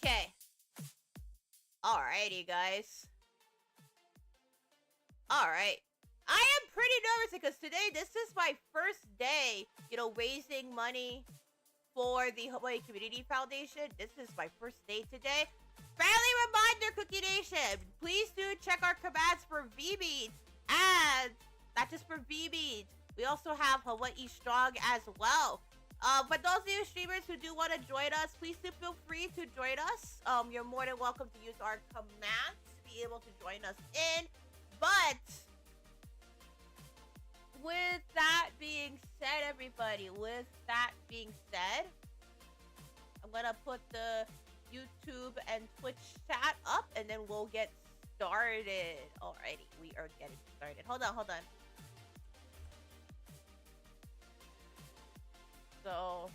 Okay. Alrighty, guys. Alright. I am pretty nervous because today, this is my first day, raising money for the Hawaii Community Foundation. This is my first day today. Friendly reminder, Cookie Nation. Please do check our commands for vmeet. And not just for vmeet. We also have hawaiistrong as well. For those of you streamers who do want to join us, please do feel free to join us. You're more than welcome to use our commands to be able to join us in. But with that being said, everybody, I'm gonna put the YouTube and Twitch chat up, and then we'll get started. Alrighty, we are getting started. Hold on. So,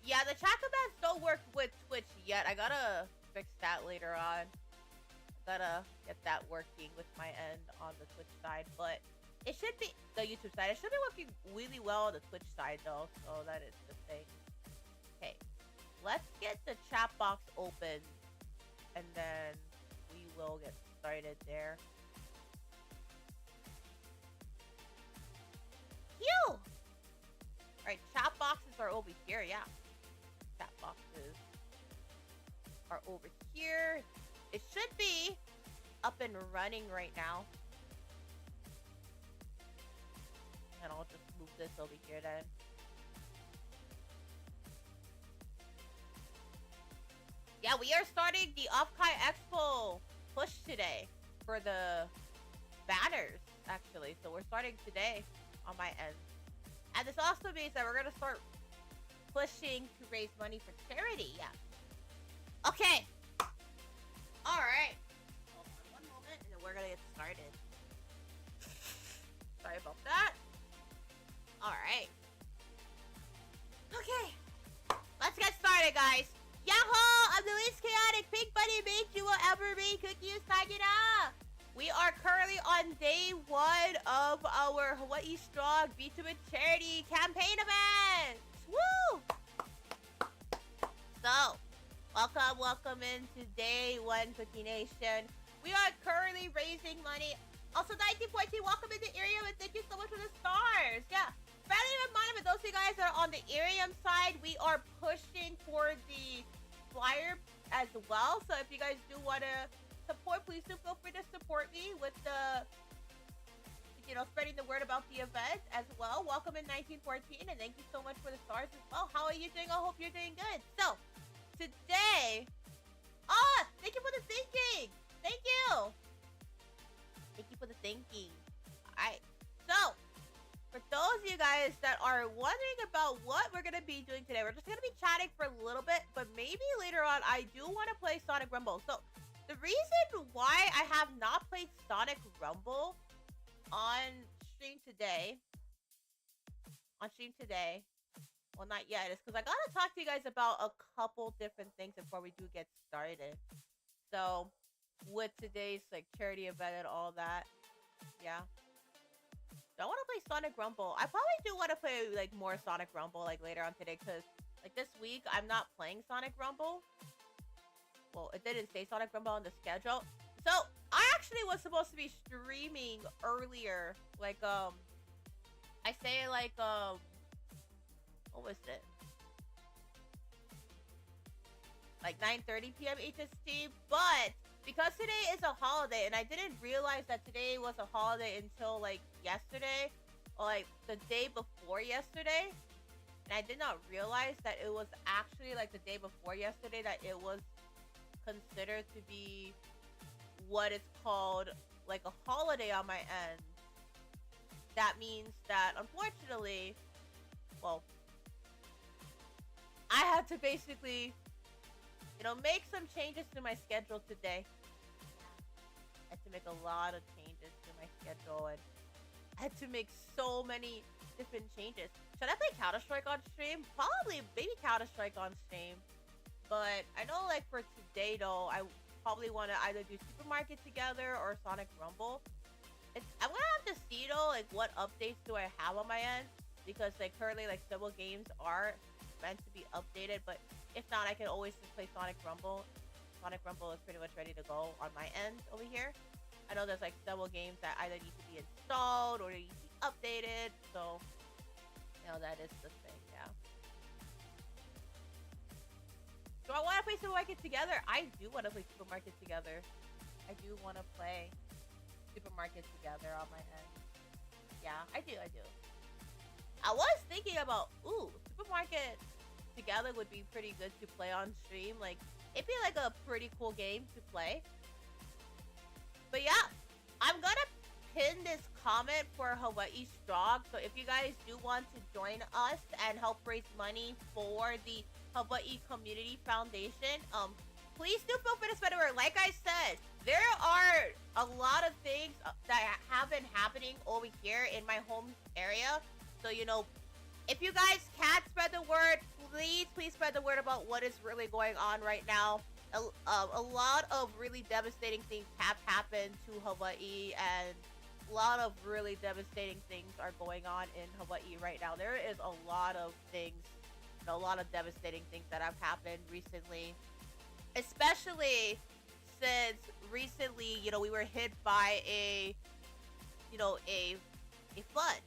yeah, the chat commands don't work with Twitch yet. I gotta fix that later on. I gotta get that working with my end on the Twitch side, but it should be the YouTube side. It should be working really well on the Twitch side though, so that is the thing. Okay, let's get the chat box open, and then we will get started there. Phew! Alright, chat boxes are over here, yeah. Chat boxes are over here. It should be up and running right now. And I'll just move this over here then. Yeah, we are starting the Off-Kai Expo push today for the banners, actually. So we're starting today on my end. And this also means that we're going to start pushing to raise money for charity, yeah. Okay. Alright. Hold on one moment, and then we're going to get started. Sorry about that. Alright. Okay. Let's get started, guys. Yahoo! I'm the least chaotic pink bunny mate you will ever be, Cooky Usagida. We are currently on day 1 of our hawaiistrong VTuber charity campaign event. Woo! So, welcome into day 1, Cookie Nation. We are currently raising money. Also, 1914, welcome into Irium, and thank you so much for the stars. Yeah. Friendly reminder for those of you guys that are on the Irium side, we are pushing for the flyer as well. So if you guys do want to support, please do feel free to support me with the, spreading the word about the event as well. Welcome in 1914, and thank you so much for the stars as well. How are you doing? I hope you're doing good. So, today, thank you for the thinking. Thank you. Thank you for the thinking. Alright, so, for those of you guys that are wondering about what we're going to be doing today, we're just going to be chatting for a little bit, but maybe later on, I do want to play Sonic Rumble. So, the reason why I have not played Sonic Rumble on stream today, well, not yet, is because I got to talk to you guys about a couple different things before we do get started. So, with today's, charity event and all that, yeah. So I want to play Sonic Rumble. I probably do want to play, more Sonic Rumble, later on today, because, this week, I'm not playing Sonic Rumble. Well, it didn't say Sonic Rumble on the schedule. So, I actually was supposed to be streaming earlier. I say, what was it? 9:30 p.m. HST, but because today is a holiday, and I didn't realize that today was a holiday until, yesterday, or, the day before yesterday, and I did not realize that it was actually, the day before yesterday, that it was considered to be what is called, a holiday on my end. That means that, unfortunately, well, I had to basically, make some changes to my schedule today. I had to make a lot of changes to my schedule, and I had to make so many different changes. Should I play Counter-Strike on stream? Probably, maybe Counter-Strike on stream. But I know, for today, though, I probably want to either do Supermarket together or Sonic Rumble. I'm going to have to see, though, what updates do I have on my end. because like currently like several games are meant to be updated, but if not, I can always just play Sonic Rumble. Sonic Rumble is pretty much ready to go on my end over here. I know there's like several games that either need to be installed or they need to be updated, so you know that is the thing, yeah. Do I want to play Supermarket Together? I do want to play Supermarket Together. I do want to play Supermarket Together on my end. Yeah, I do. I was thinking about, Supermarket Together would be pretty good to play on stream. Like, it'd be like a pretty cool game to play. But yeah, I'm gonna pin this comment for Hawaii Strong. So if you guys do want to join us and help raise money for the Hawaii Community Foundation, please do feel free to spread the word. Like I said, there are a lot of things that have been happening over here in my home area. So, you know, if you guys can't spread the word, please spread the word about what is really going on right now. A lot of really devastating things have happened to Hawaii, and a lot of really devastating things are going on in Hawaii right now. There is a lot of things, a lot of devastating things that have happened recently, especially since recently, you know, we were hit by a flood.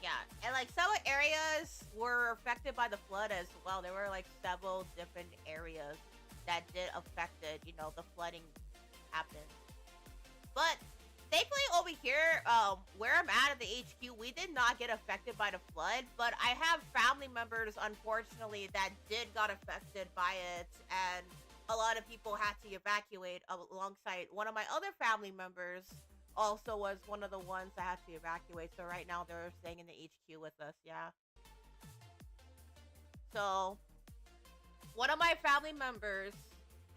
Yeah, and like several areas were affected by the flood as well. There were like several different areas that did affected, you know, the flooding happened. But thankfully over here, where I'm at the HQ, we did not get affected by the flood, but I have family members, unfortunately, that got affected by it, and a lot of people had to evacuate alongside one of my other family members. Also was one of the ones that had to evacuate. So right now they're staying in the HQ with us, yeah. So one of my family members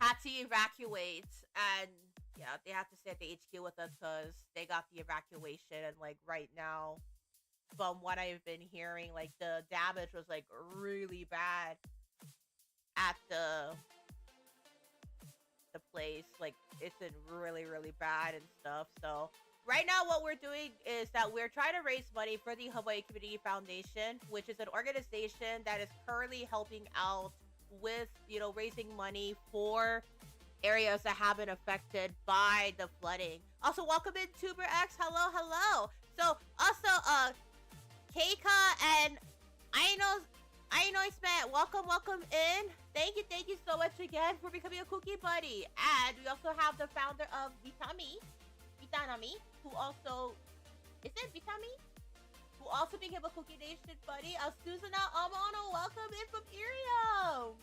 had to evacuate, and yeah, they have to stay at the HQ with us because they got the evacuation. And like right now, from what I've been hearing, like the damage was like really bad at the place. Like it's been really bad and stuff. So right now what we're doing is that we're trying to raise money for the Hawaii Community Foundation, which is an organization that is currently helping out with, you know, raising money for areas that have been affected by the flooding. Also, welcome in Tuber X. Hello. So also Keika and I know it's Matt. Welcome in. Thank you so much again for becoming a cookie buddy. And we also have the founder of Vitanami, who also who also became a Cookie Nation buddy. Susana Amano, welcome in from Irium.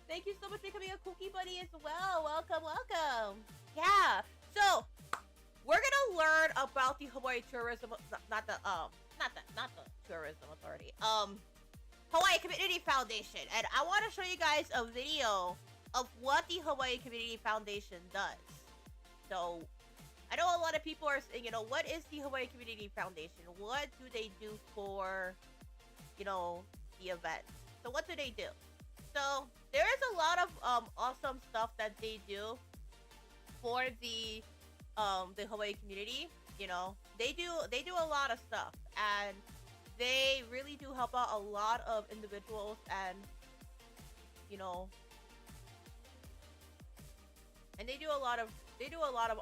Thank you so much for becoming a cookie buddy as well. Welcome. Yeah. So we're gonna learn about the Hawaii Tourism, not the Tourism Authority. Hawaii Community Foundation, and I want to show you guys a video of what the Hawaii Community Foundation does. So, I know a lot of people are saying, you know, what is the Hawaii Community Foundation? What do they do for, you know, the event? So, what do they do? So, there is a lot of awesome stuff that they do for the Hawaii community. You know, they do a lot of stuff, and they really do help out a lot of individuals, and you know, and they do a lot of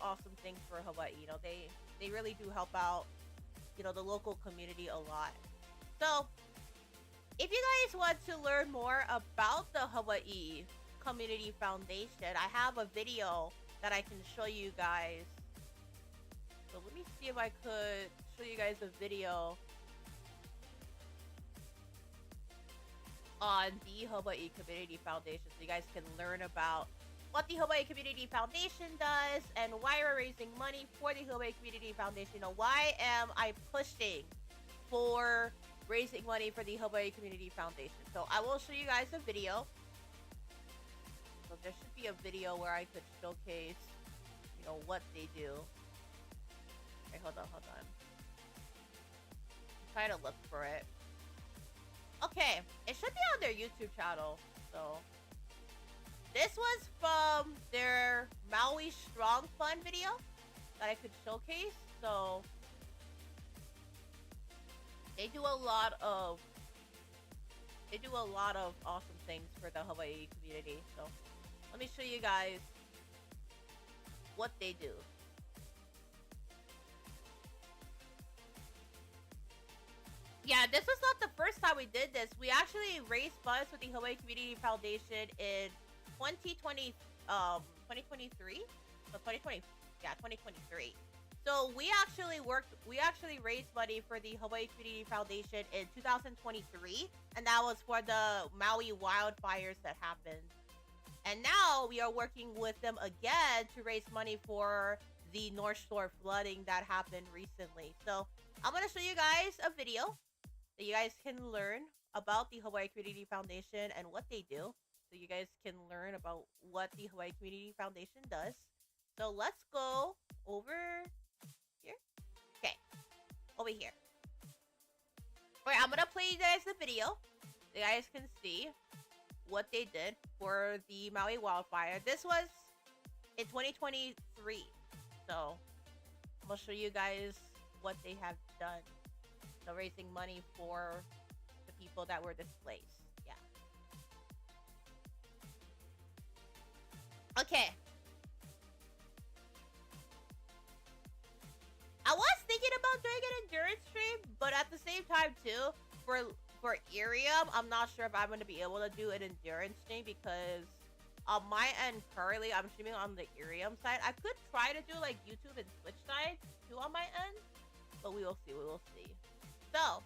awesome things for Hawaii. You know, they really do help out, you know, the local community a lot. So if you guys want to learn more about the Hawaii Community Foundation, I have a video that I can show you guys. So let me see if I could show you guys a video on the Hawaii Community Foundation, so you guys can learn about what the Hawaii Community Foundation does and why we're raising money for the Hawaii Community Foundation. You know, why am I pushing for raising money for the Hawaii Community Foundation? So I will show you guys a video. So there should be a video where I could showcase, you know, what they do. Okay, hold on. I'm trying to look for it. Okay, it should be on their YouTube channel. So this was from their Maui Strong Fund video that I could showcase. So They do a lot of awesome things for the Hawaii community. So let me show you guys what they do. Yeah, this was not the first time we did this. We actually raised funds with the Hawaii Community Foundation in 2020, 2023? So 2020, yeah, 2023. So we actually raised money for the Hawaii Community Foundation in 2023, and that was for the Maui wildfires that happened. And now we are working with them again to raise money for the North Shore flooding that happened recently. So I'm gonna show you guys a video that you guys can learn about the Hawaii Community Foundation and what they do. So you guys can learn about what the Hawaii Community Foundation does. So let's go over here. Okay, over here. Alright, I'm gonna play you guys the video. You guys can see what they did for the Maui wildfire. This was in 2023. So I'm gonna show you guys what they have done. So raising money for the people that were displaced. Yeah. Okay. I was thinking about doing an endurance stream, but at the same time too, for Irium, I'm not sure if I'm going to be able to do an endurance stream because on my end currently, I'm streaming on the Irium side. I could try to do like YouTube and Twitch side too on my end, but we will see. We will see. So,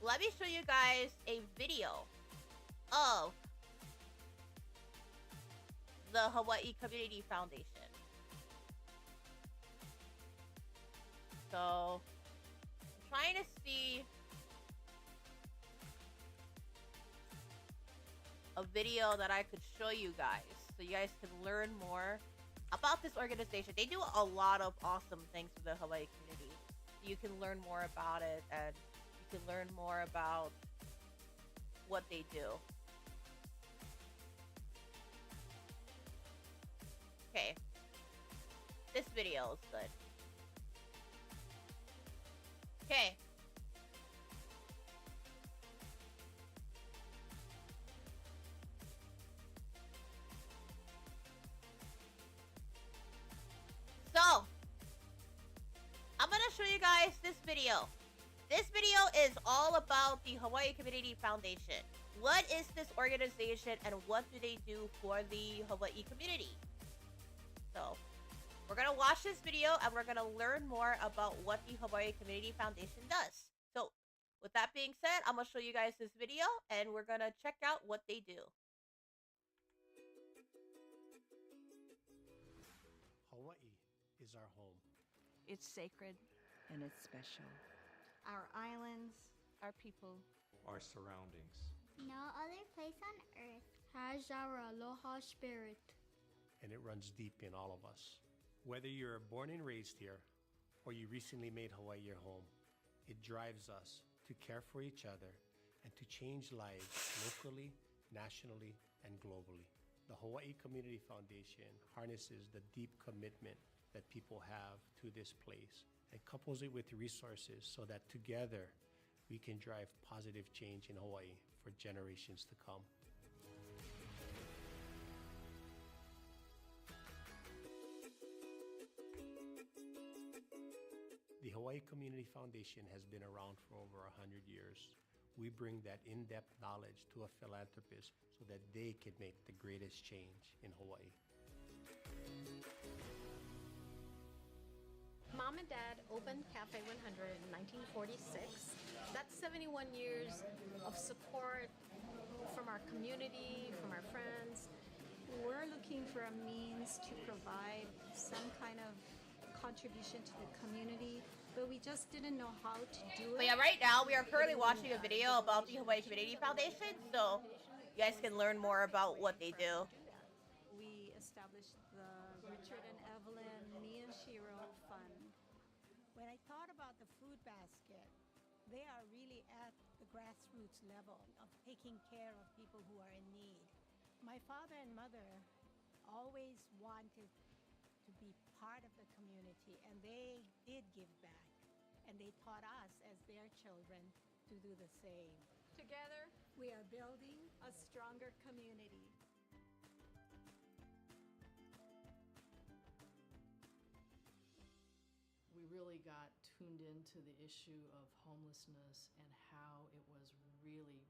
let me show you guys a video of the Hawaii Community Foundation. So, I'm trying to see a video that I could show you guys so you guys can learn more about this organization. They do a lot of awesome things for the Hawaii community. You can learn more about it, and you can learn more about what they do. Okay. This video is good. Okay. So, I'm gonna show you guys this video. This video is all about the Hawaii Community Foundation. What is this organization and what do they do for the Hawaii community? So, we're gonna watch this video and we're gonna learn more about what the Hawaii Community Foundation does. So, with that being said, I'm gonna show you guys this video and we're gonna check out what they do. Hawaii is our home. It's sacred and it's special. Our islands, Our people, our surroundings. No other place on earth has our aloha spirit. And it runs deep in all of us. Whether you're born and raised here or you recently made Hawaii your home, it drives us to care for each other and to change lives locally, nationally, and globally. The Hawaii Community Foundation harnesses the deep commitment that people have to this place and couples it with resources so that together we can drive positive change in Hawaii for generations to come. The Hawaii Community Foundation has been around for over 100 years. We bring that in-depth knowledge to a philanthropist so that they can make the greatest change in Hawaii. Mom and Dad opened Cafe 100 in 1946. That's 71 years of support from our community, from our friends. We're looking for a means to provide some kind of contribution to the community, but we just didn't know how to do it. But yeah, right now we are currently watching a video about the Hawaii Community Foundation, so you guys can learn more about what they do. We established the Richard and Evelyn Me and Shiro Fund. When I thought about the food basket, they are really at the grassroots level of taking care of people who are in need. My father and mother always wanted to be part of the community, and they did give back. and they taught us as their children to do the same. Together, We are building a stronger community. We really got tuned into the issue of homelessness and how it was really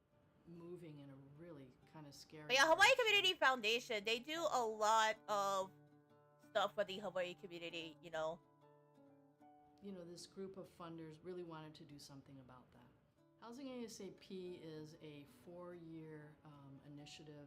moving in a really kind of scary But yeah, Hawaii direction. Community Foundation, they do a lot of stuff for the Hawaii community, you know. You know, this group of funders really wanted to do something about that. Housing ASAP is a 4-year initiative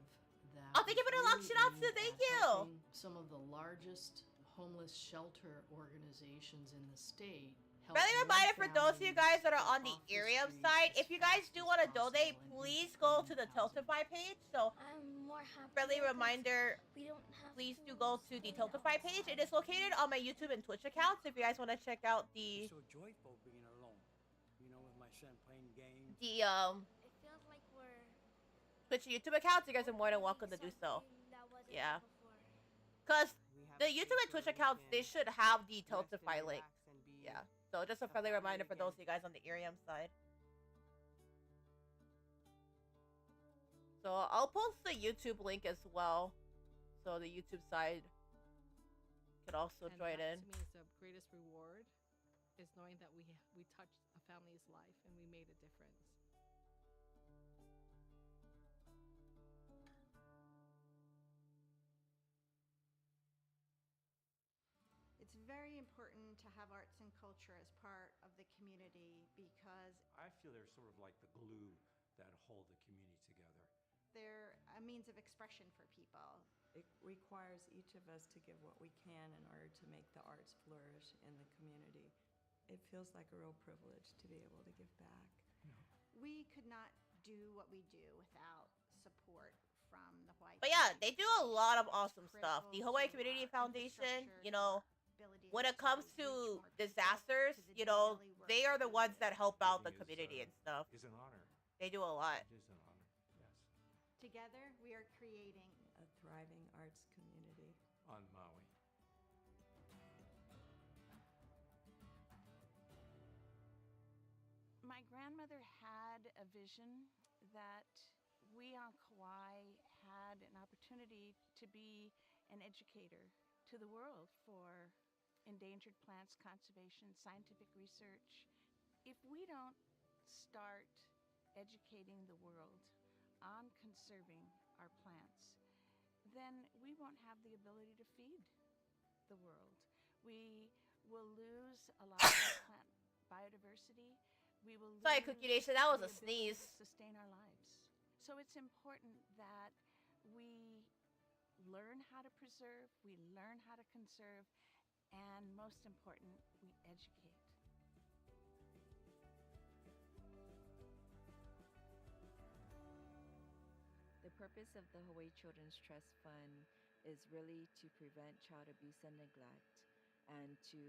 that. Oh, thank you for the is lock really shit out, aimed thank at you. helping some of the largest homeless shelter organizations in the state. help Friendly more reminder for those of you guys that are on the families off area streets side, as if you guys fast do as want to possible donate, and please into go to permanent the housing. Tiltify page. So I'm more happy. friendly because reminder, we don't have please to do go to the stay Tiltify page. It is located on my YouTube and Twitch accounts if you guys want to check out the So joyful being alone, you know, with my son playing games. It feels like we're Twitch and YouTube accounts. You guys are more than welcome to do so. something that wasn't Yeah. there before. Because We have the a YouTube and space Twitch where we accounts, they can should have the rest and Tiltify link. relax and be Yeah. So just a friendly family reminder for those of again. you guys on the Irium side. So I'll post the YouTube link as well. So the YouTube side could also And join that, in. To me, is the greatest reward, is knowing that we touched a family's life and we made a difference. It's very important to have arts and culture as part of the community because I feel they're sort of like the glue that hold the community together. they're a means of expression for people. It requires each of us to give what we can in order to make the arts flourish in the community. It feels like a real privilege to be able to give back. We could not do what we do without support from the Hawaii But yeah, community. they do a lot of awesome stuff. The Critical Hawaii to Community our Foundation, infrastructure, you know, ability when it comes reach to more people, disasters, to the you know, daily work they are the that we ones do. that help out the It is, community and stuff. Is an honor. They do a lot. It is an honor. Yes. Together, we are creating A thriving arts community. On Maui. My grandmother had a vision that we on Kauai had an opportunity to be an educator to the world for endangered plants conservation, scientific research. If we don't start educating the world on conserving our plants, then we won't have the ability to feed the world. We will lose a lot of our plant biodiversity. We will lose Sorry, Cookie Nation, that was the a ability sneeze. to sustain our lives. So it's important that we learn how to preserve, we learn how to conserve, and most important, we educate. The purpose of the Hawaii Children's Trust Fund is really to prevent child abuse and neglect and to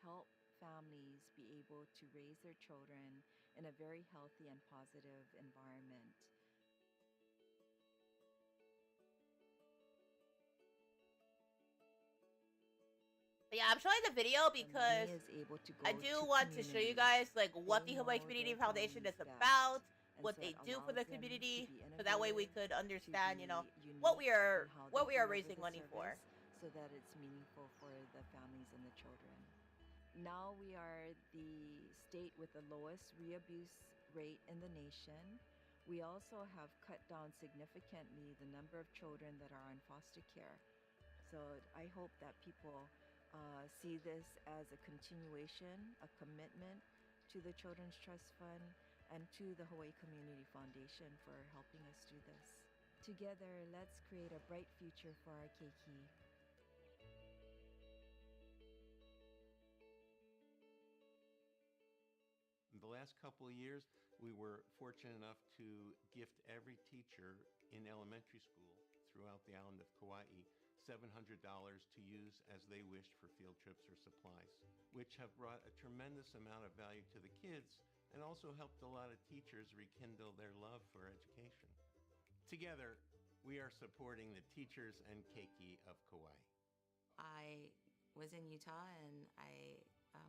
help families be able to raise their children in a very healthy and positive environment. But yeah, I'm showing the video because is able to go I do to want to show you guys like what They the Hawaii know Community their Foundation is family's about, best, what and so they it do for the allows them to community, be so that way we innovative, could to understand, you know, be what unique we are in how what they we are deliver raising the money for. service so that it's meaningful for the families and the children. Now we are the state with the lowest re-abuse rate in the nation. We also have cut down significantly the number of children that are on foster care. So I hope that people see this as a continuation, a commitment to the Children's Trust Fund and to the Hawaii Community Foundation for helping us do this. Together, let's create a bright future for our keiki. In the last couple of years, we were fortunate enough to gift every teacher in elementary school throughout the island of Kauai $700 to use as they wished for field trips or supplies, which have brought a tremendous amount of value to the kids and also helped a lot of teachers rekindle their love for education. Together, we are supporting the teachers and keiki of Kauai. I was in Utah and I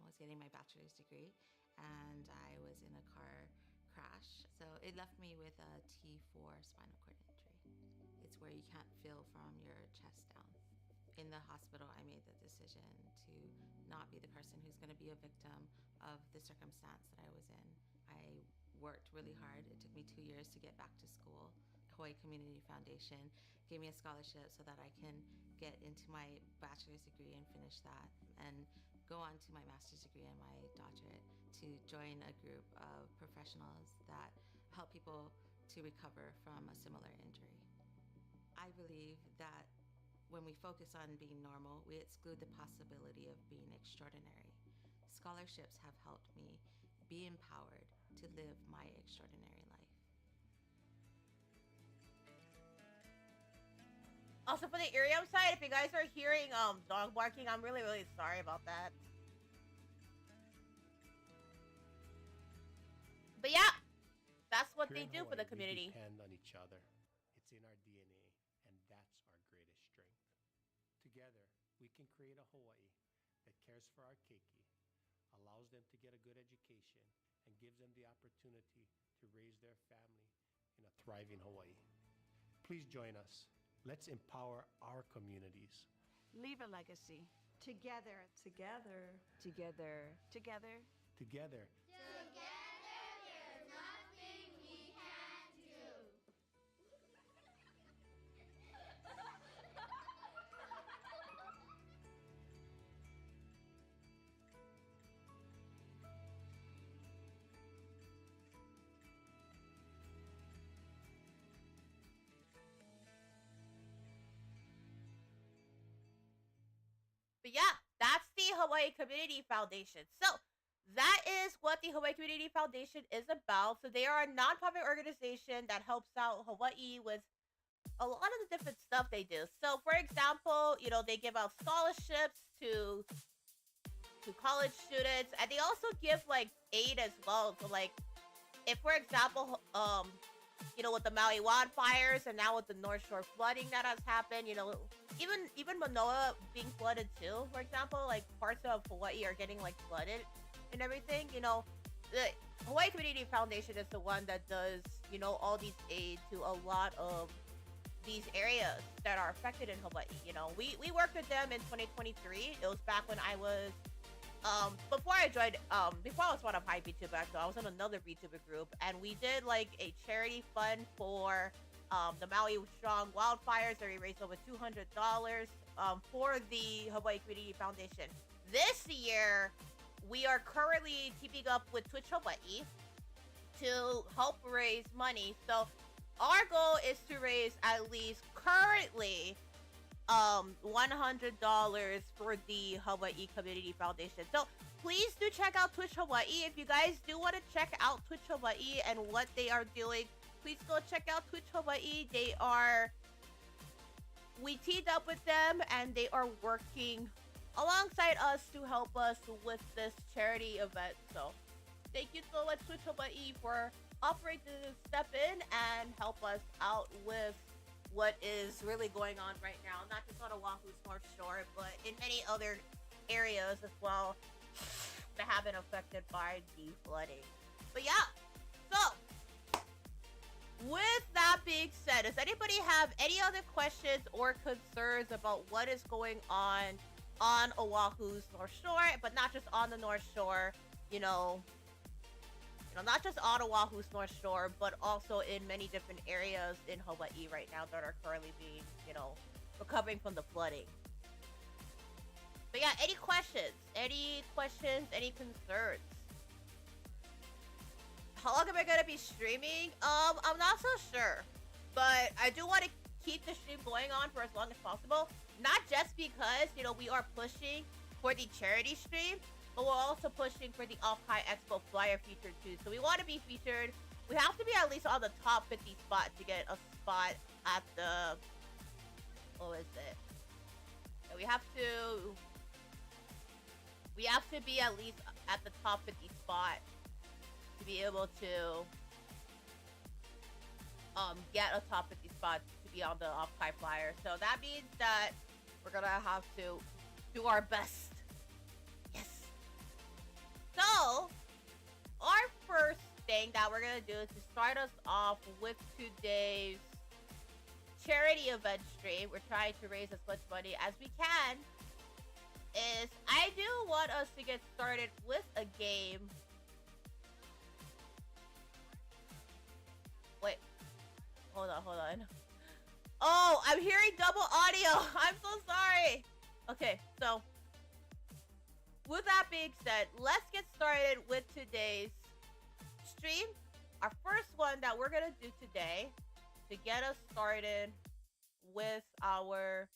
was getting my bachelor's degree, and I was in a car crash. So it left me with a T4 spinal cord injury. It's where you can't feel from your chest down. In the hospital, I made the decision to not be the person who's going to be a victim of the circumstance that I was in. I worked really hard. It took me 2 years to get back to school. Hawaii Community Foundation gave me a scholarship so that I can get into my bachelor's degree and finish that and go on to my master's degree and my doctorate to join a group of professionals that help people to recover from a similar injury. I believe that when we focus on being normal, we exclude the possibility of being extraordinary. Scholarships have helped me be empowered to live my extraordinary life. Also, for the area side, if you guys are hearing dog barking, I'm really, really sorry about that. But yeah, that's what Here they in do for the Hawaii, community. We depend on each other. It's in our DNA, and that's our greatest strength. Together, we can create a Hawaii that cares for our keiki, allows them to get a good education, and gives them the opportunity to raise their family in a thriving Hawaii. Please join us. Let's empower our communities. Leave a legacy. Together. Together. Together. Together. Together, there's nothing we can't do. But yeah, that's the Hawaii Community Foundation. So that is what the Hawaii Community Foundation is about. So they are a nonprofit organization that helps out Hawaii with a lot of the different stuff they do. So for example, they give out scholarships to college students, and they also give like aid as well. So like if for example, with the Maui wildfires and now with the North Shore flooding that has happened, even Manoa being flooded too, for example, like parts of Hawaii are getting like flooded and everything. The Hawaii Community Foundation is the one that does, all these aid to a lot of these areas that are affected in Hawaii. We worked with them in 2023. It was back when I was before I joined, before I was one of High VTuber, actually, I was in another VTuber group, and we did like a charity fund for the Maui Strong wildfires, that we raised over $200 for the Hawaii Community Foundation. This year, we are currently teaming up with Twitch Hawaii to help raise money. So our goal is to raise at least currently $100 for the Hawaii Community Foundation. So please do check out Twitch Hawaii. If you guys do want to check out Twitch Hawaii and what they are doing, please go check out Twitch Hawaii. We teamed up with them, and they are working alongside us to help us with this charity event. So thank you so much, Twitch Hawaii, for offering to step in and help us out with what is really going on right now, not just on Oahu's North Shore, but in many other areas as well that have been affected by the flooding. But yeah, so with that being said, does anybody have any other questions or concerns about what is going on Oahu's North Shore, but not just on the North Shore, not just on Oahu's North Shore, but also in many different areas in Hawaii right now that are currently being, recovering from the flooding. But yeah, any questions? Any concerns? How long am I gonna be streaming? I'm not so sure, but I do want to keep the stream going on for as long as possible. Not just because, we are pushing for the charity stream, but we're also pushing for the Off-High Expo flyer feature too. So we want to be featured. We have to be at least on the top 50 spot to get a spot at the... What is it? Yeah, we have to be at least at the top 50 spot to be able to get a top 50 spot to be on the Off-High flyer. So that means that we're gonna have to do our best. Yes. So, that we're gonna do to start us off with today's charity event stream, we're trying to raise as much money as we can, is I do want us to get started with a game. Wait, hold on. Oh, I'm hearing double audio. I'm so sorry. Okay, so with that being said, let's get started with today's stream. Our first one that we're gonna do today to get us started with our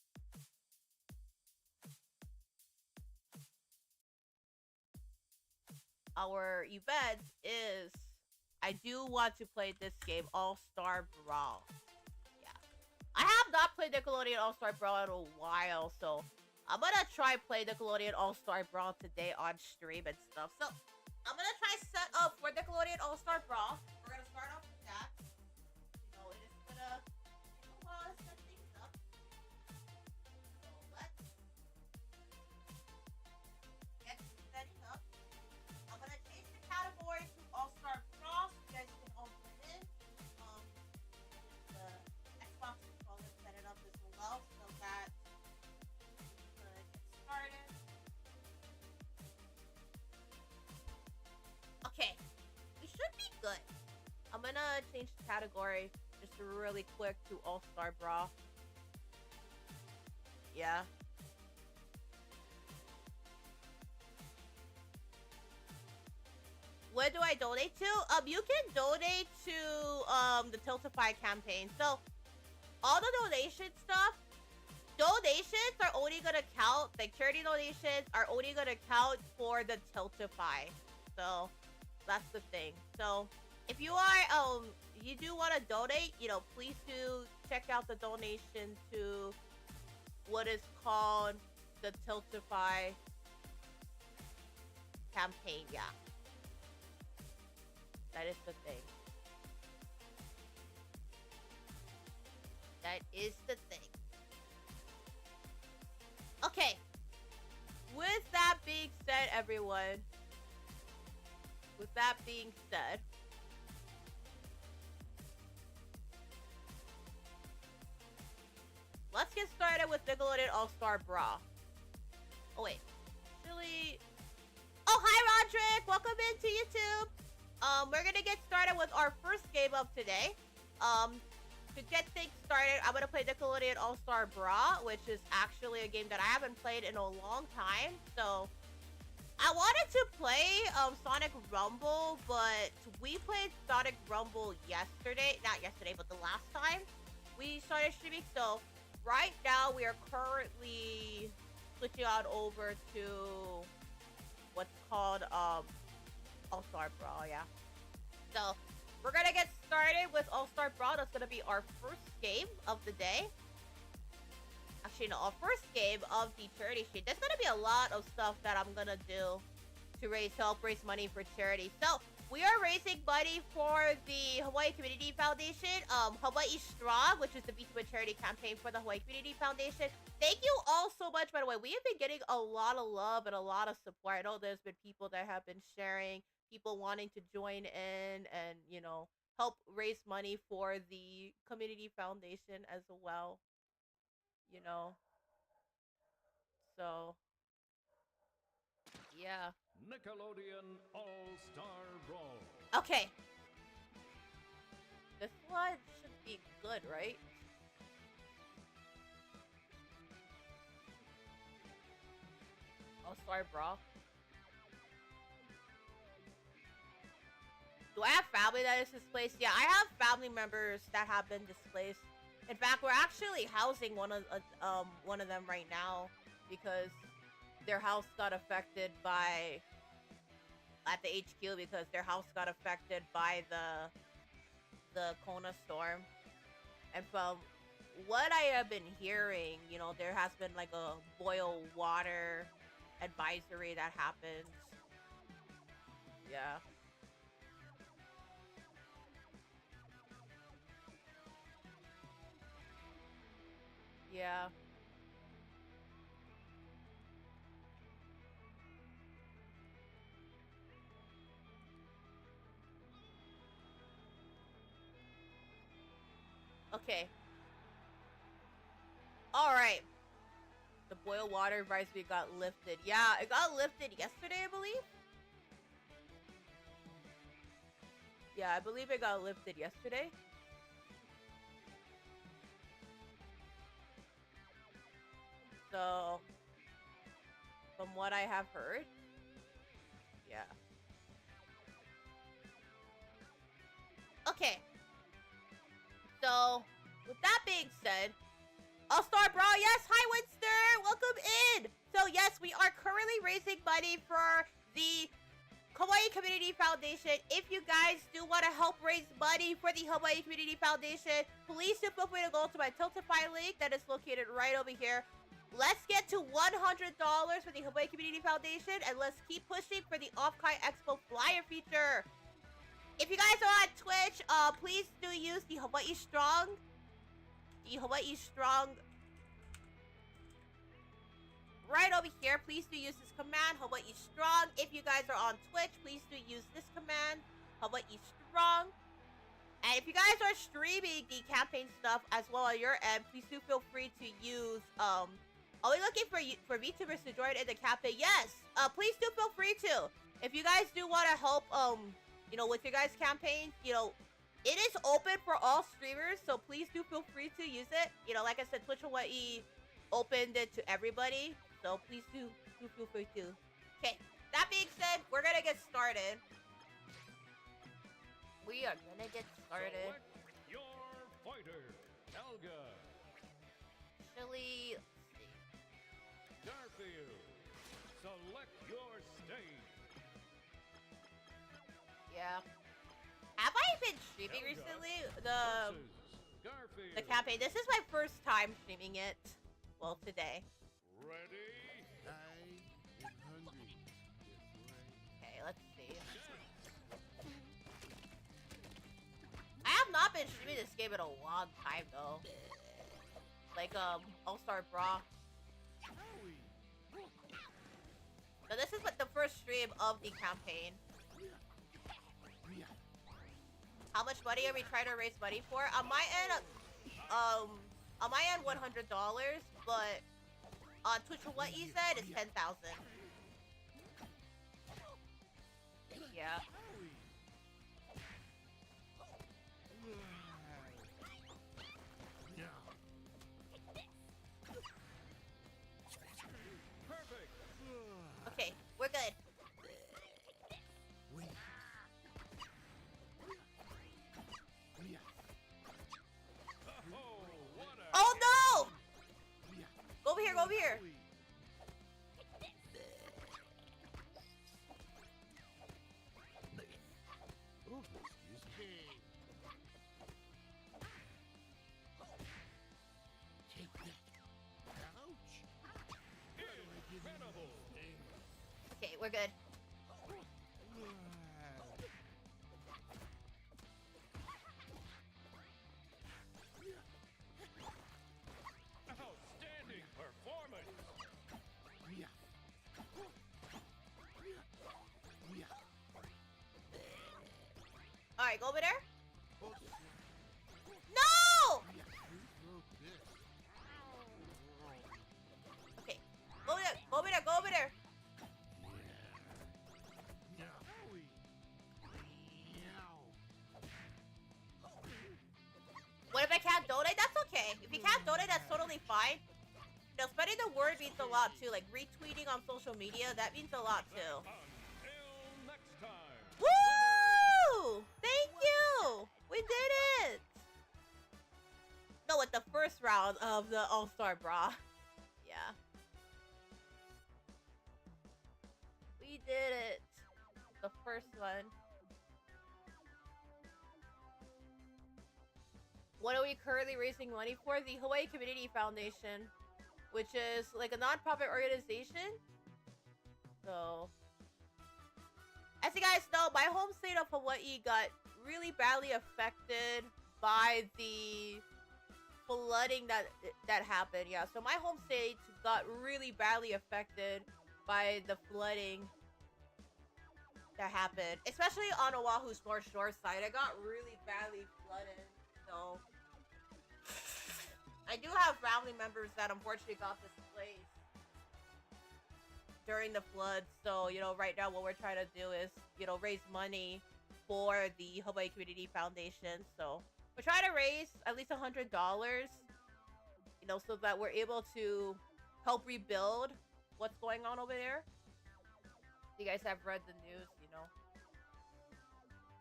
events is I do want to play this game, All-Star Brawl. Yeah. I have not played Nickelodeon All-Star Brawl in a while, so I'm gonna try play Nickelodeon All-Star Brawl today on stream and stuff. So I'm gonna try set up for Nickelodeon All-Star Brawl. We're gonna start off with that. You know, it is gonna take a while to set things up. So let's get setting up. I'm gonna change the category to All-Star Brawl so you guys can all join in. The Xbox controller set it up as well so that we could get started. Okay, we should be good. I'm gonna change the category just really quick to All-Star Brawl. Yeah. Where do I donate to? You can donate to the Tiltify campaign. So all the donation stuff, donations are only gonna count, like charity donations are only gonna count for the Tiltify. So that's the thing. So if you are you do want to donate, you know, please do check out the donation to what is called the Tiltify campaign. Yeah, that is the thing. That is the thing. Okay, with that being said, everyone, with that being said, let's get started with Nickelodeon All-Star Brawl. Oh wait, actually, oh hi Roderick, welcome into YouTube. We're gonna get started with our first game of today. To get things started, I'm gonna play Nickelodeon All-Star Brawl, which is actually a game that I haven't played in a long time. So I wanted to play Sonic Rumble, but we played Sonic Rumble yesterday. Not yesterday, but the last time we started streaming. So right now we are currently switching on over to what's called All-Star Brawl, yeah. So we're gonna get started with All-Star Brawl. That's gonna be our first game of the day. Actually, no, our first game of the charity stream. There's gonna be a lot of stuff that I'm gonna do to help raise money for charity. So we are raising money for the Hawaii Community Foundation, Hawaii Strong, which is the VTuber charity campaign for the Hawaii Community Foundation. Thank you all so much, by the way. We have been getting a lot of love and a lot of support. I know there's been people that have been sharing, people wanting to join in and, you know, help raise money for the community foundation as well, you know. So yeah. Nickelodeon All-Star Brawl. Okay. This one should be good, right? All-Star Brawl. Do I have family that is displaced? Yeah, I have family members that have been displaced. In fact, we're actually housing one of them right now because their house got affected by at the HQ because their house got affected by the Kona storm. And from what I have been hearing, you know, there has been like a boil water advisory that happens. Yeah. Yeah. Okay. Alright. The boil water advisory got lifted. Yeah, it got lifted yesterday, I believe. Yeah, I believe it got lifted yesterday. So, from what I have heard, yeah. Okay. So, with that being said, All-Star Brawl, yes, hi Winster, welcome in. So yes, we are currently raising money for the Hawaii Community Foundation. If you guys do want to help raise money for the Hawaii Community Foundation, please do feel free to go to my Tiltify link that is located right over here. Let's get to $100 for the Hawaii Community Foundation, and let's keep pushing for the Off-Kai Expo flyer feature. If you guys are on Twitch, please do use the Hawaii Strong. The Hawaii Strong. Right over here, please do use this command, Hawaii Strong. If you guys are on Twitch, please do use this command, Hawaii Strong. And if you guys are streaming the campaign stuff as well on your end, please do feel free to use, are we looking for VTubers to join in the campaign? Yes, please do feel free to. If you guys do want to help, you know, with your guys' campaign, you know, it is open for all streamers, so please do feel free to use it. You know, like I said, Twitch Hawaii opened it to everybody, so please do feel free to. Okay, that being said, we're gonna get started. We are gonna get started. Select your fighter, Elga. Actually, let's see. Garfield, select your stage. Yeah. Have I been streaming recently? The campaign. This is my first time streaming it. Well, today. Ready? Okay, let's see. I have not been streaming this game in a long time though. Like All-Star Brawl. So this is the first stream of the campaign. How much money are we trying to raise money for? On my end, $100, but on Twitch Hawaii said it's 10,000. Yeah. Perfect. Okay, we're good. Oh no! Go over here, go over here. Okay, we're good. Outstanding performance. Alright, go over there. No! Okay, go over there, go over there, go over there. What if I can't donate? That's okay. If you can't donate, that's totally fine. You know, spreading the word means a lot too. Like retweeting on social media, that means a lot too. Until next time. Woo! Thank you! We did it! No, with the first round of the All-Star Brawl. Yeah. We did it. The first one. What are we currently raising money for? The Hawaii Community Foundation, which is like a non-profit organization. So, as you guys know, my home state of Hawaii got really badly affected by the flooding that happened. Yeah, so my home state got really badly affected by the flooding that happened, especially on Oahu's North Shore side. It got really badly flooded. So I do have family members that unfortunately got displaced during the floods. So, you know, right now what we're trying to do is, you know, raise money for the Hawaii Community Foundation. So we're trying to raise at least $100, you know, so that we're able to help rebuild what's going on over there. You guys have read the news, you know.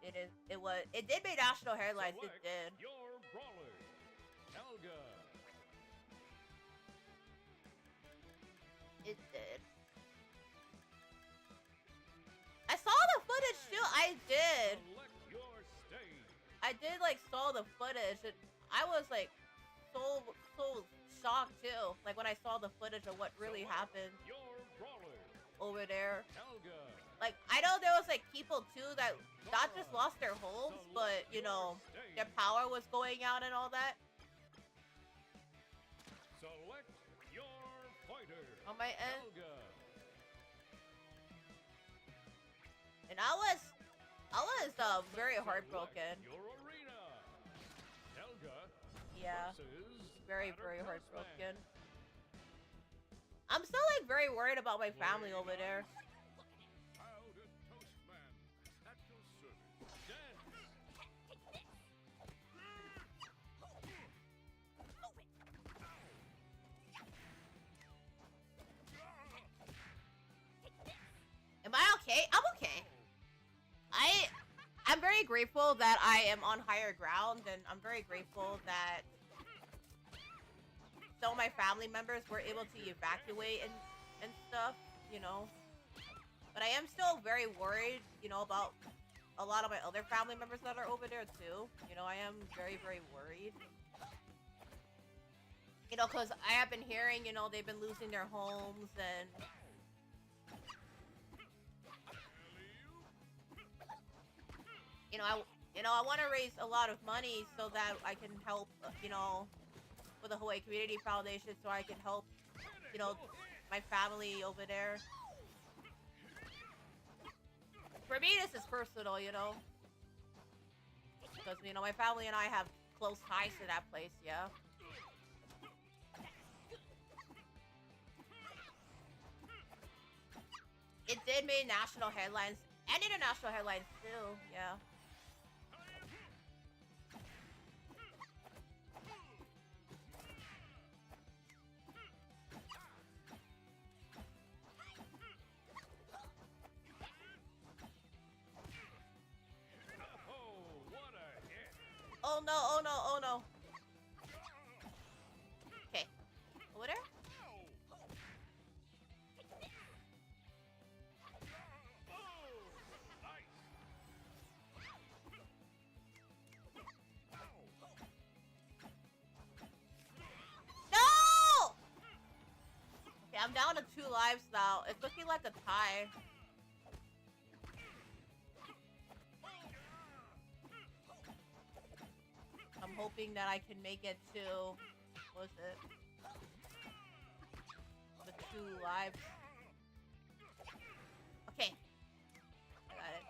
It did make national headlines. It did. Your brawler, Helga. It did. I saw the footage too. I did. I did like saw the footage, and I was like so shocked too. Like when I saw the footage of what really happened over there. Like I know there was like people too that not just lost their homes, but you know their power was going out and all that. Select your fighter. On my end. Helga. And I was very heartbroken. Your arena. Helga. Yeah. versus Very Batter heartbroken. I'm still like very worried about my family over there. Powdered Toastman. At your service. Dance. Am I okay? I'm okay. I'm very grateful that I am on higher ground, and I'm very grateful that some of my family members were able to evacuate and stuff, you know. But I am still very worried, you know, about a lot of my other family members that are over there too. You know, I am very worried. You know, because I have been hearing, you know, they've been losing their homes and... I want to raise a lot of money so that I can help, you know, with the Hawaii Community Foundation, so I can help, you know, my family over there. For me, this is personal, you know, because, you know, my family and I have close ties to that place, yeah. It did make national headlines and international headlines too, yeah. Oh, what a hit. Oh no, oh no, oh no. Okay. Over there? No! Okay, I'm down to 2 lives now. It's looking like a tie. I'm hoping that I can make it to, what was it? The 2 lives. Okay. I got it.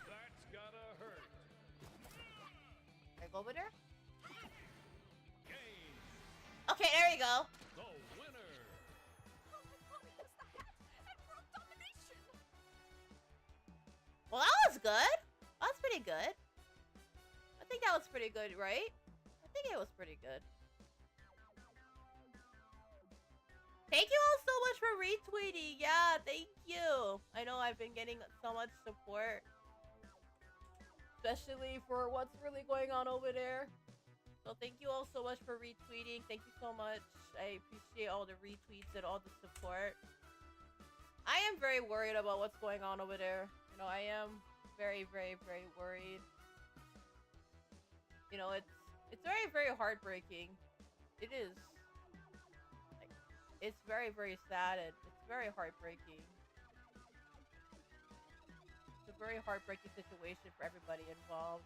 That's gotta hurt. Can I go over there? Game. Okay, there we go. The winner. Well, that was good. That was pretty good. I think that was pretty good, right? I think it was pretty good. Thank you all so much for retweeting. Yeah, thank you. I know I've been getting so much support, especially for what's really going on over there. So thank you all so much for retweeting. Thank you so much. I appreciate all the retweets and all the support. I am very worried about what's going on over there. You know, I am very worried. You know, it's very heartbreaking. It is. Like, it's very sad, and it's very heartbreaking. It's a very heartbreaking situation for everybody involved.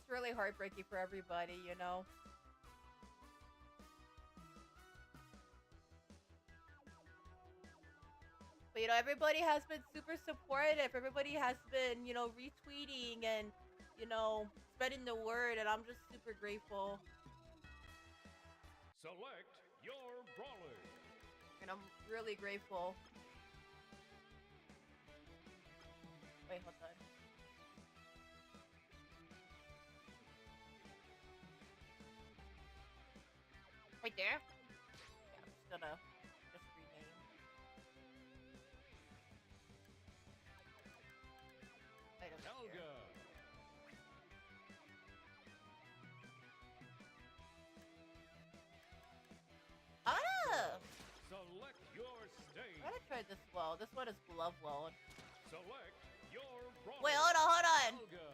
just really heartbreaking for everybody, you know. But, you know, everybody has been super supportive. Everybody has been, you know, retweeting and, you know, spreading the word. And I'm just super grateful. Select your brawler. And I'm really grateful. Wait, hold on. Right there? Yeah, I'm just gonna rename. Helga. Select your stage. I'm gonna try this well. This one is glove well. Select your brawler. Wait, hold on. Helga.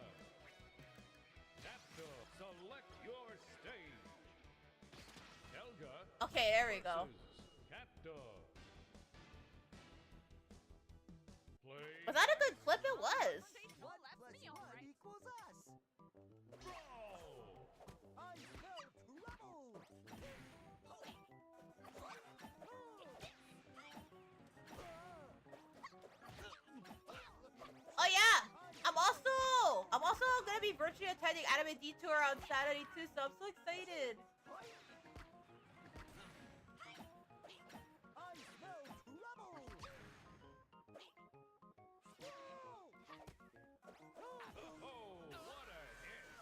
Napto. Select your stage. Helga. Okay, there we go. CatDog. Play. Was that a good clip? It was. What plus what equals us? Brawl. I smell trouble. Oh yeah, I'm also gonna be virtually attending Anime Detour on Saturday too, so I'm so excited. I smell trouble. Oh, what a hit.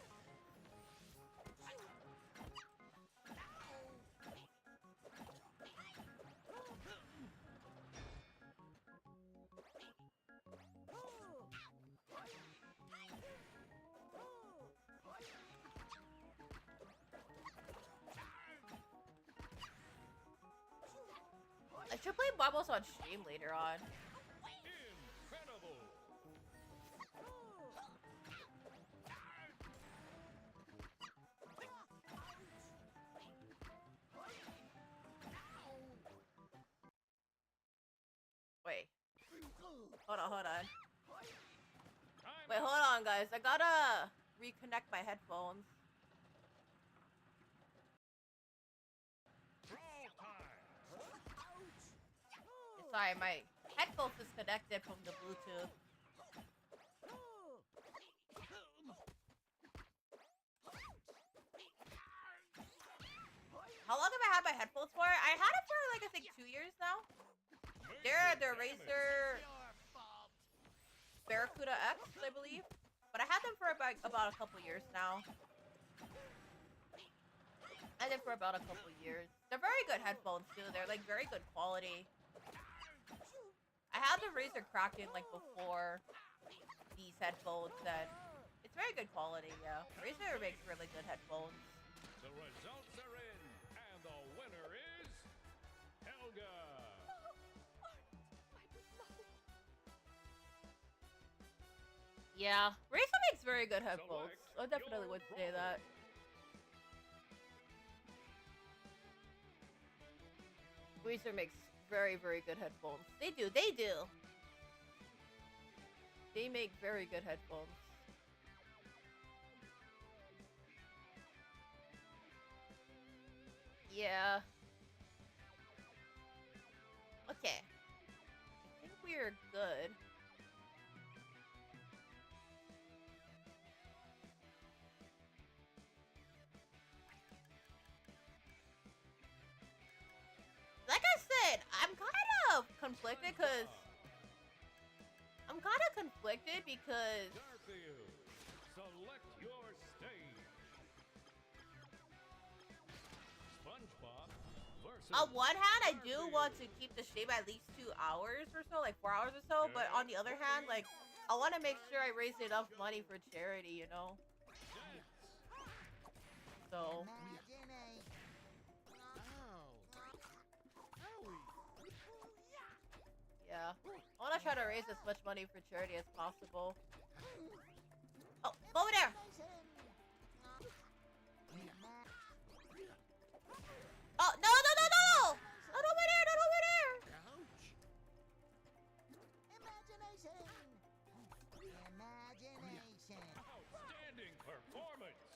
I should play marbles on stream later on. Incredible. Wait. Hold on. Wait, hold on, guys. I gotta reconnect my headphones. Sorry, my headphones disconnected from the Bluetooth. How long have I had my headphones for? I had it for like I think 2 years now. They're the Razer Barracuda X, I believe. But I had them for about a couple years now. I had them for about a couple years. They're very good headphones too. They're like very good quality. I had the Razer Kraken like before these headphones, and it's very good quality. Yeah, Razer makes really good headphones. The results are in, and the winner is Helga. Yeah, Razer makes very good headphones. I definitely would say that. Razer makes very, very good headphones. They do. They make very good headphones. Yeah. Okay. I think we are good. Like I said, I'm kind of conflicted because Garfield, select your stage. SpongeBob versus on one hand, I do want to keep the stream at least 2 hours or so, like 4 hours or so. But on the other hand, like I want to make sure I raise enough money for charity, you know. So. Yeah, I want to try to raise as much money for charity as possible. Oh, go over there! Oh, no! Not over there, not over there! Imagination. outstanding performance.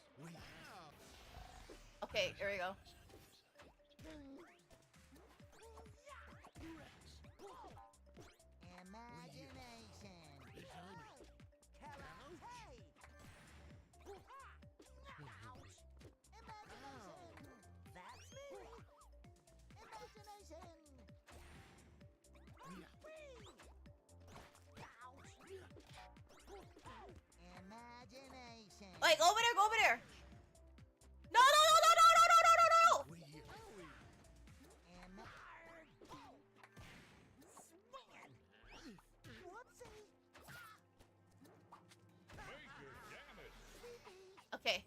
Okay, here we go. Like, go over there, go over there. No, no, no, no, no, no, no, no, no, no. Okay.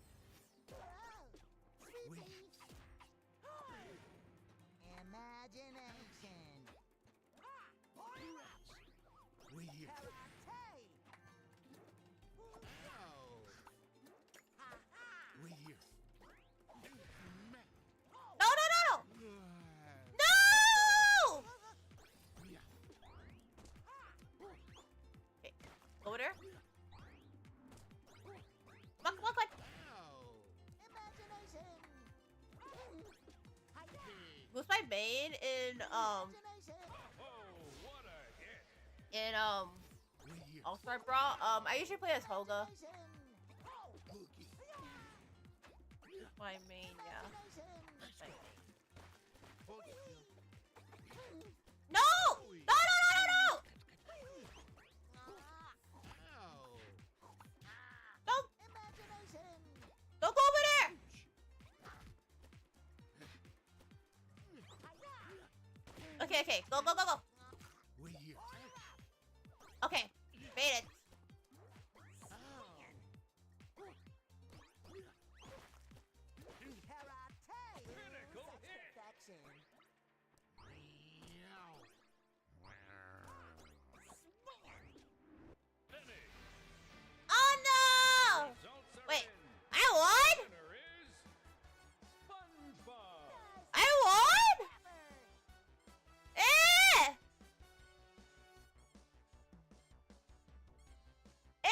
No, no, no, no. No! Okay, over there. Come on, come on, come on. Who's my main in All-Star Brawl? I usually play as Hoga. My main, yeah. My main. No! No, no, no, no, no! Don't! Don't go over there! Okay, okay, go, go, go, go. Okay, made it. Oh no! Wait, I won? I won? Eh! Eh!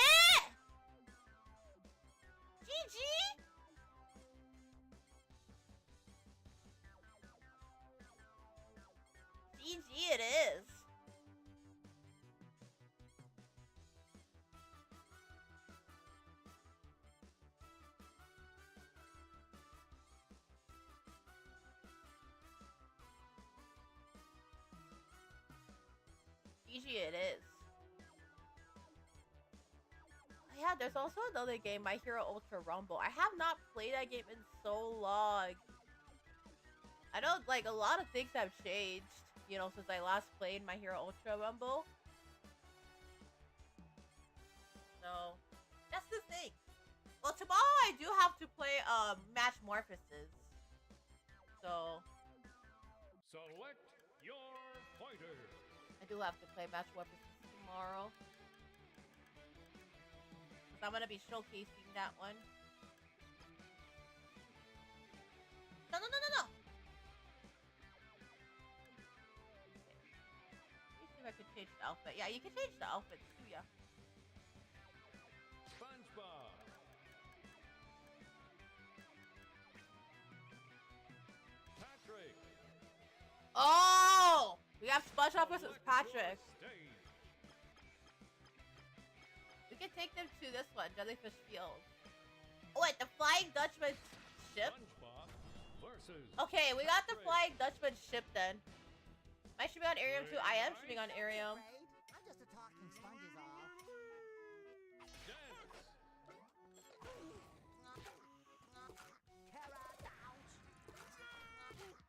GG? GG it is. GG it is. Yeah, there's also another game, My Hero Ultra Rumble. I have not played that game in so long. I know, like, a lot of things have changed, you know, since I last played My Hero Ultra Rumble. So, that's the thing. Well, tomorrow I do have to play, Match Morphosis. So... Select your fighter. I do have to play Match Morphosis tomorrow. I'm gonna be showcasing that one. No, no, no, no, no! Let me see if I can change the outfit. Yeah, you can change the outfits too, yeah. SpongeBob. Patrick. Oh! We have SpongeBob versus Patrick. We can take them to this one, Jellyfish Field. Oh wait, the Flying Dutchman ship? Okay, we got the Flying Dutchman ship then. Am I streaming on Arium too? I am streaming on Arium. I'm just a talking sponge is all.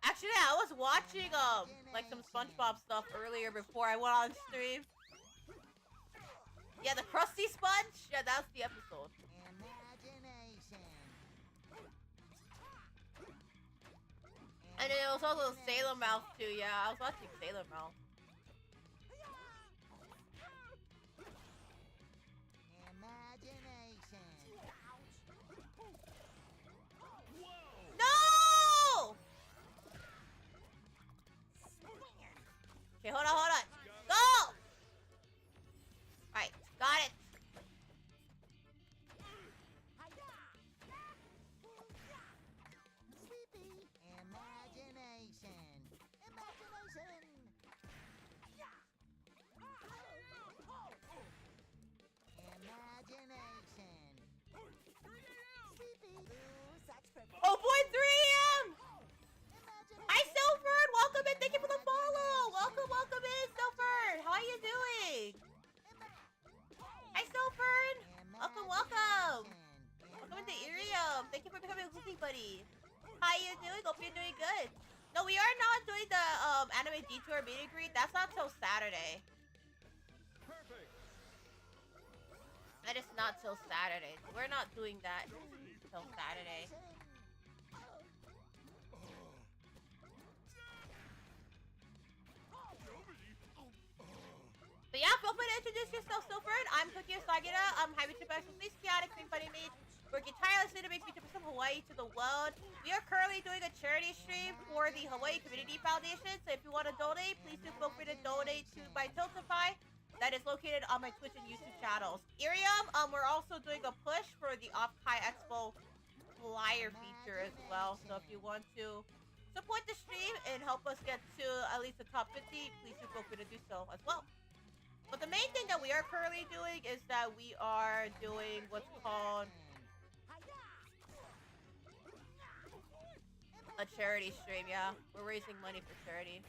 Actually, I was watching like some SpongeBob stuff earlier before I went on stream. Yeah, the Krusty Sponge? Yeah, that's the episode. And then it was also Sailor Mouth too, yeah, I was watching Sailor Mouth. No! Okay, hold on. Go! Alright, got it. you doing? Hope you're doing good. No, we are not doing the anime detour meet and greet. That's not till Saturday. Perfect. That is not till Saturday. We're not doing that till Saturday. But yeah, feel free to introduce yourself, Silford. I'm Cooky Usagida. I'm High VTuber, please chaotic, being funny mage. Working tirelessly to make VTubers from Hawaii to the world. We are currently doing a charity stream for the Hawaii Community Foundation. So if you want to donate, please do feel free to donate to my Tiltify that is located on my Twitch and YouTube channels. Irium, we're also doing a push for the Off-Kai Expo flyer feature as well. So if you want to support the stream and help us get to at least the top 50, please do feel free to do so as well. But the main thing that we are currently doing is that we are doing what's called a charity stream. Yeah, we're raising money for charity.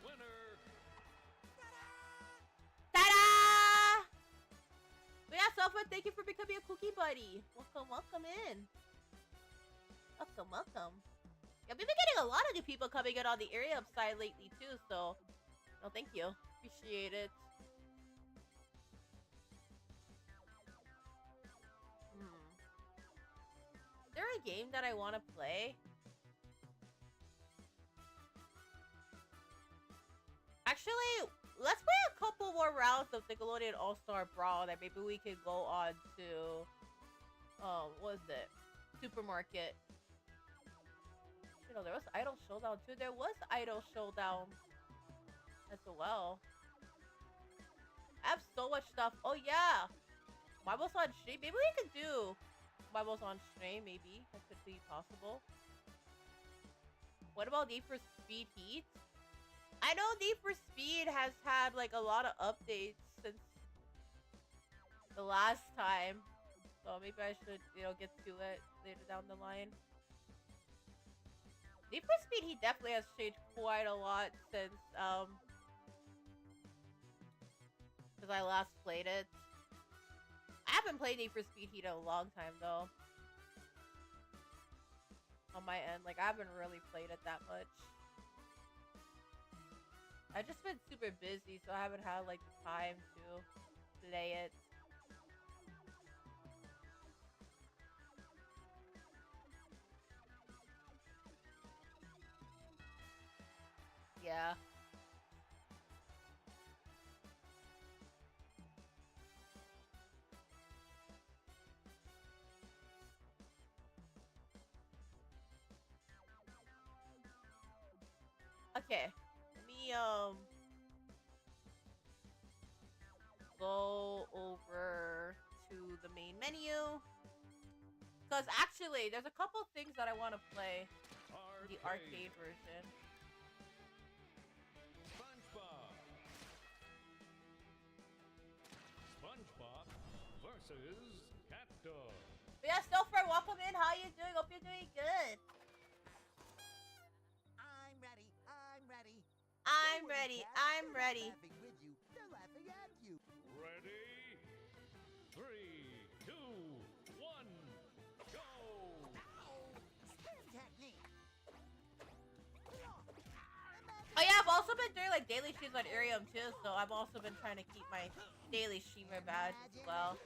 Winner. Ta-da! But yeah, Sofa, thank you for becoming a cookie buddy. Welcome, welcome in. Welcome, welcome. Yeah, we've been getting a lot of new people coming in on the area side lately too, so no, thank you. Appreciate it. Is there a game that I want to play? Actually, let's play a couple more rounds of Nickelodeon All-Star Brawl that maybe we could go on to, what is it? Supermarket. You know, there was Idol Showdown too. There was Idol Showdown as well. I have so much stuff. Oh yeah, Marbles on stream. Maybe we could do Marbles on stream. Maybe that could be possible. What about Need for Speed Heat? I know Need for Speed has had like a lot of updates since the last time, so maybe I should, you know, get to it later down the line. Need for Speed Heat definitely has changed quite a lot since I last played it. I haven't played Need for Speed Heat in a long time though. On my end, like I haven't really played it that much. I've just been super busy, so I haven't had like the time to play it. Yeah. Okay, let me go over to the main menu, because actually there's a couple things that I want to play in the arcade version. SpongeBob versus Cat Dog. But yeah, Silfred, welcome in. How you doing? Hope you're doing good. I'm ready. I'm ready. I'm ready. I'm ready. Laughing with you. They're laughing at you. Ready? 3, 2, 1, go! Spin technique. Oh yeah, I've also been doing like daily streams on Irium too, so I've also been trying to keep my daily streamer badge as well.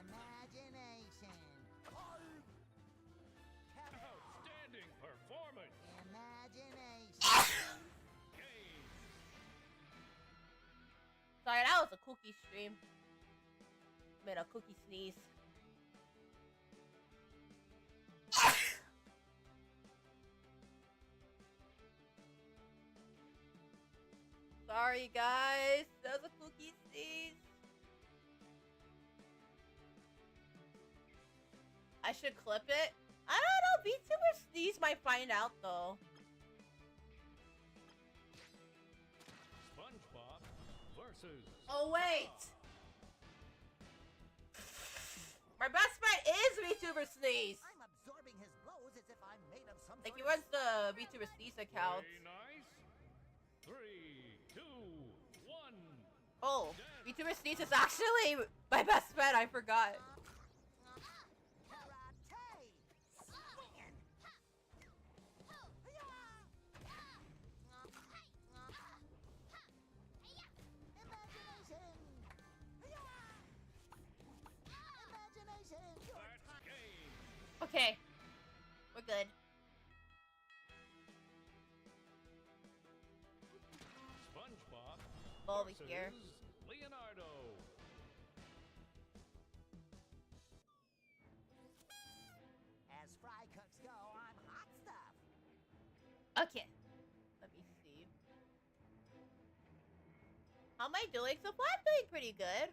Imagination. Outstanding performance. Imagination. Sorry, that was a cookie stream. Made a cookie sneeze. Sorry guys, that was a cookie sneeze. I should clip it. I don't know, VTuber sneeze might find out though. SpongeBob versus. Oh wait. My best friend is VTuber sneeze. I'm absorbing his blows as if I'm made of some Like he sort runs the VTuber sneeze account. Very nice. 3, 2, 1. Oh, VTuber sneeze is actually my best friend. I forgot. Go over here. Leonardo. As fry cooks go, I'm hot stuff. Okay. Let me see. How am I doing? So far, I'm doing pretty good.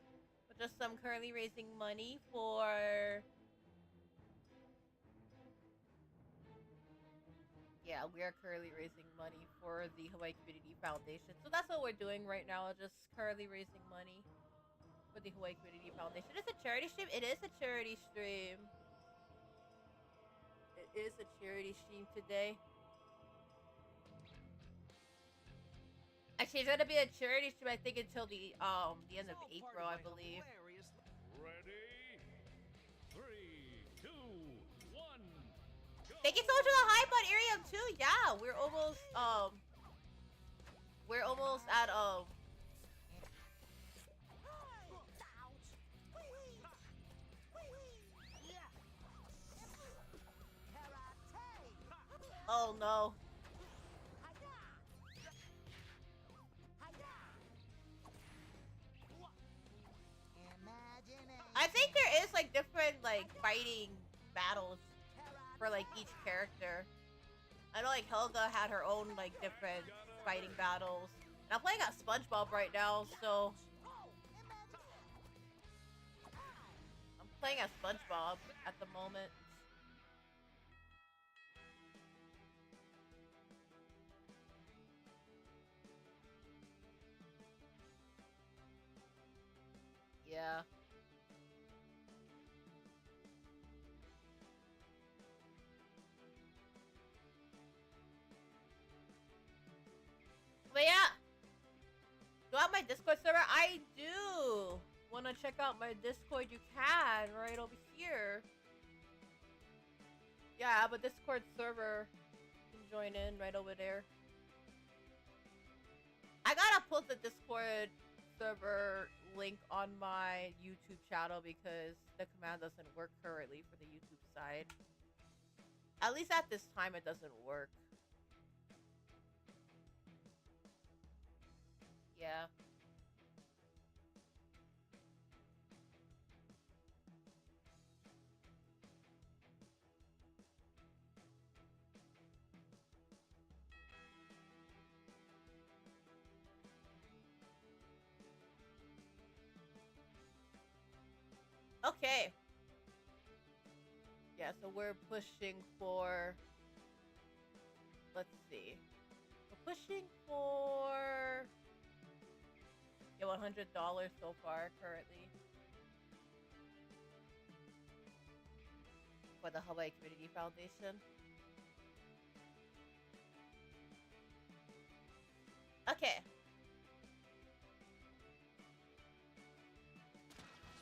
But just I'm currently raising money for... Yeah, we are currently raising money for the Hawaii Community Foundation. So that's what we're doing right now. Just currently raising money for the Hawaii Community Foundation. It's a charity stream? It is a charity stream. It is a charity stream today. Actually, it's gonna be a charity stream, I think, until the end of April, I believe. Ready? 3, 2, 1. Thank you so much for the hype on Irium too. Yeah, we're almost at Oh no. I think there is like different like fighting battles for like each character. I know like Helga had her own like different fighting battles. And I'm playing at SpongeBob right now, so I'm playing as SpongeBob at the moment. Yeah. But yeah, do I have my Discord server? I do. Want to check out my Discord? You can right over here. Yeah, I have a Discord server. You can join in right over there. I gotta put the Discord server link on my YouTube channel because the command doesn't work currently for the YouTube side. At least at this time, it doesn't work. Yeah. Okay. Yeah, so we're pushing for... Let's see. We're pushing for... Yeah, $100 so far currently. For the Hawaii Community Foundation. Okay.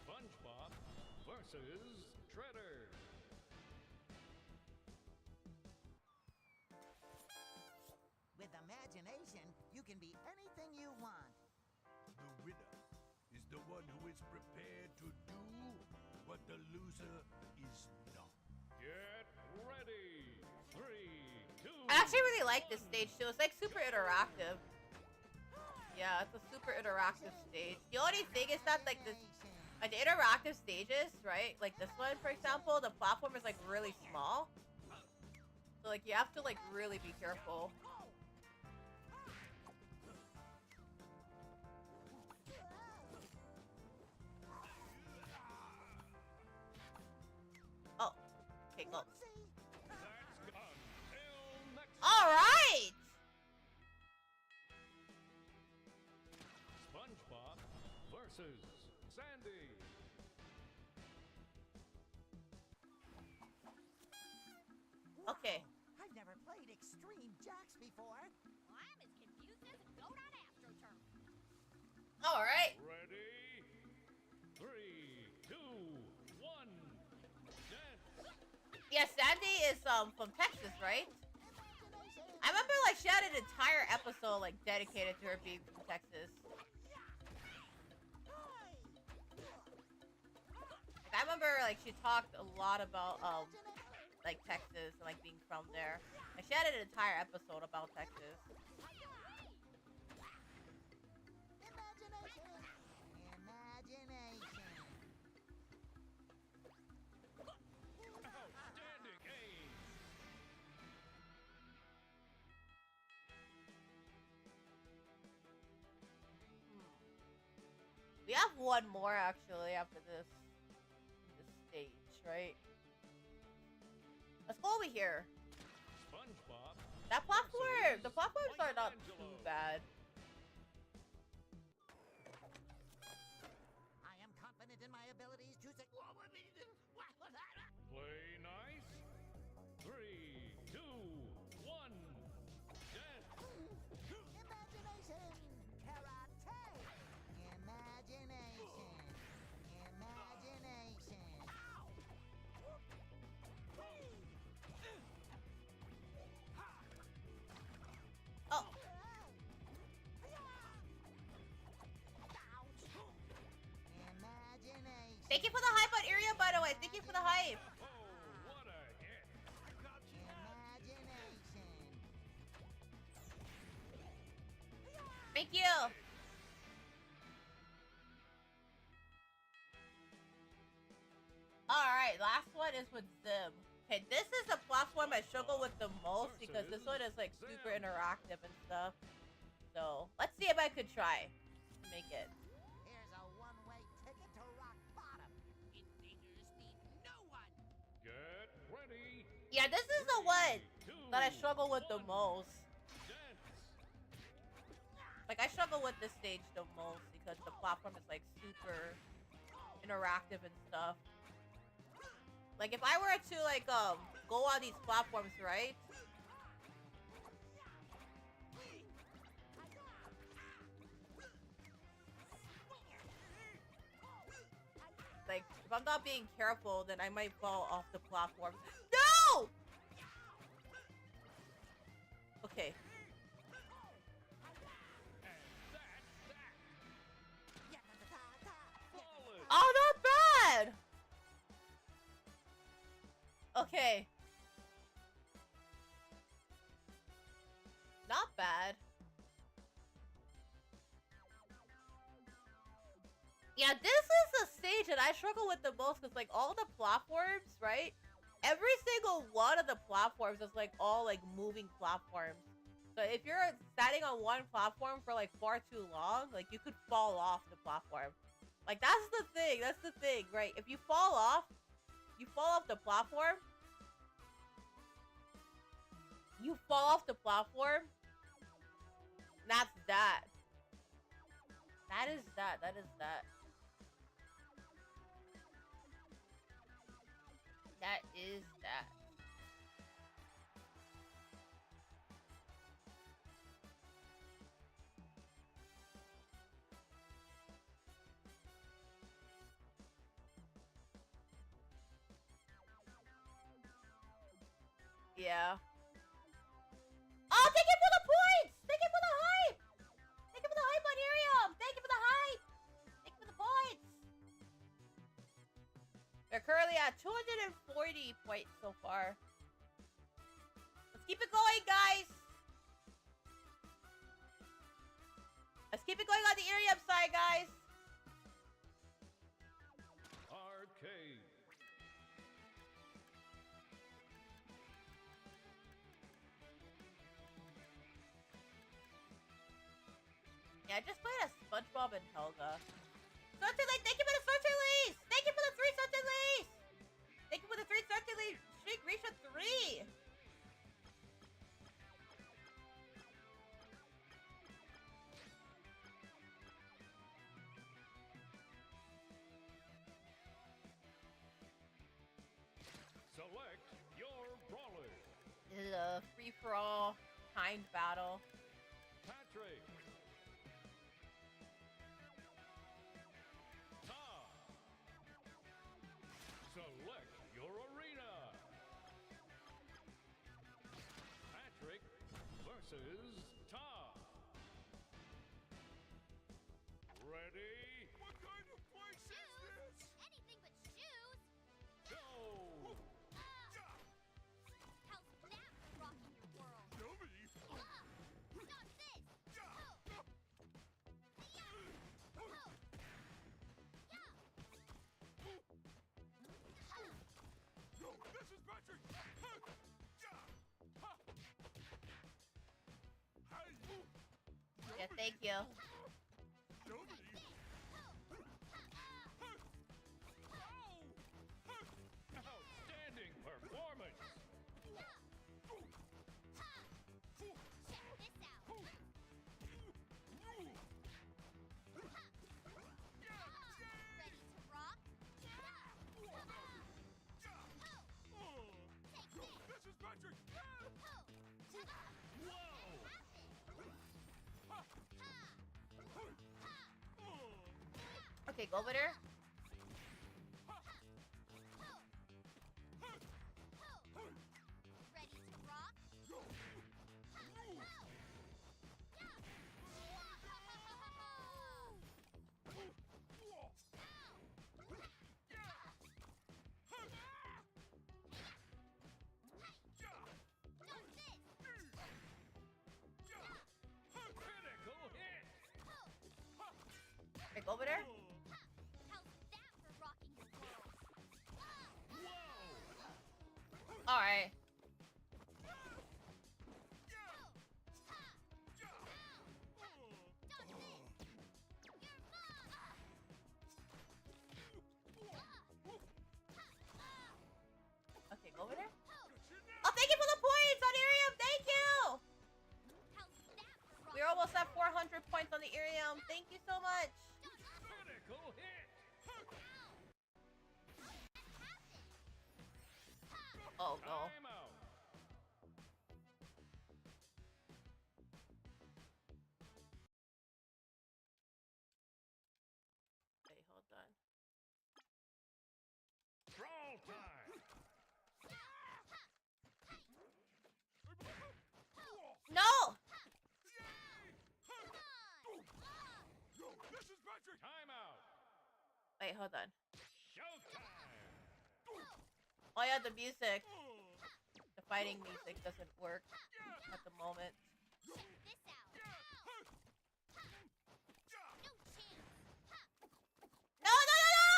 SpongeBob versus Shredder. With imagination, you can be anything you want. The winner is the one who is prepared to do what the loser is not. Get ready. 3, 2. I actually really like this stage too. It's like super interactive. Yeah, it's a super interactive stage. The only thing is that like the interactive stages, right? Like this one, for example, the platform is like really small. So like you have to like really be careful. Oh, okay, go. All right. SpongeBob versus Sandy. Okay. I've never played Extreme Jacks before. Well, I'm as confused as a goat on AstroTurf. All right. Ready? 3, 2, 1. Dance. Yeah, Sandy is from Texas, right? I remember like she had an entire episode like dedicated to her being from Texas. Like, I remember like she talked a lot about like Texas and like being from there. Like she had an entire episode about Texas. We have one more actually after this stage, right? Let's go over here. SpongeBob. That platform, the platforms are not too bad. I am confident in my abilities to Play nice. 3, 2, 1. Dance. Imagination! Karate! Imagination! Imagination! Oh. Imagination! Thank you for the hype on area, by the way. Thank you for the hype. Oh, what a hit. Imagination! Thank you. Alright, last one is with Zim. Okay, this is the platform I struggle with the most because this one is like super interactive and stuff. So, let's see if I could try to make it. Here's a one-way ticket to rock bottom. Invaders need no one. Get ready. Yeah, this is the one that I struggle with the most. Dance. Like, I struggle with this stage the most because the platform is like super interactive and stuff. Like, if I were to like go on these platforms, right? Like, if I'm not being careful, then I might fall off the platform. No! Okay. Oh, not bad! Okay. Not bad. Yeah, this is the stage that I struggle with the most because, like, all the platforms, right? Every single one of the platforms is, like, all, like, moving platforms. So if you're standing on one platform for, like, far too long, like, you could fall off the platform. Like, that's the thing, right? If you fall off the platform, that's that. That is that. That is that. Yeah. Oh, thank you for the points! Thank you for the hype! Thank you for the hype on Irium! Thank you for the hype! Thank you for the points! We're currently at 240 points so far. Let's keep it going, guys! Let's keep it going on the Irium side, guys! Arcade. Yeah, I just played as SpongeBob and Helga. Certainly, thank you for the certainly! Thank you for the 3 certainly! Thank you for the 3 certainly! Streak reached a 3! Select your brawler. This is a free-for-all timed battle. Patrick. Tom. Select your arena. Patrick versus Tom. Ready? What kind of place is this? Anything but shoes. Go. How's that for rocking your world? Yummy! Stop this! Yo, this is Patrick! Yeah, thank you. Yummy! go over there. Ready to rock? Critical hit! Okay, go over there. How's that for rocking your world? All right. Okay, go over there. Oh, thank you for the points on Irium. Thank you. We're almost at 400 points on the Irium. Thank you so much. Critical hit! Oh no. Time out! Wait, hold on. Brawl time! No. This is Patrick. Time out! Wait, hold on. Showtime! Oh yeah, the music. The fighting music doesn't work at the moment. Check this out. No chance. No, no, no, no!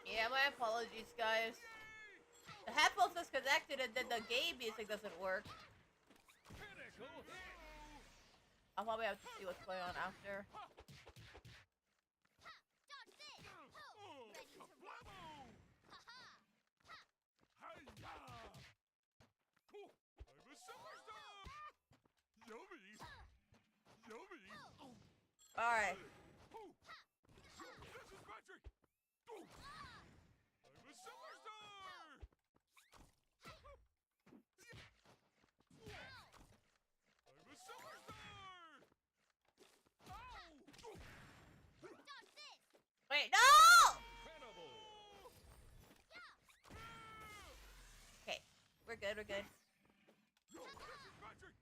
Yeah, my apologies, guys. The headphones is connected and then the game music doesn't work. Critical hit! I'll probably have to see what's going on after. Dodge this. Ready to rock? Hi-ya! I'm a superstar! Yummy! Yummy! Alright. This is Patrick! I'm a superstar! I'm a superstar! Ow! Dodge this. Wait, no! Incredible! Okay, we're good, we're good. This is Patrick!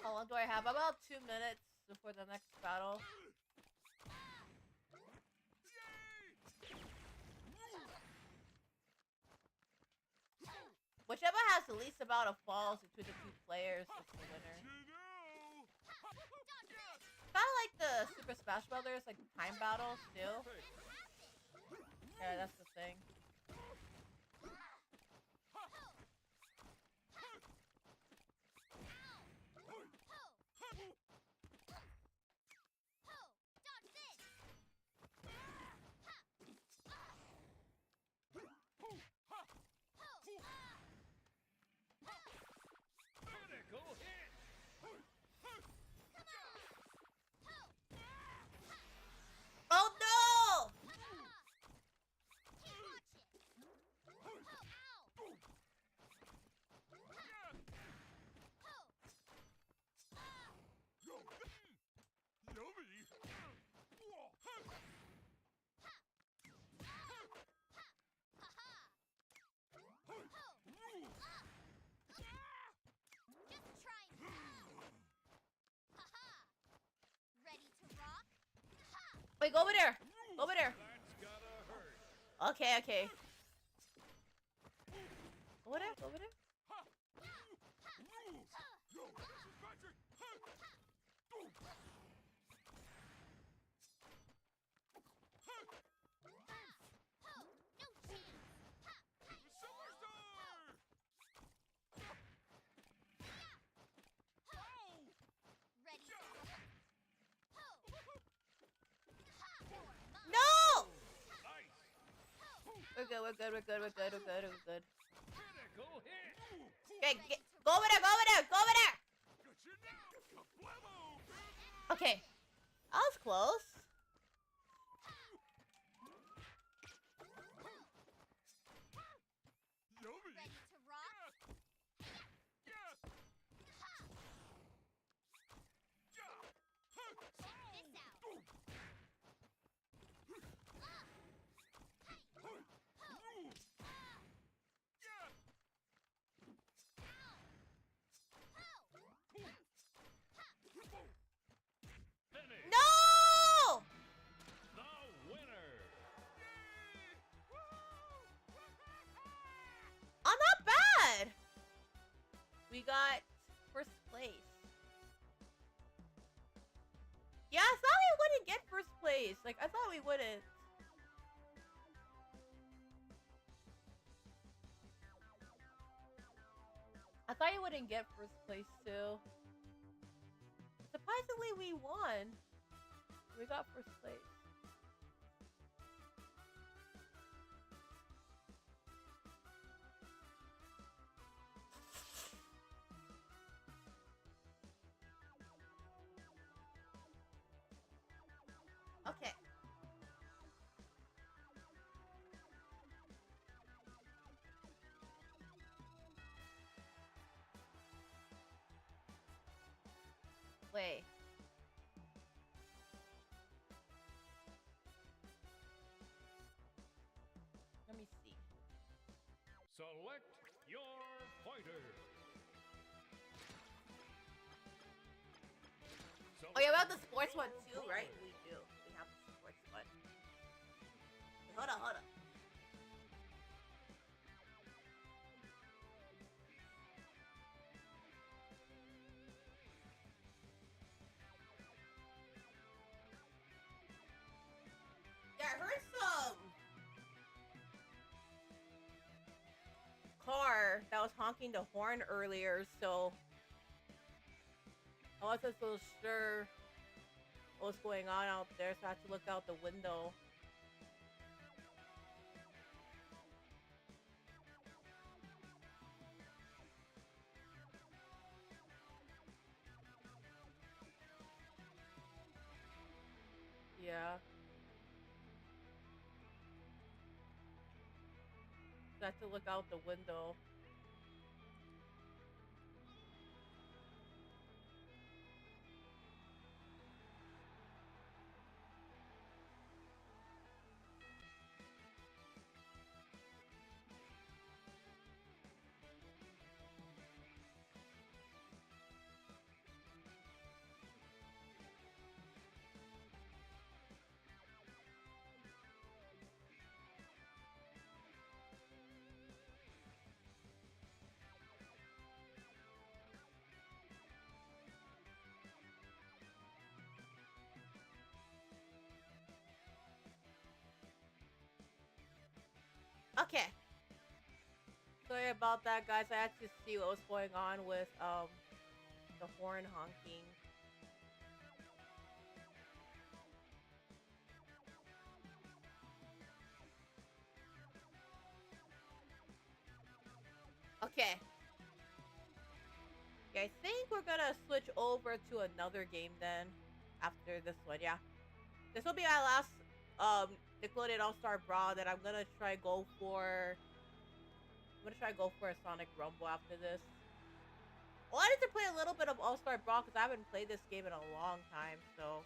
How long do I have? About 2 minutes before the next battle. Whichever has the least amount of falls between the two players is the winner. Kind of like the Super Smash Brothers, like time battles too. Yeah, that's the thing. Dodge this. Critical hit! Oh no! Yummy! Just try me. Ready to rock? Wait, go over there. Go over there. That's gotta hurt! Okay, okay. Go over there. Go over there. This is Patrick! No chance. Superstar! Ready to No! Nice! We're good, we're good, we're good, we're good, we're good, we're good. Critical hit! Okay, go over there, go over there, go over there! Okay. That was close. Yummy! Ready to rock? We got first place. Yeah, I thought we wouldn't get first place. Like, I thought we wouldn't. I thought you wouldn't get first place too. Surprisingly, we won. We got first place. Okay. Wait. Let me see. Select your fighter. Oh yeah, we have the sports one too, right? We do. We have the sports one. Wait, hold on, hold on. Yeah, I heard some car that was honking the horn earlier, so I wasn't so sure what was going on out there, so I had to look out the window. Yeah. So I had to look out the window. Okay. Sorry about that, guys. I had to see what was going on with the horn honking. Okay. Okay, I think we're gonna switch over to another game then after this one. Yeah, this will be my last Nickelodeon All-Star Brawl. That I'm gonna try go for. I'm gonna try go for a Sonic Rumble after this. I wanted to play a little bit of All-Star Brawl because I haven't played this game in a long time. So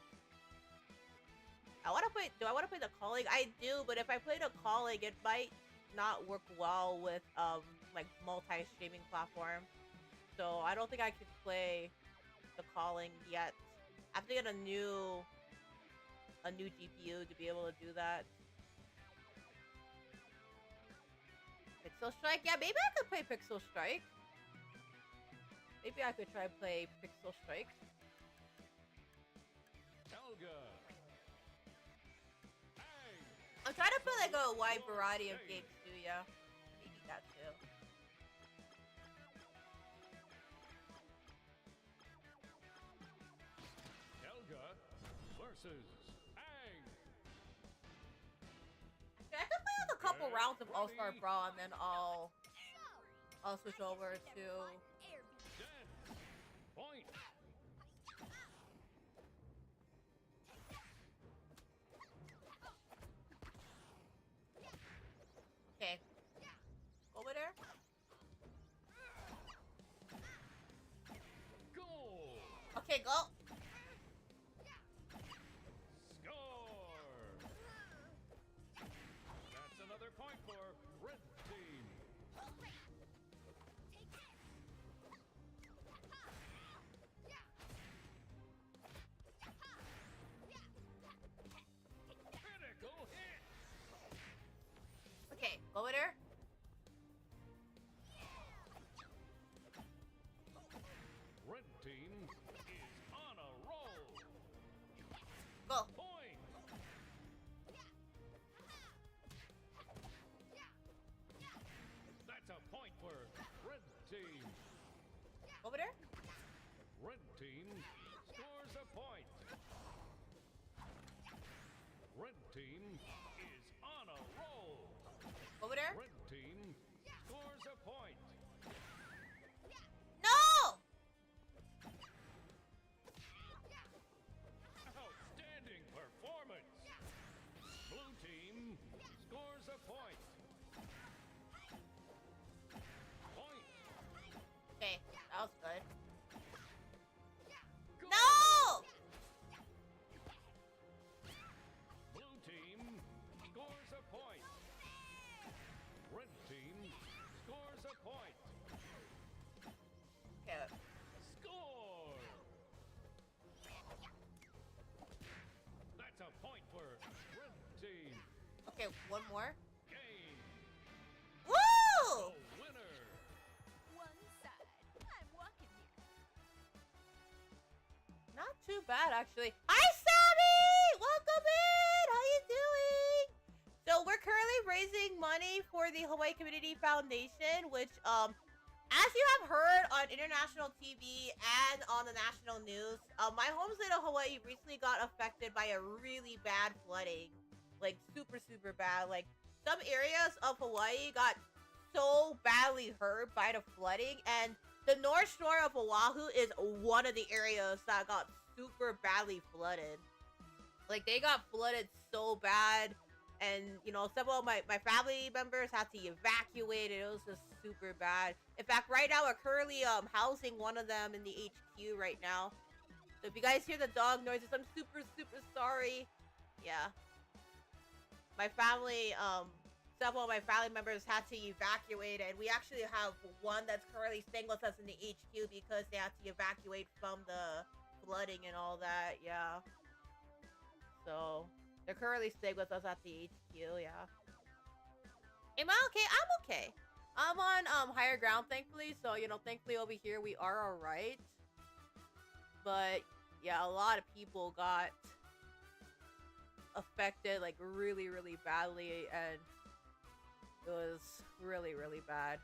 I want to play. Do I want to play the calling? I do, but if I play the calling, it might not work well with like multi-streaming platform. So I don't think I can play the calling yet. I have to get a new GPU to be able to do that. Pixel Strike? Yeah, maybe I could play Pixel Strike. Maybe I could try play Pixel Strike. Helga. I'm trying to play like a wide variety of games too, yeah. Maybe that too. Helga versus Aang. Okay, I could play like a couple rounds of All-Star Brawl and then I'll switch over to Point. Okay. Go over there. Goal. Okay, go. Score. That's another point for Red Team. Critical hit. Okay, go over there. team scores a point. Red team is on a roll. Over there? Red team scores a point. No! Outstanding performance. Blue team scores a point. Point. Okay, that was good. No! Blue team scores a point. Red team scores a point. Okay. Score! That's a point for red team. Okay, one more. Game. Woo! The winner. One side. I'm walking here. Not too bad, actually. Hi, Sammy! Welcome in! How you doing? So we're currently raising money for the Hawaii Community Foundation, which, as you have heard on international TV and on the national news, my home state of Hawaii recently got affected by a really bad flooding. Like, super, super bad. Like, some areas of Hawaii got so badly hurt by the flooding, and the North Shore of Oahu is one of the areas that got super badly flooded. Like, they got flooded so bad, and, you know, several of my family members had to evacuate. It was just super bad. In fact, right now, we're currently housing one of them in the HQ right now. So if you guys hear the dog noises, I'm super, super sorry. Yeah. My family, several of my family members had to evacuate, and we actually have one that's currently staying with us in the HQ because they had to evacuate from the flooding and all that. Yeah. So they're currently staying with us at the HQ. Yeah. Am I okay? I'm okay. I'm on higher ground, thankfully. So, you know, thankfully over here we are all right. But yeah, a lot of people got affected like really, really badly, and it was really, really bad.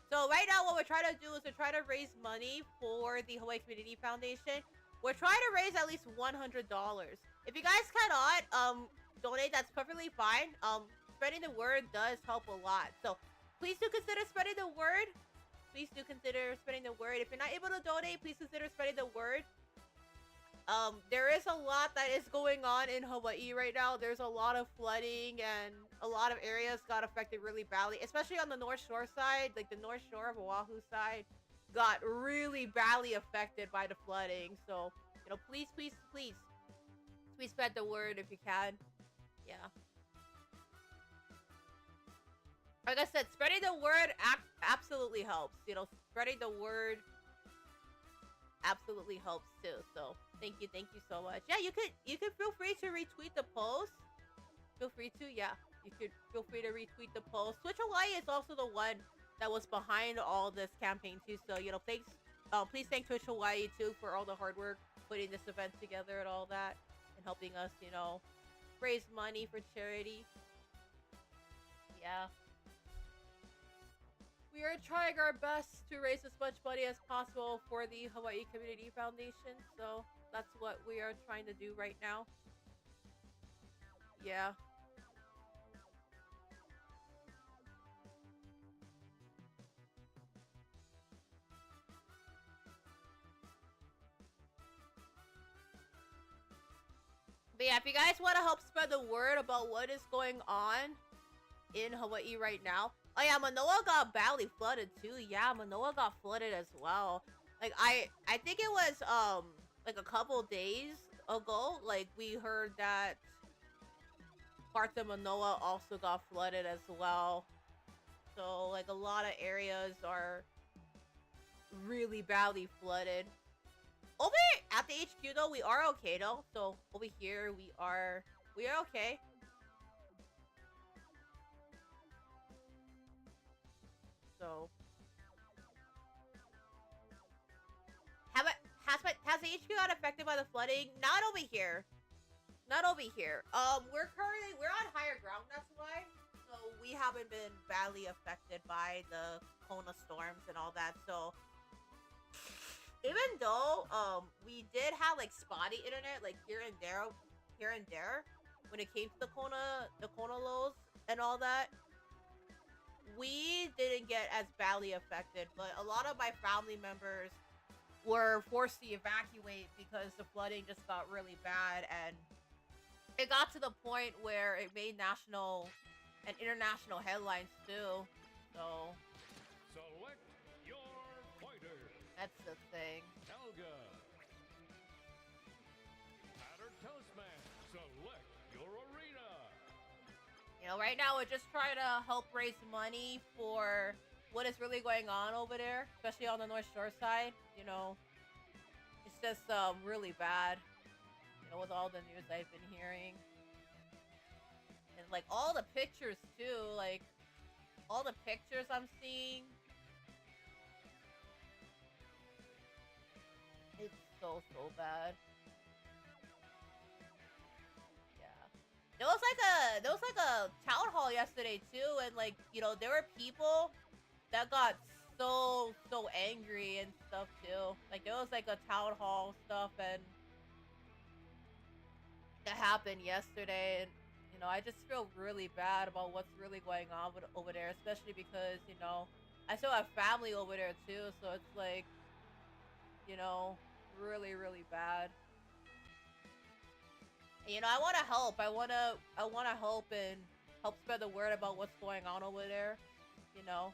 So right now what we're trying to do is we're trying to raise money for the Hawaii Community Foundation. We're trying to raise at least $100. If you guys cannot donate, that's perfectly fine. Spreading the word does help a lot. So please do consider spreading the word. Please do consider spreading the word. If you're not able to donate, please consider spreading the word. There is a lot that is going on in Hawaii right now. There's a lot of flooding, and a lot of areas got affected really badly, especially on the North Shore side. Like the North Shore of Oahu side got really badly affected by the flooding. So, you know, please, please, please, please spread the word if you can. Yeah. Like I said, spreading the word absolutely helps. You know, spreading the word absolutely helps too. So thank you so much. Yeah, you could feel free to retweet the post. Feel free to, yeah. You could feel free to retweet the post. Twitch Hawaii is also the one that was behind all this campaign too. So, you know, thanks. Please thank Twitch Hawaii too for all the hard work putting this event together and all that, and helping us, you know, raise money for charity. Yeah. We are trying our best to raise as much money as possible for the Hawaii Community Foundation, so that's what we are trying to do right now. Yeah. But yeah, if you guys want to help spread the word about what is going on in Hawaii right now. Oh yeah, Manoa got badly flooded too. Yeah, Manoa got flooded as well. Like I think it was like a couple days ago, like we heard that parts of Manoa also got flooded as well. So like a lot of areas are really badly flooded. Over at the HQ though, we are okay though. So over here we are okay. So has the HQ got affected by the flooding? Not over here. Not over here. We're on higher ground, that's why. So we haven't been badly affected by the Kona storms and all that. So even though we did have like spotty internet like here and there when it came to the Kona lows and all that, we didn't get as badly affected, but a lot of my family members were forced to evacuate because the flooding just got really bad, and it got to the point where it made national and international headlines too. So Select your fighter. that's the thing. Helga. Pattern Toastman. Select your arena. You know, right now we're just trying to help raise money for what is really going on over there, especially on the North Shore side. You know, it's just really bad. You know, with all the news I've been hearing, and like all the pictures too, like all the pictures I'm seeing, it's so bad. There was like a town hall yesterday too, and like, you know, there were people that got so angry and stuff too. Like there was like a town hall stuff and that happened yesterday, and you know, I just feel really bad about what's really going on over there, especially because, you know, I still have family over there too, so it's like, you know, really bad. You know, I want to help. I want to help and help spread the word about what's going on over there. You know,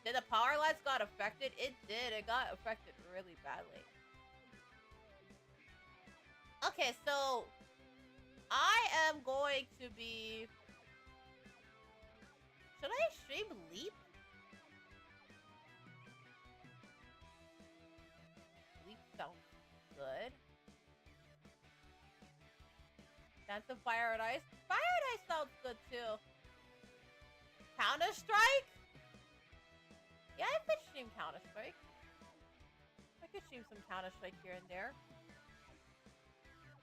did the power lines got affected? It did. It got affected really badly. Okay, so I am going to be. Should I stream Leap? Leap sounds good. Dance of Fire and Ice. Fire and Ice sounds good too. Counter-Strike? Yeah, I could stream Counter-Strike. I could stream some Counter-Strike here and there.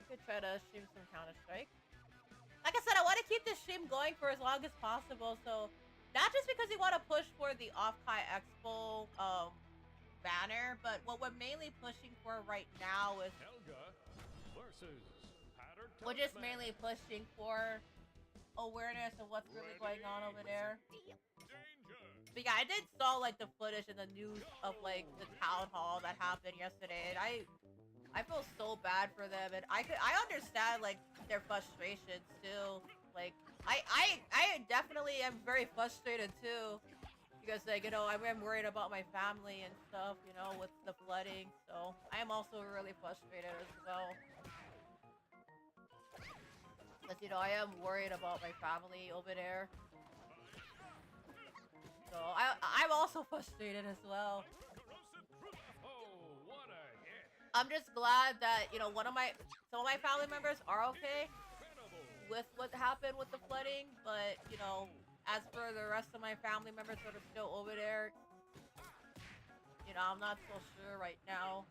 Could try to stream some Counter-Strike. Like I said, I want to keep this stream going for as long as possible, so not just because we want to push for the Off-Kai Expo banner, but what we're mainly pushing for right now is Helga versus Pattern Toastman. we're just mainly pushing for awareness of what's really going on over there. But yeah, I did saw like the footage in the news of like the town hall that happened yesterday, and I feel so bad for them, and I understand like their frustrations too. Like I definitely am very frustrated too, because like, you know, I'm worried about my family and stuff, you know, with the flooding. So I am also really frustrated as well. Because, you know, I am worried about my family over there. So I'm also frustrated as well. I'm just glad that, you know, some of my family members are okay with what happened with the flooding, but, you know, as for the rest of my family members that are still over there, you know, I'm not so sure right now.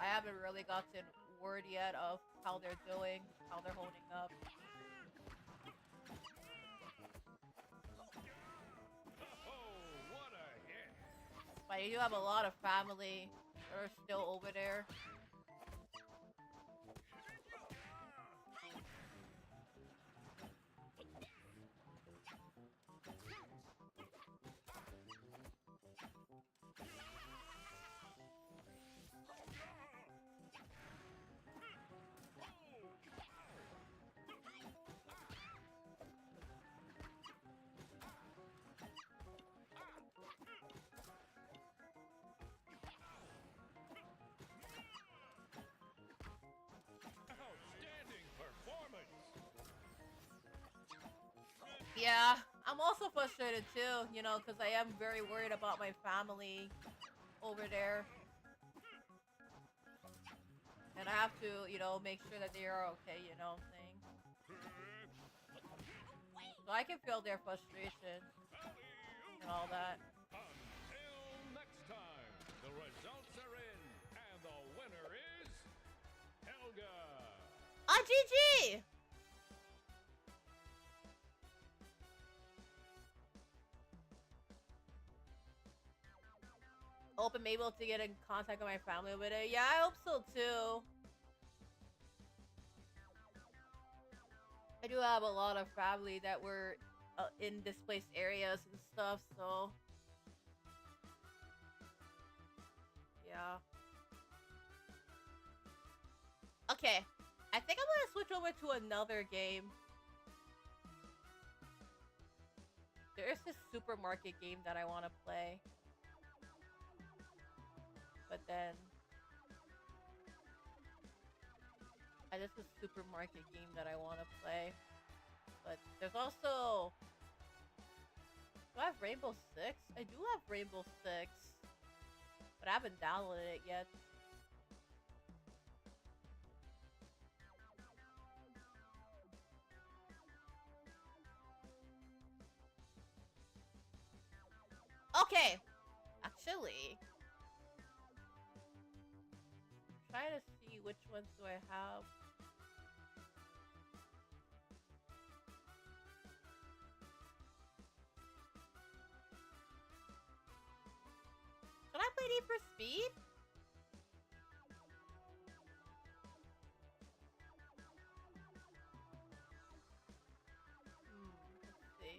I haven't really gotten word yet of how they're doing, how they're holding up. But I do have a lot of family that are still over there. Yeah, I'm also frustrated too, you know, because I am very worried about my family over there. And I have to, you know, make sure that they are okay, you know what I'm saying? So I can feel their frustration and all that. Until next time, the results are in, and the winner is Helga. GG! hope I'm able to get in contact with my family with it. Yeah, I hope so too. I do have a lot of family that were in displaced areas and stuff, so yeah. Okay, I think I'm gonna switch over to another game. There is this supermarket game that I want to play, but then there's a supermarket game that I want to play, but there's also, do I have Rainbow Six? I do have Rainbow Six, but I haven't downloaded it yet. Okay, actually, I'm trying to see which ones do I have. Should I play Need for Speed? Let's see.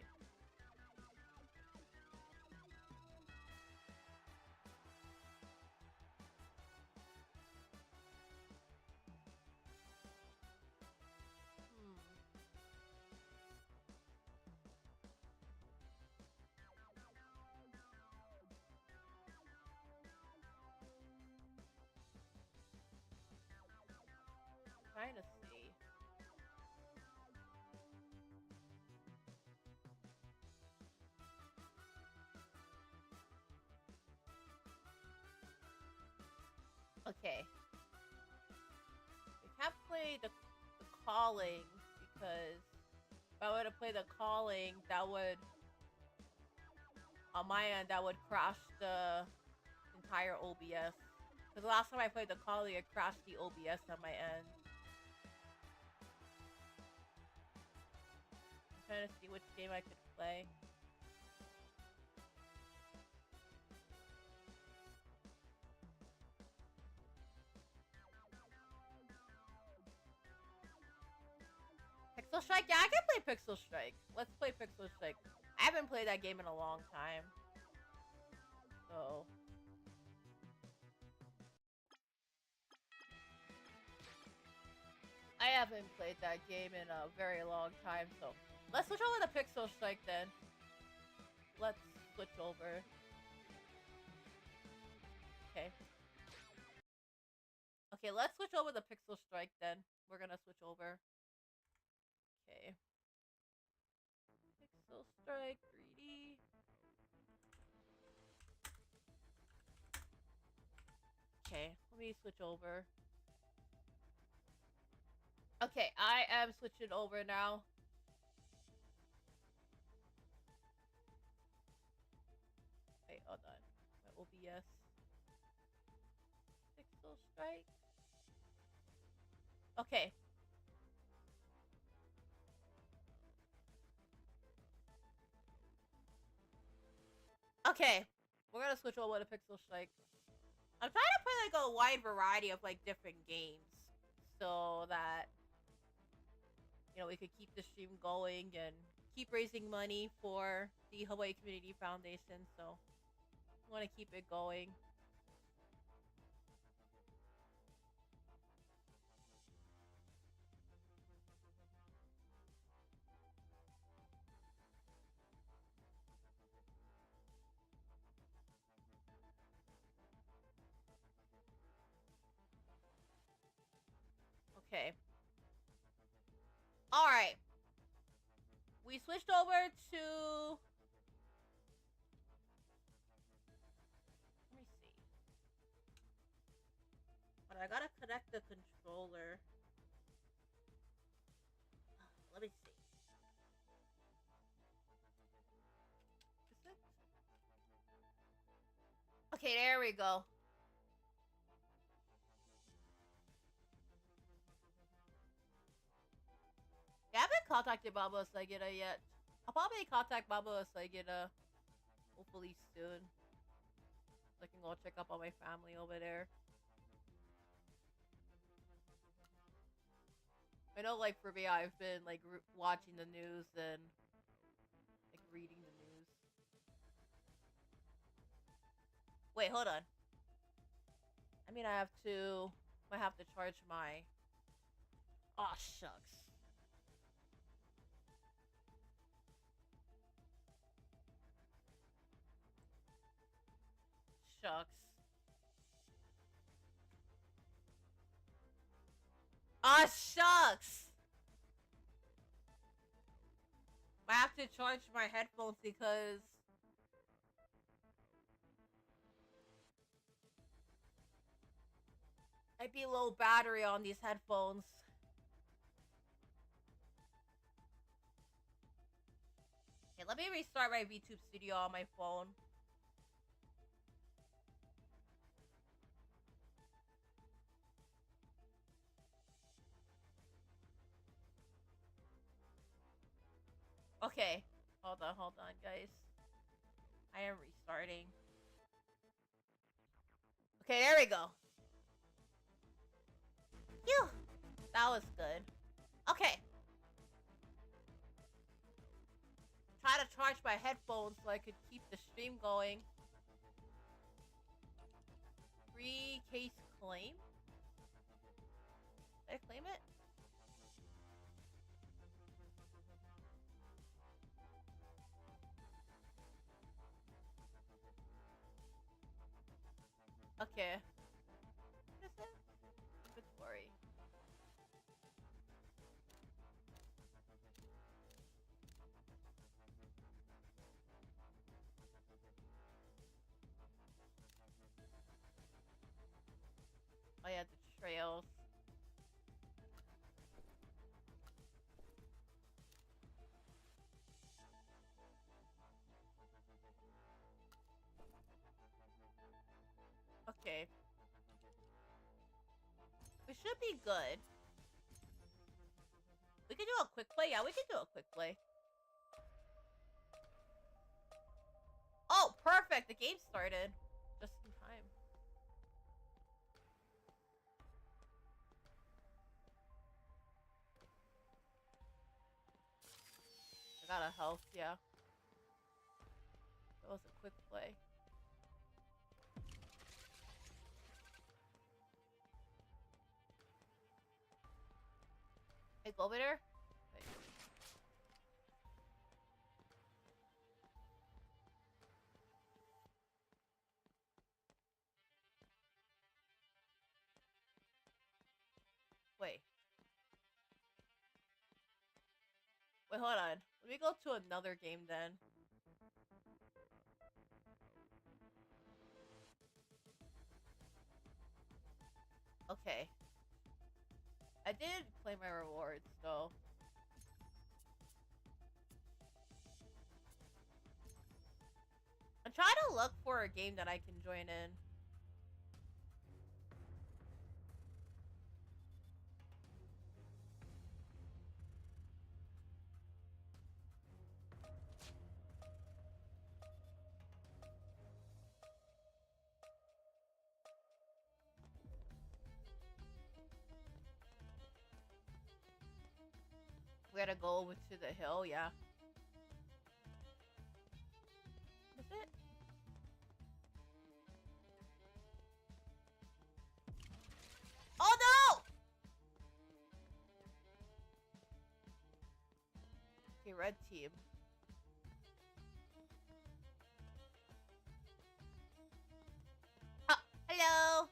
Trying to see. Okay. We can't play the calling because if I were to play the calling, that would, on my end, that would crash the entire OBS. Because the last time I played the calling, it crashed the OBS on my end. I'm trying to see which game I could play. Pixel Strike? Yeah, I can play Pixel Strike. Let's play Pixel Strike. I haven't played that game in a long time. So... I haven't played that game in a very long time, so... Let's switch over to Pixel Strike then. Let's switch over. Okay. Okay, let's switch over to Pixel Strike then. We're gonna switch over. Okay. Pixel Strike 3D. Okay, let me switch over. Okay, I am switching over now. Wait, hold on. My OBS. Pixel Strike. Okay. Okay, we're gonna switch over to Pixel Strike. I'm trying to play like a wide variety of like different games so that, you know, we could keep the stream going and keep raising money for the Hawaii Community Foundation. So I want to keep it going. Okay. All right. We switched over to... Let me see. But I gotta connect the controller. Let me see. Is it? Okay, there we go. Yeah, I haven't contacted Baba Usagida yet. I'll probably contact Baba Usagida hopefully soon. So I can go check up on my family over there. I know, like, for me, I've been, like, watching the news and, like, reading the news. Wait, hold on. I mean, I might have to charge my... Aw, shucks. Shucks. Aw, shucks! I have to charge my headphones because... I'd be low battery on these headphones. Okay, let me restart my VTube Studio on my phone. Okay. Hold on, guys. I am restarting. Okay, there we go. Phew! That was good. Okay. Try to charge my headphones so I could keep the stream going. Free case claim? Did I claim it? Okay. What is it? Inventory. Oh yeah, the trails. Okay. We should be good. We can do a quick play? Yeah, we can do a quick play. Oh, perfect! The game started. Just in time. I got a health, yeah. That was a quick play. Hey, go over there. Wait. Wait, hold on. Let me go to another game then. Okay. I did claim my rewards, so... I'm trying to look for a game that I can join in. We gotta go over to the hill, yeah. Is it? Oh no! Okay, red team. Oh, hello!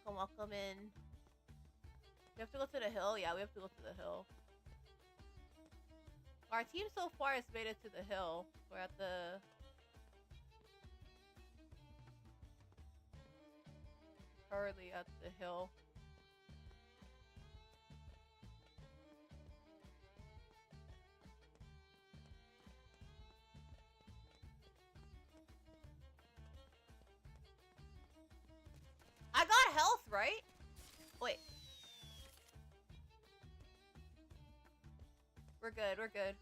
Welcome in. We have to go to the hill? Yeah, we have to go to the hill. Our team so far has made it to the hill. We're at the... currently at the hill. I got health, right? Wait. We're good, we're good.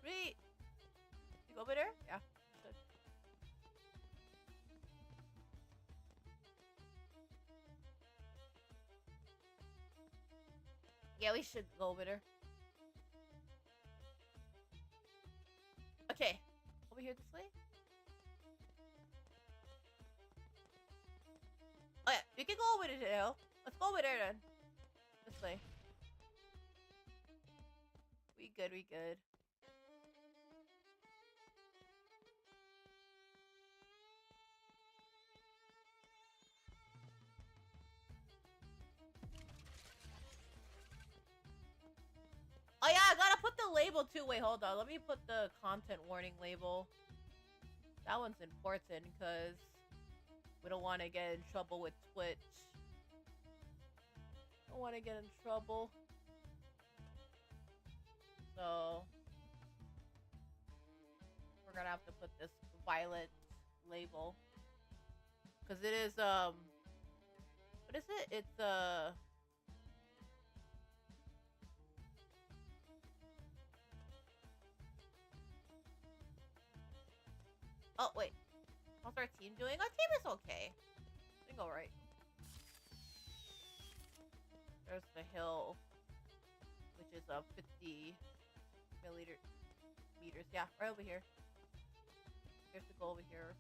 we go over there? Yeah. Should. Yeah, we should go over there. Okay. Over here this way? Oh yeah, we can go over there now. Let's go over there then. This way. We good, we good. Oh yeah, I gotta put the label too. Wait, hold on. Let me put the content warning label. That one's important because we don't want to get in trouble with Twitch. Don't want to get in trouble. So we're gonna have to put this violet label because it is what is it? It's oh wait, how's our team doing? Our team is okay. I think all right. There's the hill, which is 50 meters. Yeah, right over here. Here's the goal over here.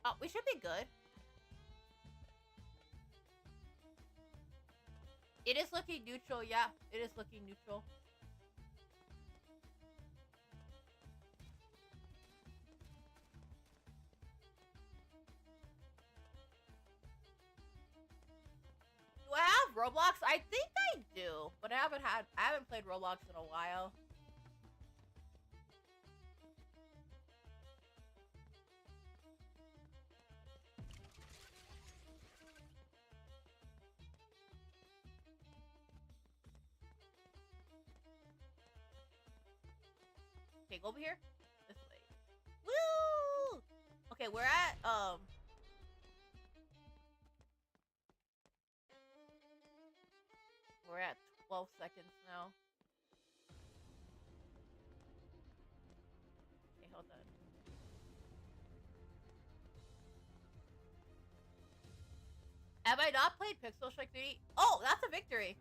Oh, we should be good. It is looking neutral, yeah. It is looking neutral. Do I have Roblox? I think I do, but I haven't played Roblox in a while. Okay, go over here. This way. Woo! Okay, we're at we're at 12 seconds now. Okay, hold on. Have I not played Pixel Strike 3D? Oh, that's a victory.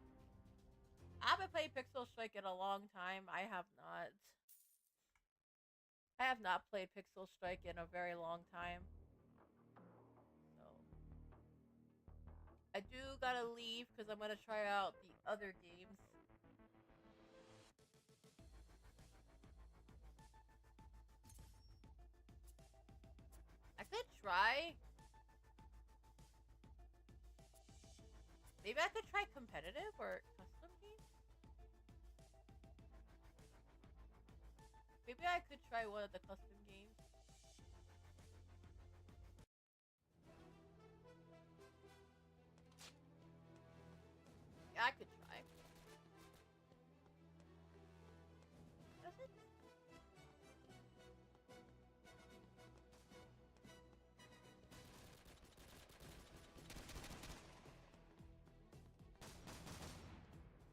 I haven't played Pixel Strike in a long time. I have not. I have not played Pixel Strike in a very long time. So I do gotta leave because I'm gonna try out the other games. I could try. Maybe I could try competitive or custom games. Maybe I could try one of the custom games. Yeah, I could try. Does it?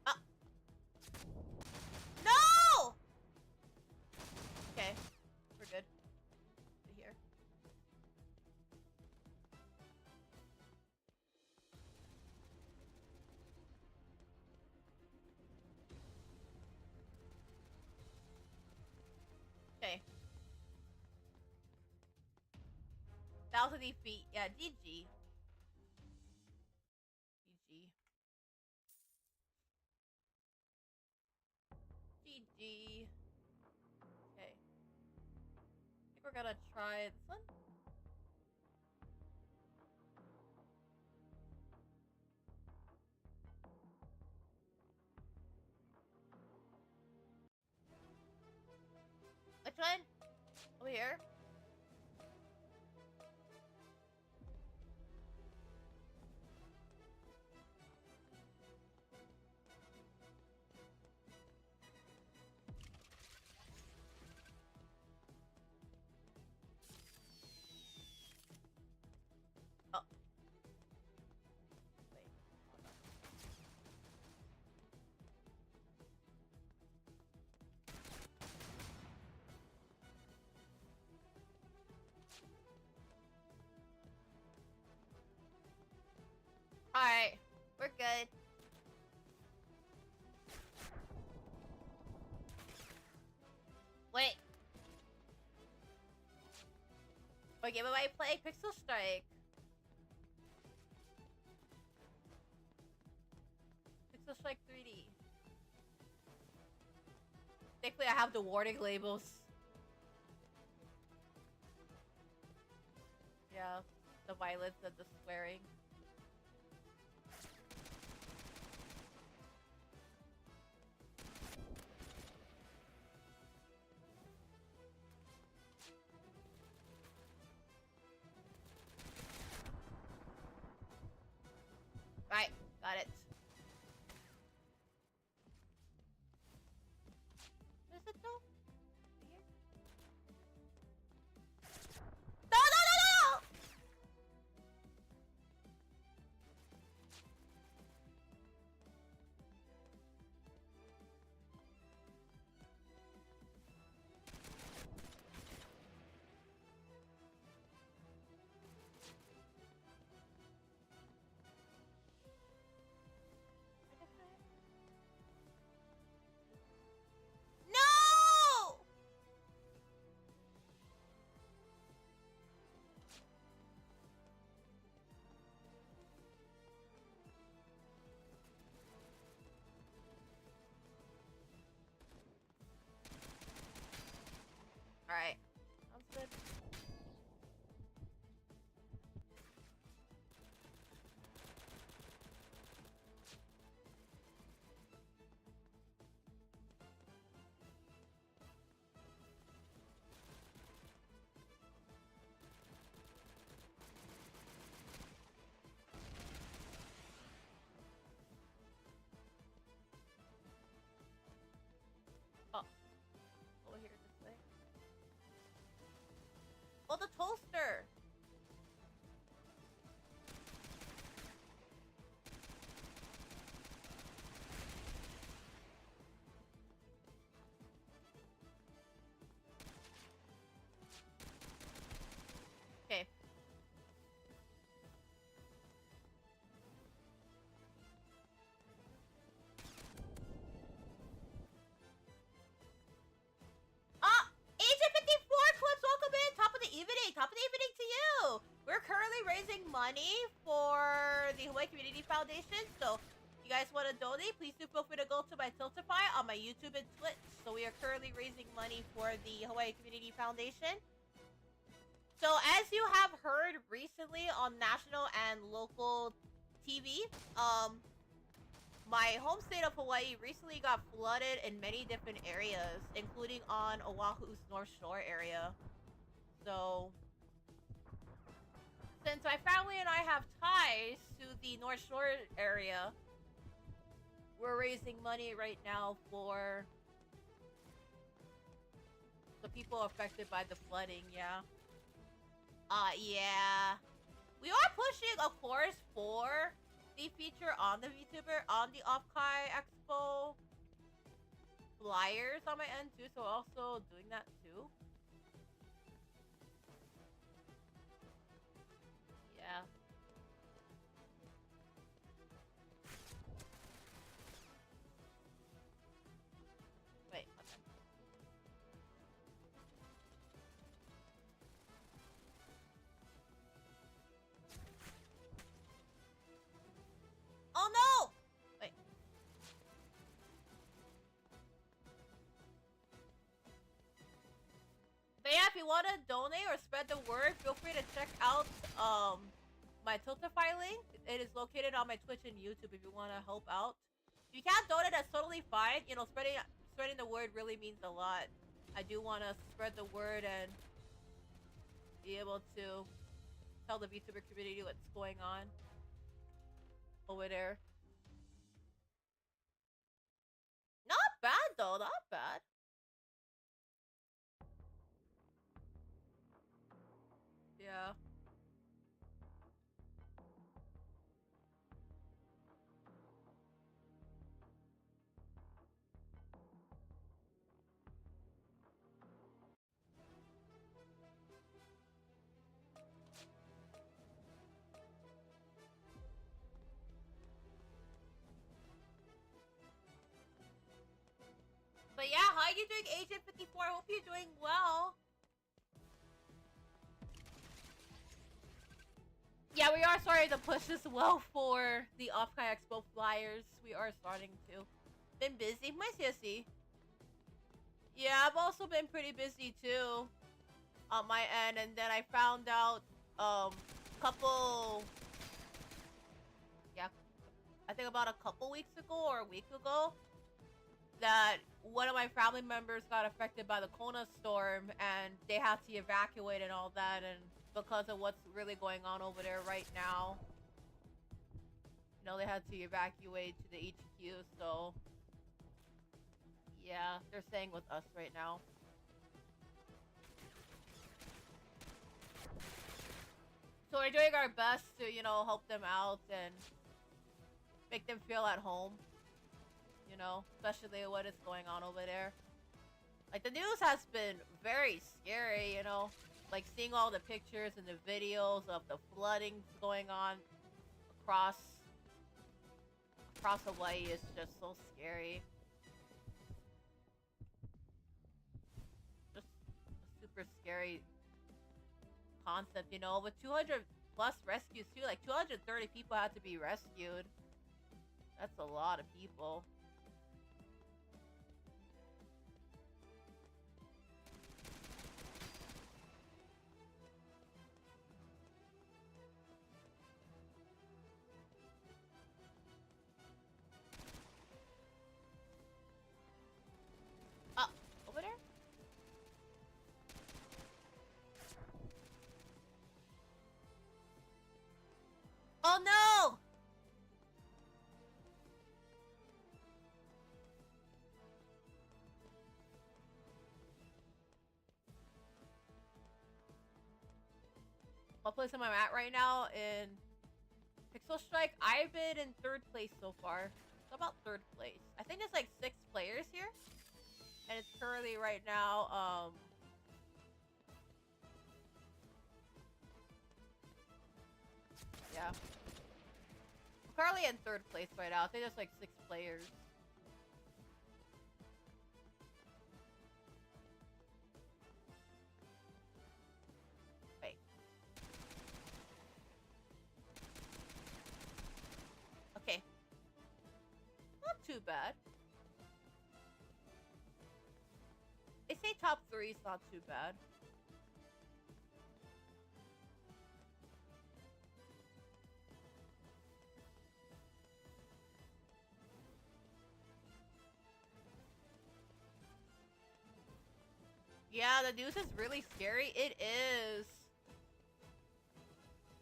Ah! No! Okay, we're good. Here. Okay. That was a defeat. Yeah, GG. GG. GG. Okay. I think we're gonna try this one. Which one? Over here. Oh. We're good. Wait. What game am I playing? Pixel Strike. Pixel Strike 3D. Thankfully, I have the warning labels. Yeah, the violence and the swearing. Right, got it. Is it though? Here? No, no, no, no! No! Alright. Sounds good. Oh. Over here this way. Oh, the toaster! Okay. Ah! Agent 54 Clips, welcome in! Top of the evening! Top of the evening to you! We're currently raising money for the Hawaii Community Foundation, so if you guys want to donate, please do feel free to go to my Tiltify on my YouTube and Twitch. So we are currently raising money for the Hawaii Community Foundation. So as you have heard recently on national and local TV, my home state of Hawaii recently got flooded in many different areas, including on Oahu's North Shore area. So since my family and I have ties to the North Shore area, we're raising money right now for the people affected by the flooding, yeah. Yeah. We are pushing, of course, for the feature on the VTuber, on the Offkai Expo flyers on my end too, so also doing that too. Yeah. Wait, okay. Oh no! Wait. But yeah, if you want to donate or spread the word, feel free to check out my Tiltify link. It is located on my Twitch and YouTube if you want to help out. If you can't donate, that's totally fine. You know, spreading the word really means a lot. I do want to spread the word and be able to tell the VTuber community what's going on over there. Not bad though, not bad. Yeah. But yeah, how are you doing, Agent 54? Hope you're doing well. Yeah, we are starting to push as well for the Off-Kai Expo flyers. We are starting to. Been busy. My CSC. Yeah, I've also been pretty busy too on my end, and then I found out couple, yeah, I think about a couple weeks ago or a week ago, that one of my family members got affected by the Kona storm and they had to evacuate and all that, and because of what's really going on over there right now, you know, they had to evacuate to the HQ. So yeah, they're staying with us right now. So we're doing our best to, you know, help them out and make them feel at home, you know, especially what is going on over there. Like, the news has been very scary, you know, like seeing all the pictures and the videos of the flooding going on across Hawaii is just so scary. Just a super scary concept, you know, with 200 plus rescues too. Like 230 people had to be rescued. That's a lot of people. Over there? Oh no! What place am I at right now in Pixel Strike? I've been in 3rd place so far. So about 3rd place. I think there's like 6 players here. And it's currently right now, yeah. I'm currently in 3rd place right now. I think there's like 6 players. Wait. Okay. Not too bad. They say top 3 is not too bad. Yeah, the news is really scary. It is.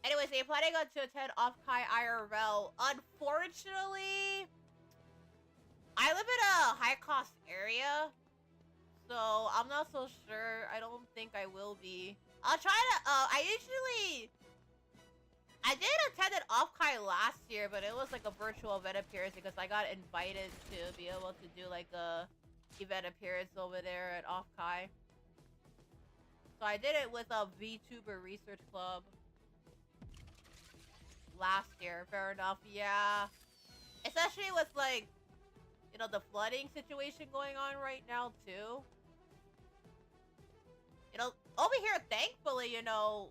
Anyways, they're planning on to attend Off-Kai IRL. Unfortunately, I live in a high-cost area, so I'm not so sure. I don't think I will be. I'll try to, I did attend an Off-Kai last year, but it was like a virtual event appearance because I got invited to be able to do like a event appearance over there at Off-Kai. So I did it with a VTuber Research Club last year. Fair enough, yeah. Especially with like, you know, the flooding situation going on right now too. You know, over here, thankfully, you know,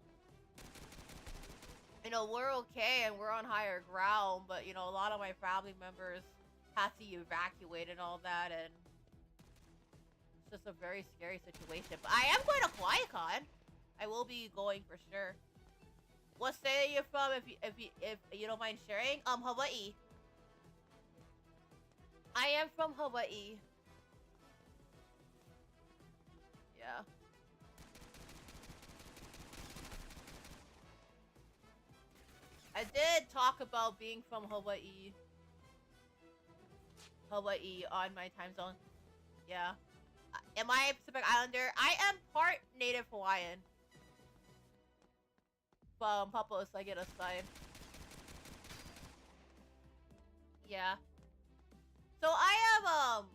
we're okay and we're on higher ground, but you know, a lot of my family members had to evacuate and all that, and it's just a very scary situation. But I am going to HawaiiCon. I will be going for sure. What state are you from, if you don't mind sharing? Hawaii. I am from Hawaii. Yeah. I did talk about being from Hawaii. Hawaii on my time zone. Yeah. Am I a Pacific Islander? I am part Native Hawaiian. From Papa Usagida side. Yeah. So I am,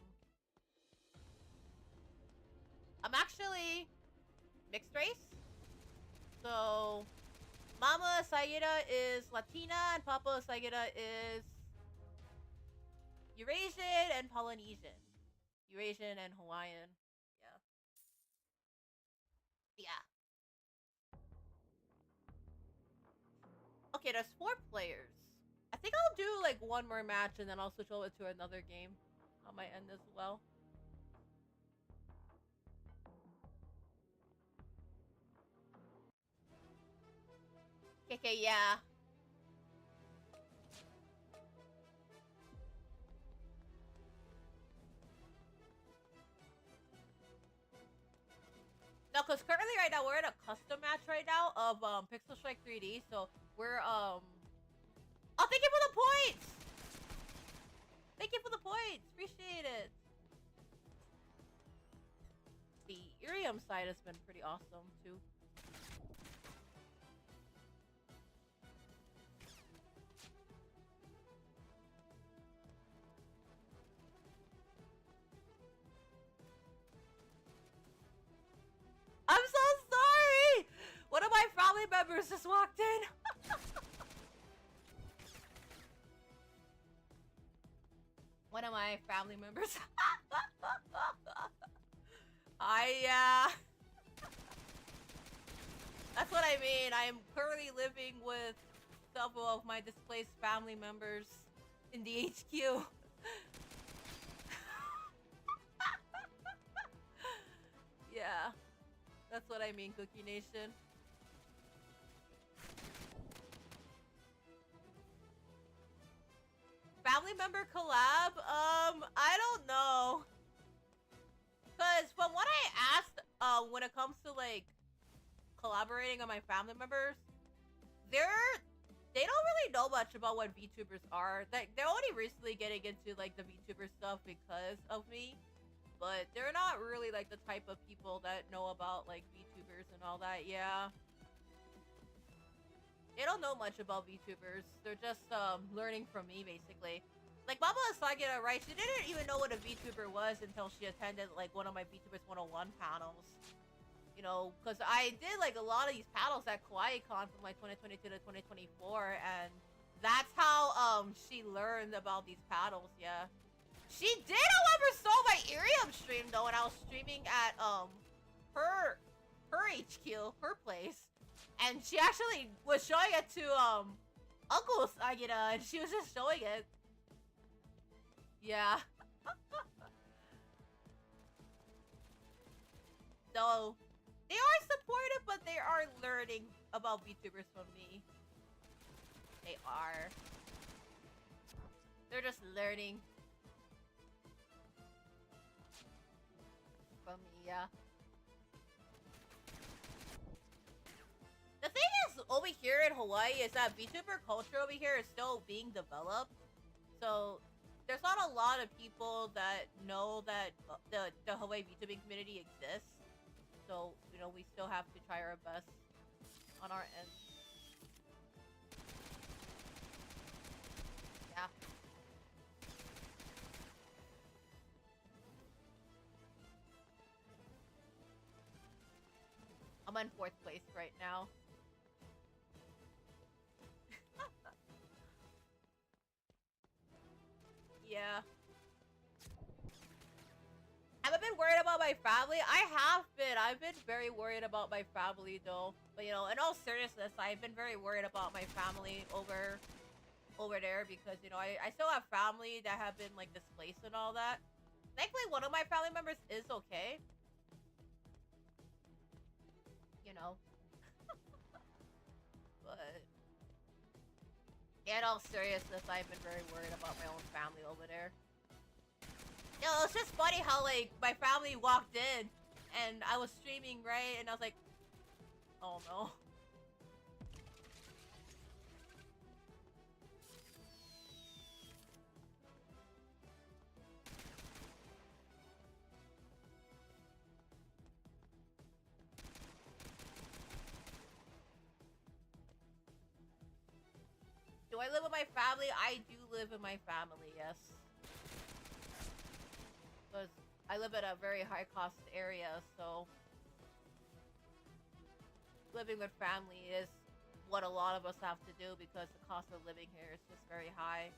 I'm actually mixed race. So Mama Usagida is Latina and Papa Usagida is Eurasian and Polynesian. Eurasian and Hawaiian. Yeah. Yeah. Okay, there's 4 players. I think I'll do like one more match and then I'll switch over to another game. I might end as well. Okay, yeah. No, because currently right now we're in a custom match right now of Pixel Strike 3D, so we're Oh, thank you for the points! Thank you for the points! Appreciate it. The Irium side has been pretty awesome too. I'm so sorry! One of my family members just walked in. One of my family members. That's what I mean. I am currently living with several of my displaced family members in the HQ. Yeah. That's what I mean, Cookie Nation. Family member collab? I don't know. Cause from what I asked, when it comes to like collaborating on my family members, they don't really know much about what VTubers are. They're only recently getting into like the VTuber stuff because of me. But they're not really like the type of people that know about like VTubers and all that. Yeah. They don't know much about VTubers. They're just learning from me basically. Like Mama Usagida, right? She didn't even know what a VTuber was until she attended like one of my VTubers 101 panels. You know, because I did like a lot of these panels at KawaiiCon from like 2022 to 2024, and that's how she learned about these panels. Yeah. She did, however, saw my Irium stream though, when I was streaming at her HQ, her place, and she actually was showing it to Uncle Usagida, and she was just showing it. Yeah. So they are supportive, but they are learning about VTubers from me. They are. They're just learning. From me, yeah. The thing is, over here in Hawaii, is that VTuber culture over here is still being developed. So, there's not a lot of people that know that the Hawaii VTubing community exists. So, you know, we still have to try our best on our end. Yeah. I'm in 4th place right now. Yeah. Haven't been worried about my family? I have been. I've been very worried about my family though. But you know, in all seriousness, I've been very worried about my family over there because, you know, I still have family that have been like displaced and all that. Thankfully, one of my family members is okay. You know. But in all seriousness, I've been very worried about my own family over there. You know, it's just funny how, like, my family walked in, and I was streaming, right? And I was like, oh no. Do I live with my family? I do live with my family, yes. Because I live in a very high cost area, so living with family is what a lot of us have to do because the cost of living here is just very high.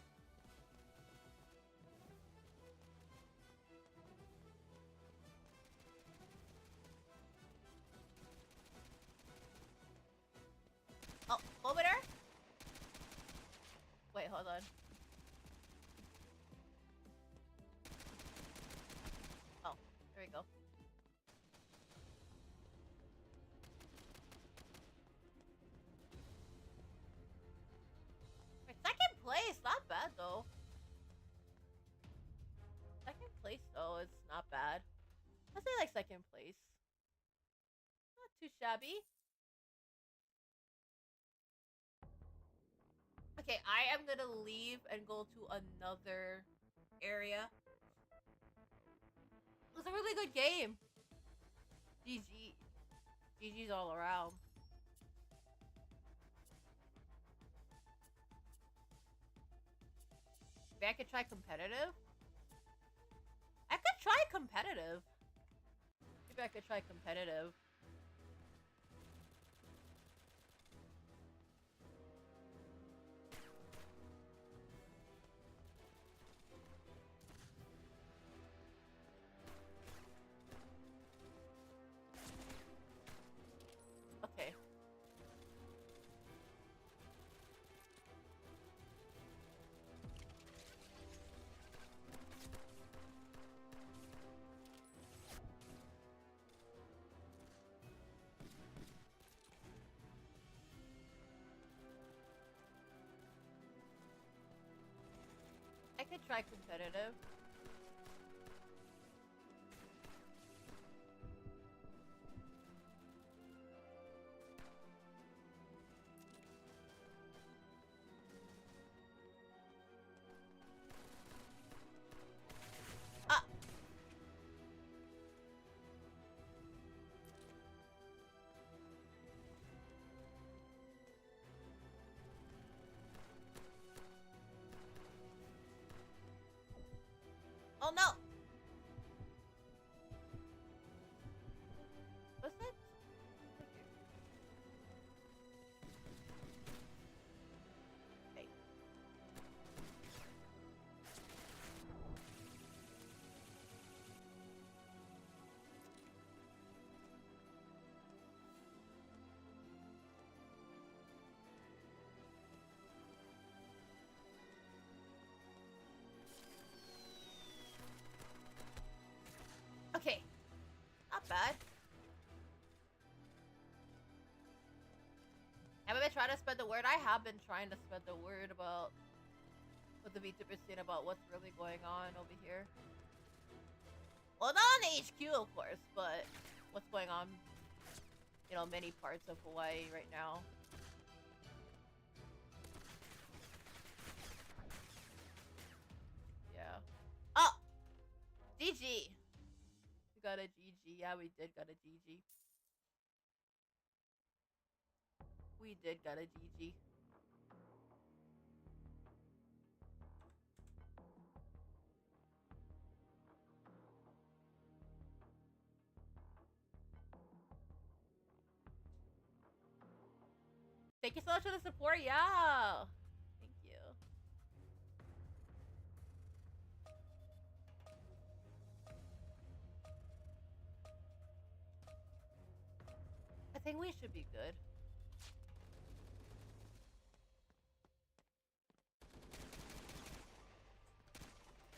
so it's not bad. I'd say like second place. Not too shabby. Okay, I am gonna leave and go to another area. It was a really good game. GG. GG's all around. Maybe I could try competitive? I could try competitive. Maybe I could try competitive. Okay. I could try competitive. Ah! Oh no! What's that? Okay. Okay. Not bad. Have I been trying to spread the word? I have been trying to spread the word about what the VTuber scene, about what's really going on over here. Well, not on the HQ, of course, but what's going on, you know, many parts of Hawaii right now. Yeah. Oh! GG! We got a GG. Yeah, we did got a GG. We did got a GG. Thank you so much for the support. Yeah. Thank you. I think we should be good.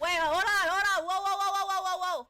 Wait, hold on, hold on. Whoa, whoa, whoa, whoa, whoa, whoa, whoa.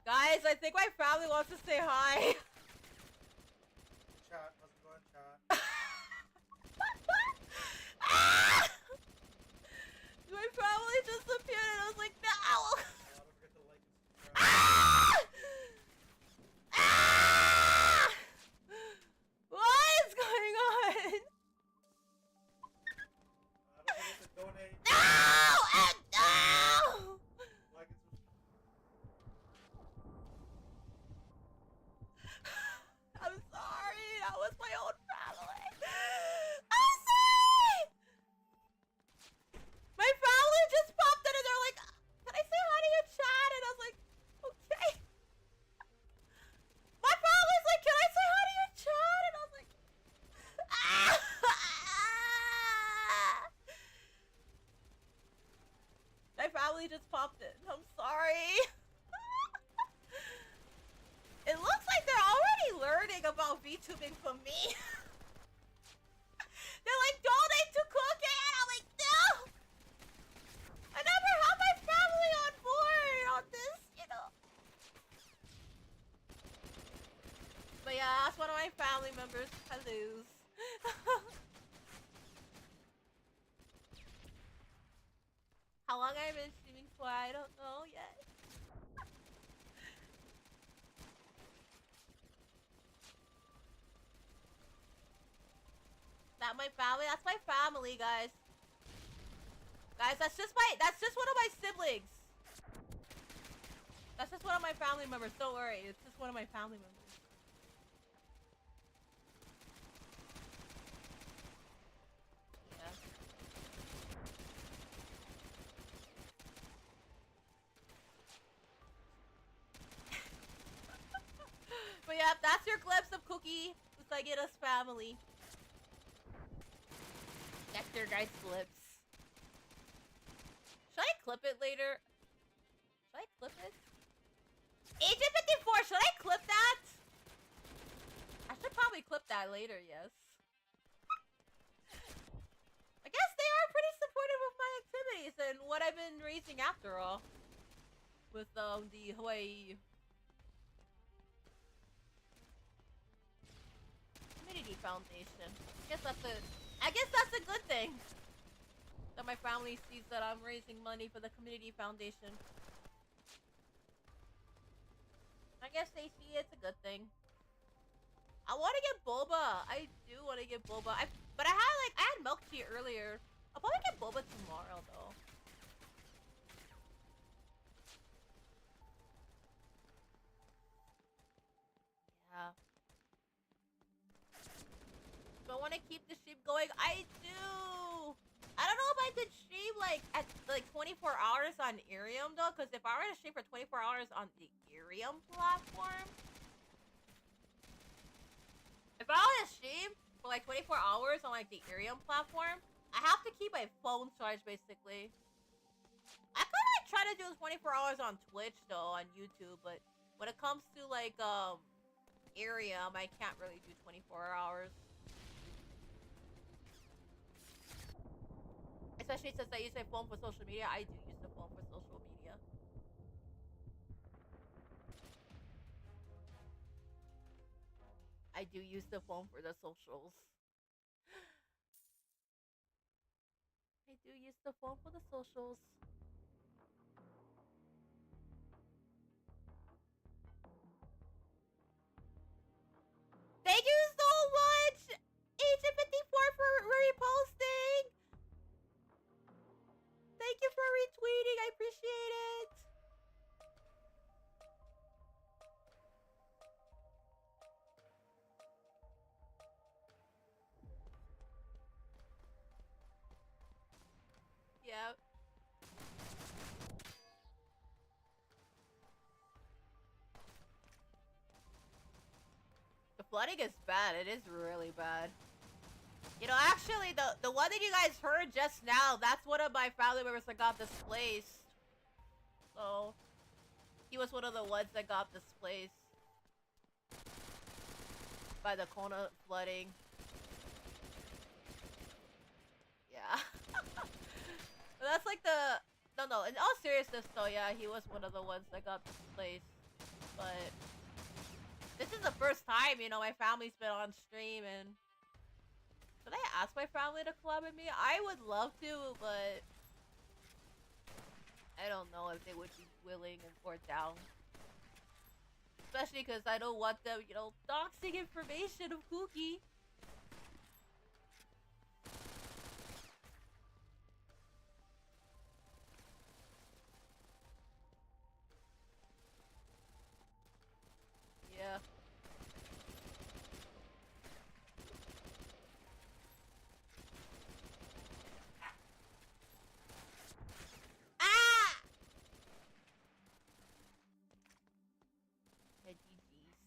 Guys, I think my family wants to say hi. Chat, how's it going, chat? Ah! My family disappeared and I was like, no! Don't forget to like and subscribe. Ah! Ah! What is going on? Don't forget to donate. Ah! family just popped in. I'm sorry. It looks like they're already learning about VTubing from me. They're like, donate to Cooky, and I'm like, no! I never have my family on board on this, you know. But yeah, that's one of my family members. I lose. How long I've been streaming for, I don't know yet. That my family? That's my family, guys. Guys, that's just one of my siblings. That's just one of my family members. Don't worry, it's just one of my family members. Yeah. But yeah, that's your glimpse of Cooky Usagida's family. That's their guys' clips. Should I clip it later? Should I clip it? Agent 54, should I clip that? I should probably clip that later, yes. I guess they are pretty supportive of my activities and what I've been raising after all. With the Hawaii Community Foundation. I guess that's a good thing. That my family sees that I'm raising money for the Community Foundation. I guess they see it's a good thing. I want to get boba. I do want to get boba. But I had milk tea earlier. I'll probably get boba tomorrow though. Yeah. Do I want to keep the stream going? I do. I don't know if I could stream at 24 hours on Irium though, because if I were to stream for 24 hours on the Irium platform, if I were to stream for 24 hours on the Irium platform, I have to keep my phone charged basically. I could try to do 24 hours on Twitch though, on YouTube, but when it comes to Irium, I can't really do 24 hours. Especially since I use my phone for social media. I do use the phone for social media. I do use the phone for the socials. I do use the phone for the socials. Thank you so much, Agent 54, for reposting. Thank you for retweeting. I appreciate it. Yeah. The flooding is bad. It is really bad. You know, actually, the one that you guys heard just now, that's one of my family members that got displaced. So, he was one of the ones that got displaced by the Kona flooding. Yeah. But that's no, in all seriousness though, yeah, he was one of the ones that got displaced. But this is the first time, you know, my family's been on stream, and should I ask my family to collab with me? I would love to, but I don't know if they would be willing or down. Especially because I don't want them, you know, doxing information of Cooky. Yeah. Ah! Yeah, GG's.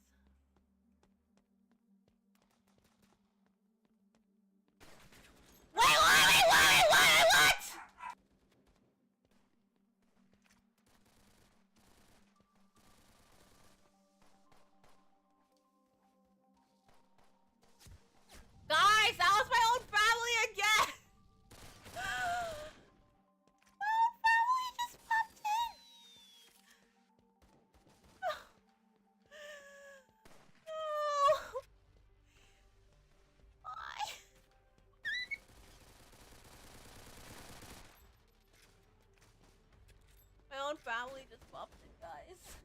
literally just popped in, guys.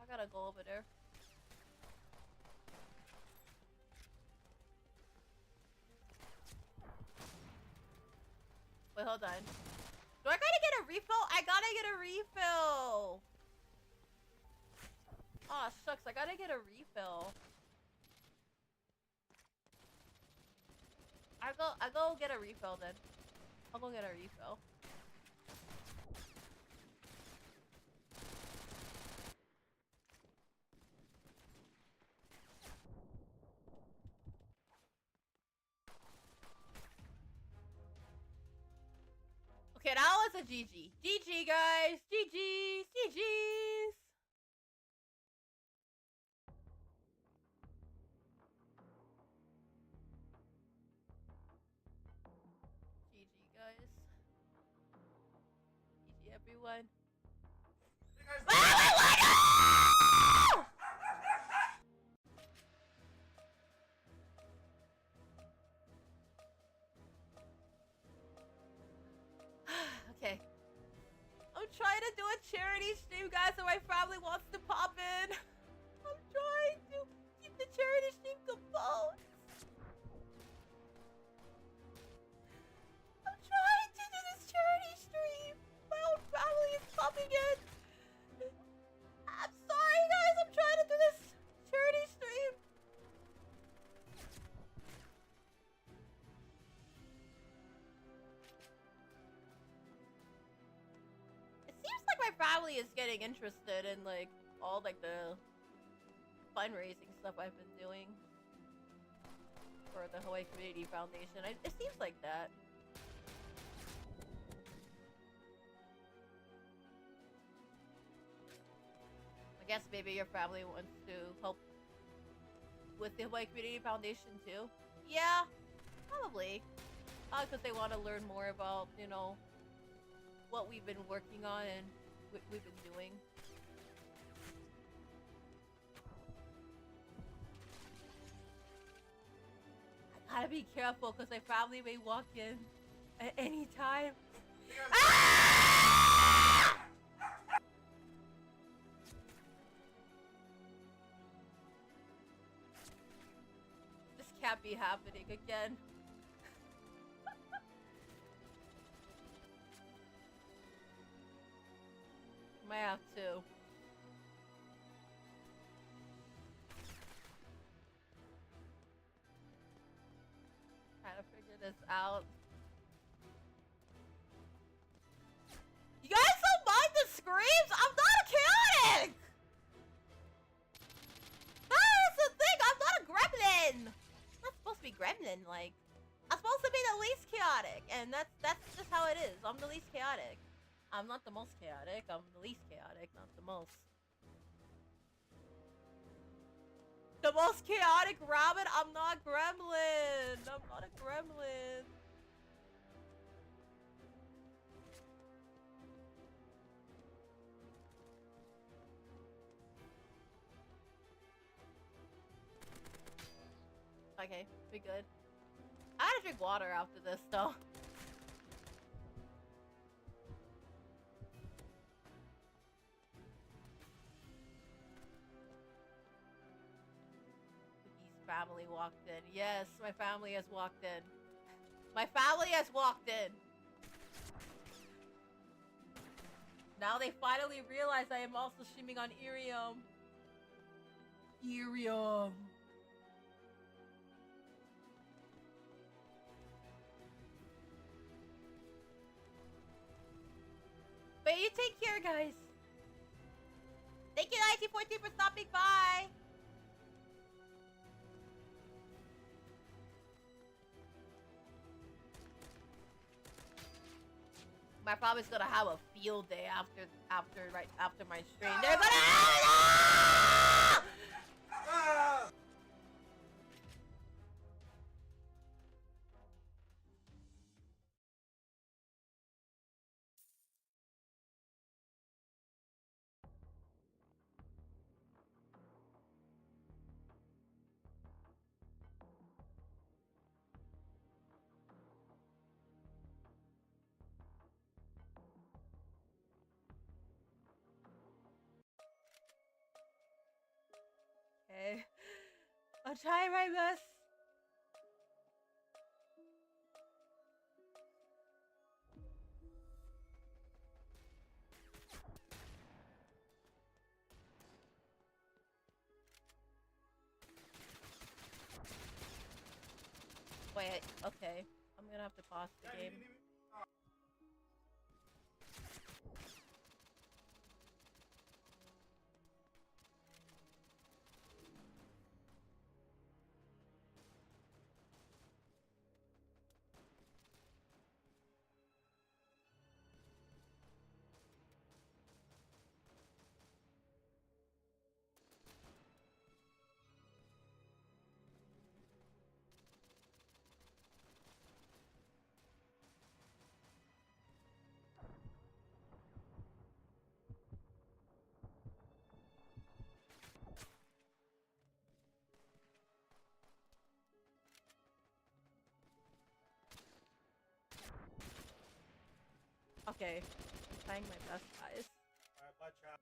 I gotta go over there. Wait, hold on. Do I gotta get a refill? I gotta get a refill. Aw, shucks. I gotta get a refill. I go get a refill then. I'll go get a refill. Okay, that was a GG. GG, guys. GG's. GG's. GG, guys. GG, everyone. Okay. I'm trying to do a charity stream, guys, and my family wants to pop in. I'm trying to keep the charity stream composed. I'm trying to do this charity stream. My own family is popping in. I'm sorry, guys. I'm trying to do this charity stream. It seems like my family is getting interested in like all like the fundraising stuff I've been doing for the Hawaii Community Foundation. It seems like that. I guess maybe your family wants to help with the Hawaii Community Foundation too. Yeah, probably. Because they want to learn more about, you know, what we've been working on and what we've been doing. I gotta be careful because my family may walk in at any time. Ah! This can't be happening again. Might have to. Trying to figure this out. You guys don't mind the screams? I'm not a chaotic! That's the thing, I'm not a gremlin! I'm not supposed to be gremlin, like. I'm supposed to be the least chaotic, and that's just how it is. I'm the least chaotic. I'm not the most chaotic, I'm the least chaotic, not the most. The most chaotic rabbit? I'm not gremlin! I'm not a gremlin. Okay, we good. I gotta drink water after this, though. Family walked in. Yes, my family has walked in. My family has walked in. Now they finally realize I am also streaming on Irium. Irium. But you take care, guys. Thank you, 1914, for stopping by. My family's gonna have a field day right after my stream. They're gonna have I'll try my best. Wait, okay. I'm gonna have to pause the game. Okay, I'm trying my best, guys. Alright, watch out.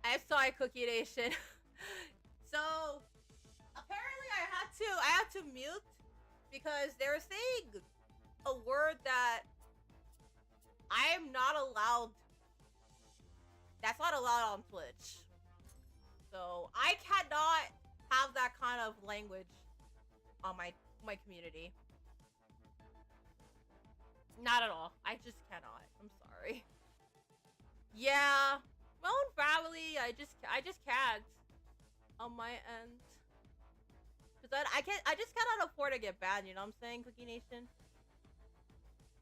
I'm sorry, Cookie Nation. So apparently I had to mute because they were saying a word that I am not allowed. That's not allowed on Twitch. So I cannot have that kind of language on my community. Not at all. I just cannot. I'm sorry. Yeah, my own family. I just can't on my end. Cause I just cannot afford to get banned. You know what I'm saying, Cookie Nation?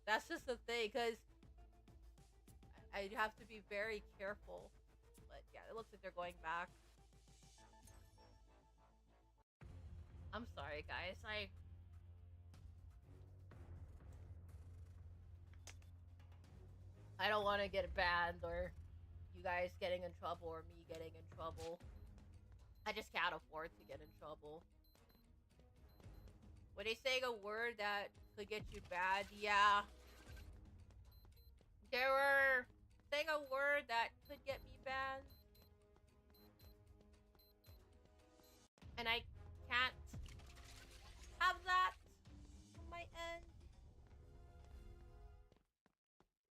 That's just the thing. Cause I have to be very careful. But yeah, it looks like they're going back. I'm sorry, guys. I don't want to get banned or you guys getting in trouble or me getting in trouble. I just can't afford to get in trouble. When they saying a word that could get you banned, yeah. They were saying a word that could get me banned. And I can't have that on my end.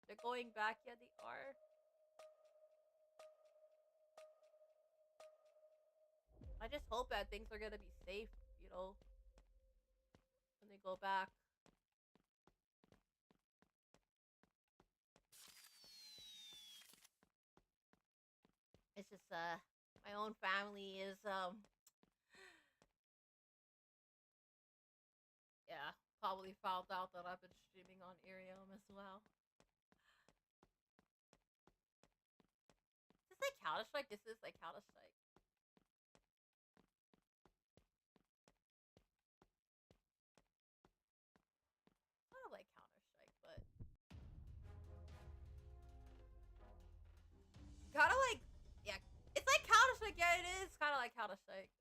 They're going back, yeah, they are. I just hope that things are gonna be safe, you know, when they go back. It's just, my own family is, yeah, probably found out that I've been streaming on Irium as well. Is this like Counter-Strike? This is like Counter-Strike. I don't like Counter-Strike, but kind of like, yeah, it's like Counter-Strike. Yeah, it is kind of like Counter-Strike.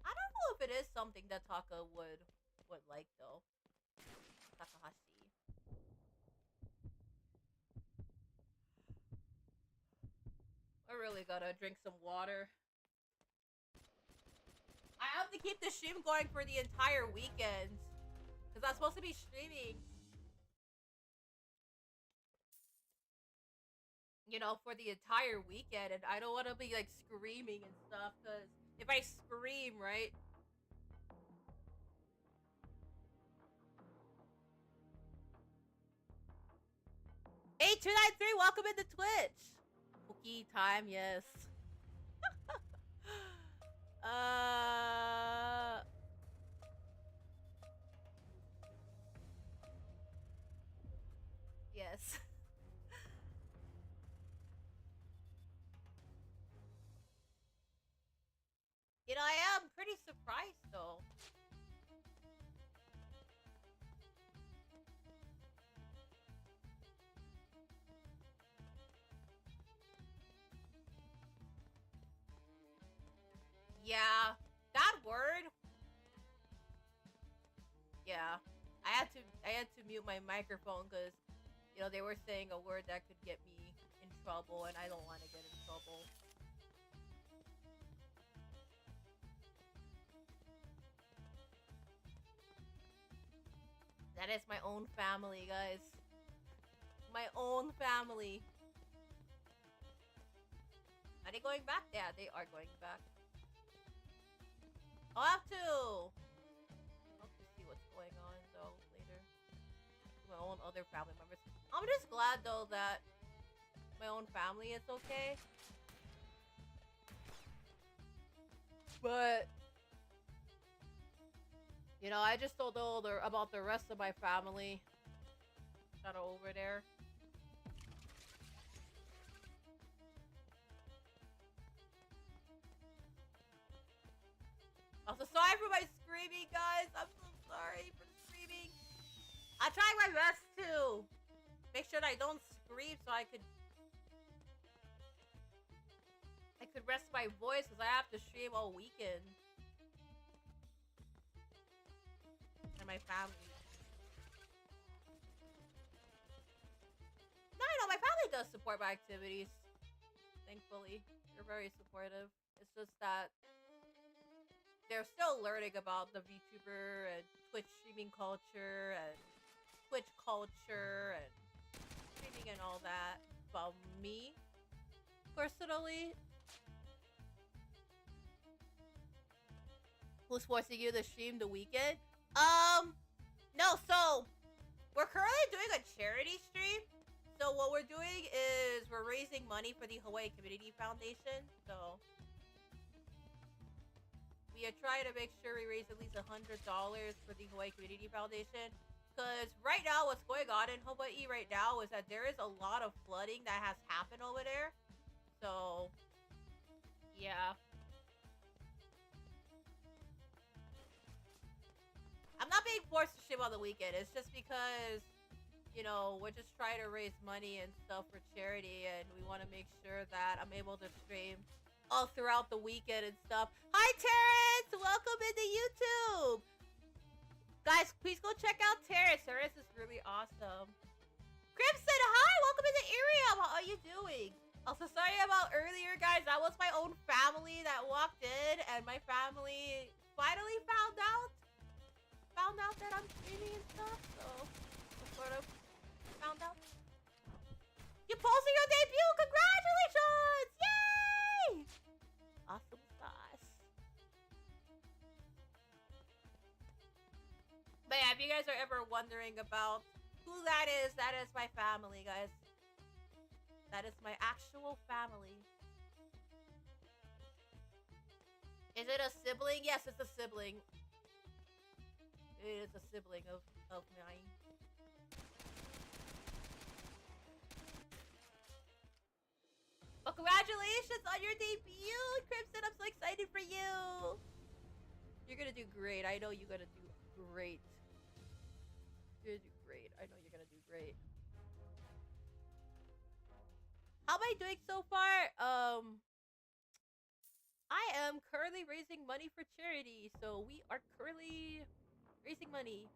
I don't know if it is something that Taka would like though. Takahashi. I really gotta drink some water. I have to keep the stream going for the entire weekend. Because I'm supposed to be streaming, you know, for the entire weekend. And I don't want to be like screaming and stuff. Because if I scream, right, Cookie293, welcome into Twitch. Cookie time, yes. Yes. You know, I am pretty surprised though. Yeah, that word. Yeah, I had to mute my microphone because, you know, they were saying a word that could get me in trouble, and I don't want to get in trouble. That is my own family, guys. My own family. Are they going back? Yeah, they are going back. I'll have to see what's going on though later. My own other family members. I'm just glad though that my own family is okay. But you know, I just don't know about the rest of my family that are over there. I'm so sorry for my screaming, guys. I'm so sorry for screaming. I tried my best to make sure that I don't scream so I could rest my voice because I have to stream all weekend. And my family. No, my family does support my activities. Thankfully. They're very supportive. It's just that they're still learning about the VTuber and Twitch streaming culture and Twitch culture and streaming and all that. But me, personally, who's forcing you to stream the weekend? No, so we're currently doing a charity stream. So what we're doing is we're raising money for the Hawaii Community Foundation. So we are trying to make sure we raise at least $100 for the Hawaii Community Foundation. Because right now, what's going on in Hawaii right now is that there is a lot of flooding that has happened over there. So, yeah. I'm not being forced to stream on the weekend. It's just because, you know, we're just trying to raise money and stuff for charity. And we want to make sure that I'm able to stream all throughout the weekend and stuff. Hi, Terrence! Welcome into YouTube! Guys, please go check out Terrence. Terrence is really awesome. Crimson, hi! Welcome into Irium! How are you doing? Also, sorry about earlier, guys. That was my own family that walked in, and my family finally found out that I'm streaming and stuff, so sort of found out. You're posting your debut! Congratulations! Yay! Awesome sauce. But yeah, if you guys are ever wondering about who that is my family, guys. That is my actual family. Is it a sibling? Yes, it's a sibling. It is a sibling of mine. Well, congratulations on your debut, Crimson. I'm so excited for you. You're gonna do great. I know you're gonna do great. You're gonna do great. I know you're gonna do great. How am I doing so far? I am currently raising money for charity. So we are currently raising money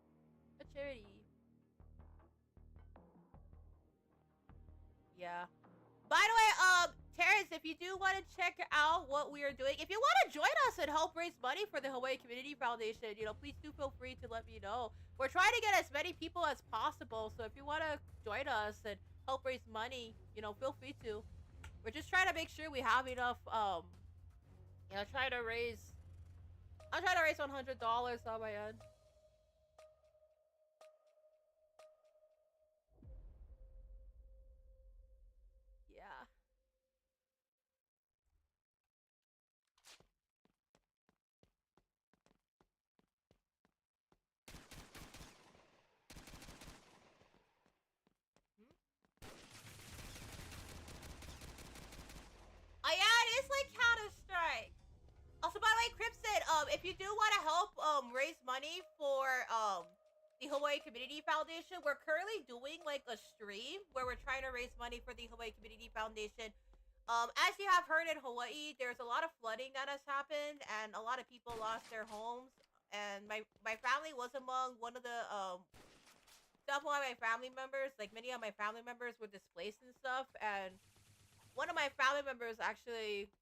for charity. Yeah. By the way, Terrence, if you do want to check out what we are doing, if you want to join us and help raise money for the Hawaii Community Foundation, you know, please do feel free to let me know. We're trying to get as many people as possible, so if you want to join us and help raise money, you know, feel free to. We're just trying to make sure we have enough, you know, I'm trying to raise $100 on my end. if you do want to help raise money for the Hawaii Community Foundation, we're currently doing like a stream where we're trying to raise money for the Hawaii Community Foundation. As you have heard in Hawaii, there's a lot of flooding that has happened, and a lot of people lost their homes. And my family was among one of the some of my family members. Like many of my family members were displaced and stuff, and one of my family members actually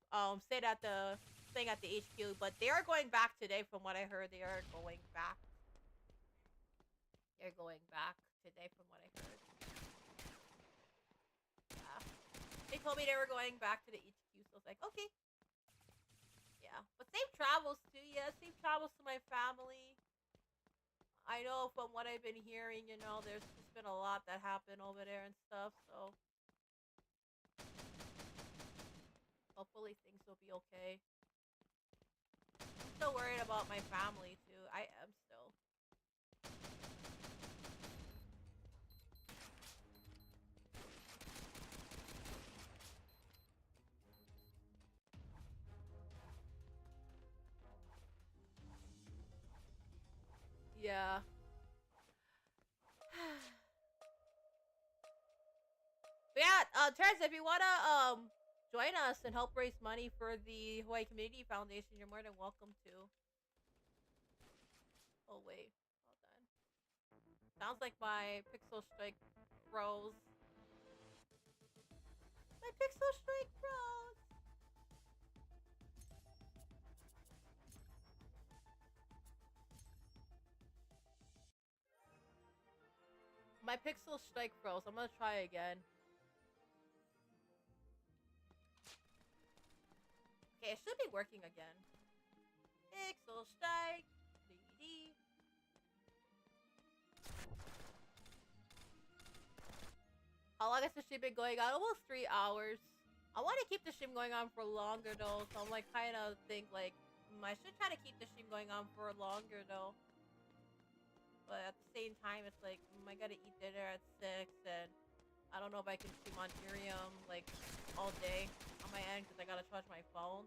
stayed at the thing at the HQ, but they are going back today. From what I heard, they are going back. They're going back today, from what I heard. Yeah. They told me they were going back to the HQ, so I was like, okay. Yeah, but safe travels too. Yeah, safe travels to my family. I know from what I've been hearing, you know, there's just been a lot that happened over there and stuff, so hopefully things will be okay. I'm still worried about my family too. I am still. Yeah. But yeah, Terrence, if you wanna join us and help raise money for the Hawaii Community Foundation, you're more than welcome to. Oh wait, hold on. Sounds like my Pixel Strike froze. My Pixel Strike froze. My Pixel Strike froze. I'm gonna try again. Okay, it should be working again. Pixel Strike. DVD. How long has the stream been going on? Almost 3 hours. I want to keep the stream going on for longer though, so I'm like kind of think like I should try to keep the stream going on for longer though. But at the same time, it's like I gotta eat dinner at 6, and I don't know if I can stream on Ethereum like all day on my end because I gotta charge my phone.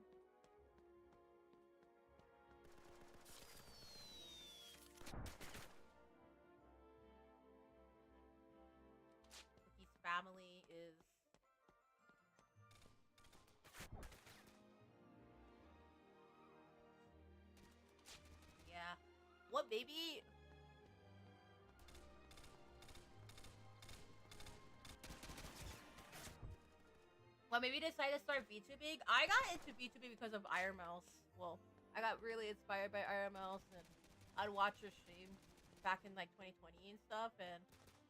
His family is. Yeah. What baby? Well, maybe decide to start VTubing. I got into VTubing because of Iron Mouse. Well, I got really inspired by Iron Mouse, and I'd watch her stream back in like 2020 and stuff. And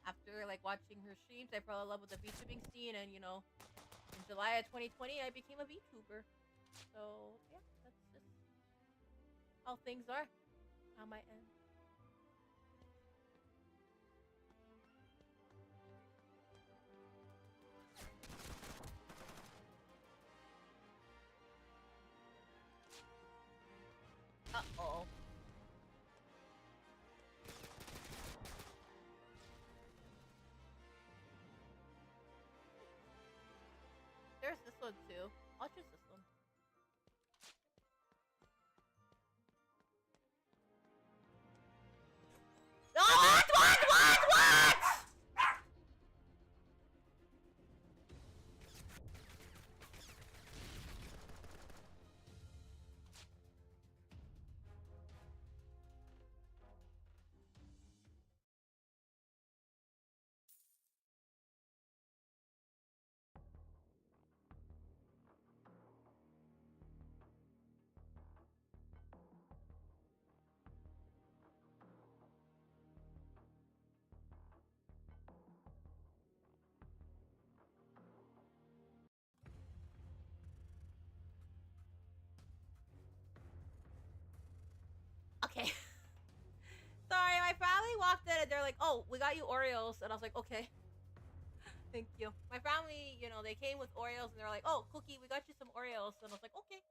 after like watching her streams, I fell in love with the VTubing scene. And you know, in July of 2020, I became a VTuber. So yeah, that's just how things are on my end. Uh-oh. There's this one too. I'll choose this one. Oh, what? Okay. Sorry, my family walked in and they're like, oh, we got you Oreos. And I was like, okay. Thank you. My family, you know, they came with Oreos and they're like, oh, Cookie, we got you some Oreos. And I was like, okay.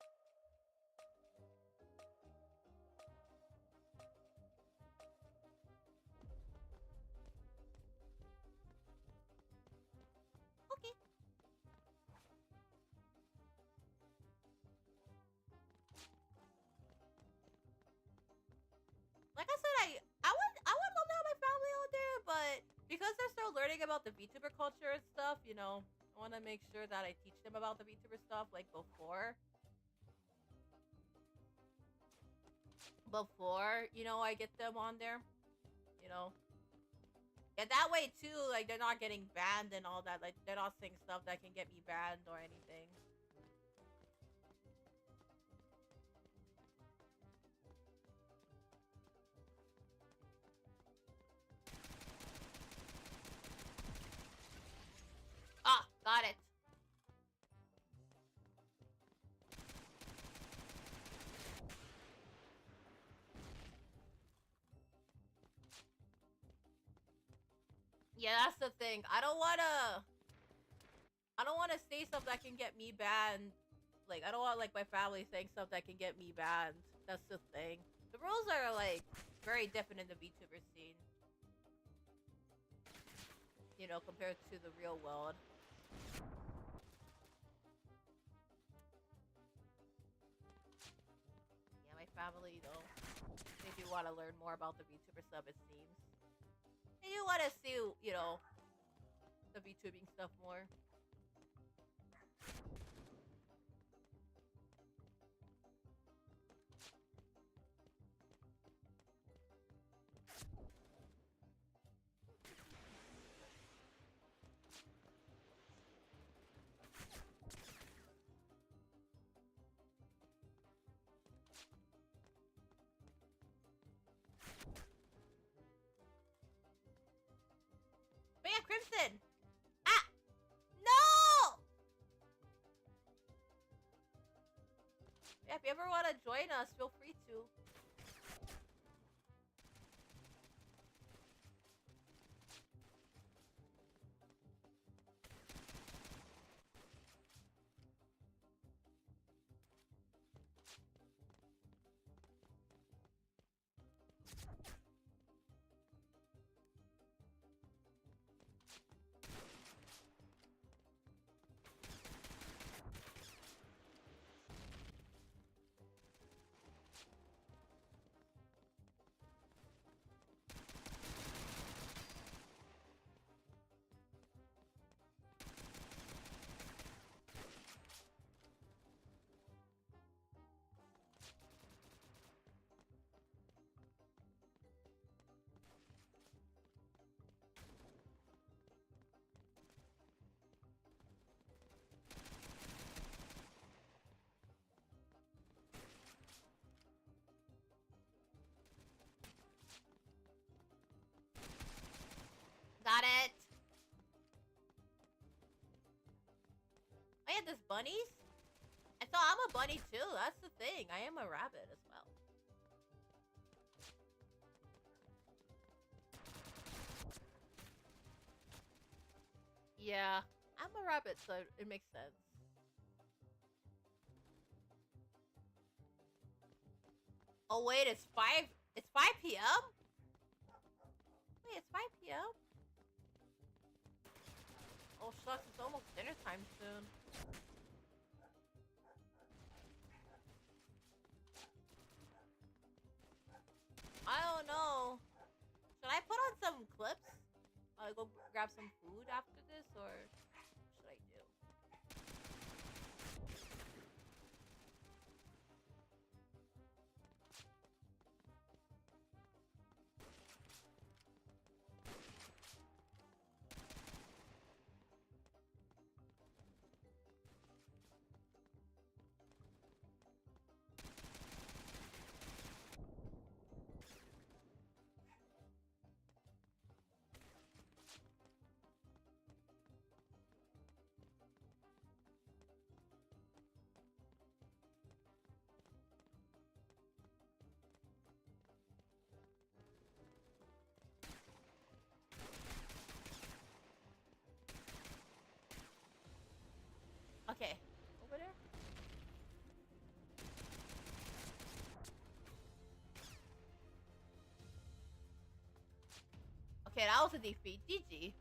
Okay. learning about the VTuber culture and stuff, you know, I want to make sure that I teach them about the VTuber stuff like before, you know, I get them on there, you know. Yeah, that way too, like they're not getting banned and all that. Like they're not saying stuff that can get me banned or anything. Ah, got it. Yeah, that's the thing. I don't wanna say stuff that can get me banned. Like, I don't want, like, my family saying stuff that can get me banned. That's the thing. The rules are, like, very different in the VTuber scene. You know, compared to the real world. Yeah, my family, though, they do want to learn more about the VTuber stuff, it seems. They do want to see, you know, the VTubing stuff more. But yeah, Crimson! Ah! No! Yeah, if you ever want to join us, feel free to. Got it. Oh yeah, there's bunnies? And so I'm a bunny too, that's the thing. I am a rabbit as well. Yeah, I'm a rabbit, so it makes sense. Oh wait, it's 5 p.m.? Wait, it's 5 p.m.? Oh shucks, it's almost dinner time soon. I don't know. Should I put on some clips? Go grab some food after this, or what should I do? Okay, over there. Okay, that was a defeat. GG.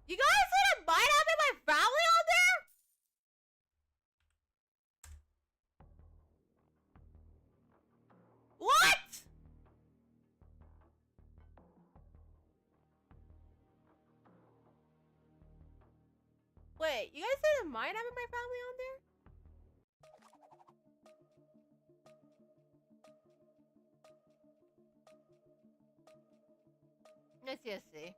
You guys didn't mind having my family on there? What? Wait, you guys didn't mind having my family on there? Let's just see.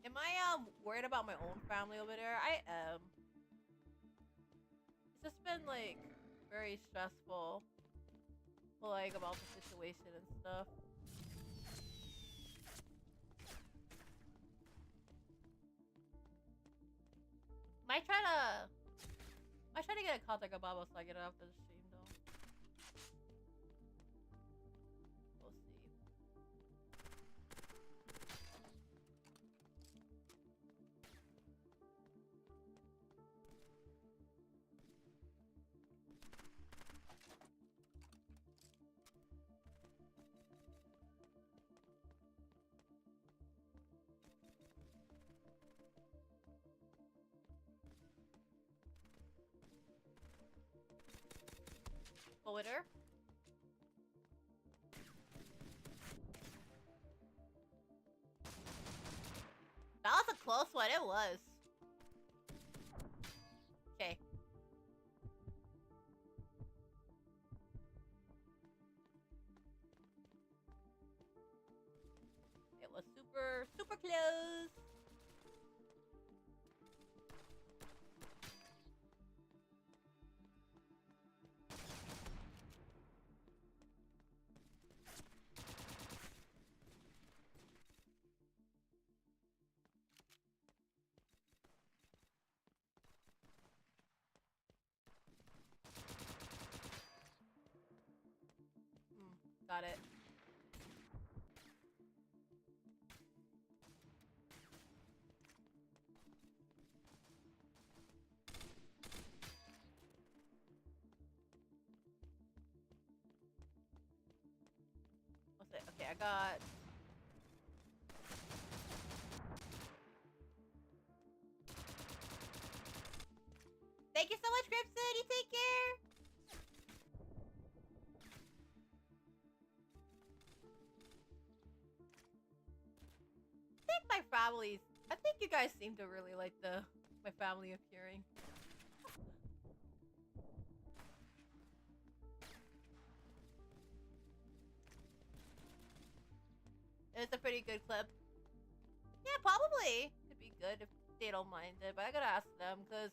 Am I worried about my own family over there? I am. It's just been like very stressful, like about the situation and stuff. Might try to get in contact with Baba so I get it after the stream though. We'll see. Twitter. That was a close one, it was. Okay. It was super close. Got it. What's it? Okay, I got... Thank you so much, Crimson. You take care. My families. I think you guys seem to really like my family appearing. It's a pretty good clip. Yeah, probably could be good if they don't mind it, but I gotta ask them because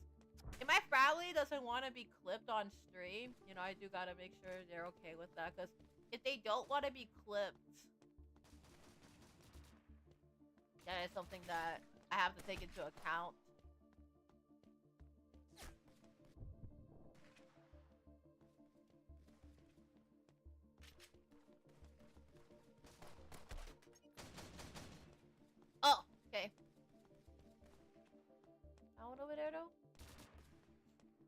if my family doesn't want to be clipped on stream, you know, I do gotta make sure they're okay with that because if they don't want to be clipped, that is something that I have to take into account. Oh, okay. That one over there, though?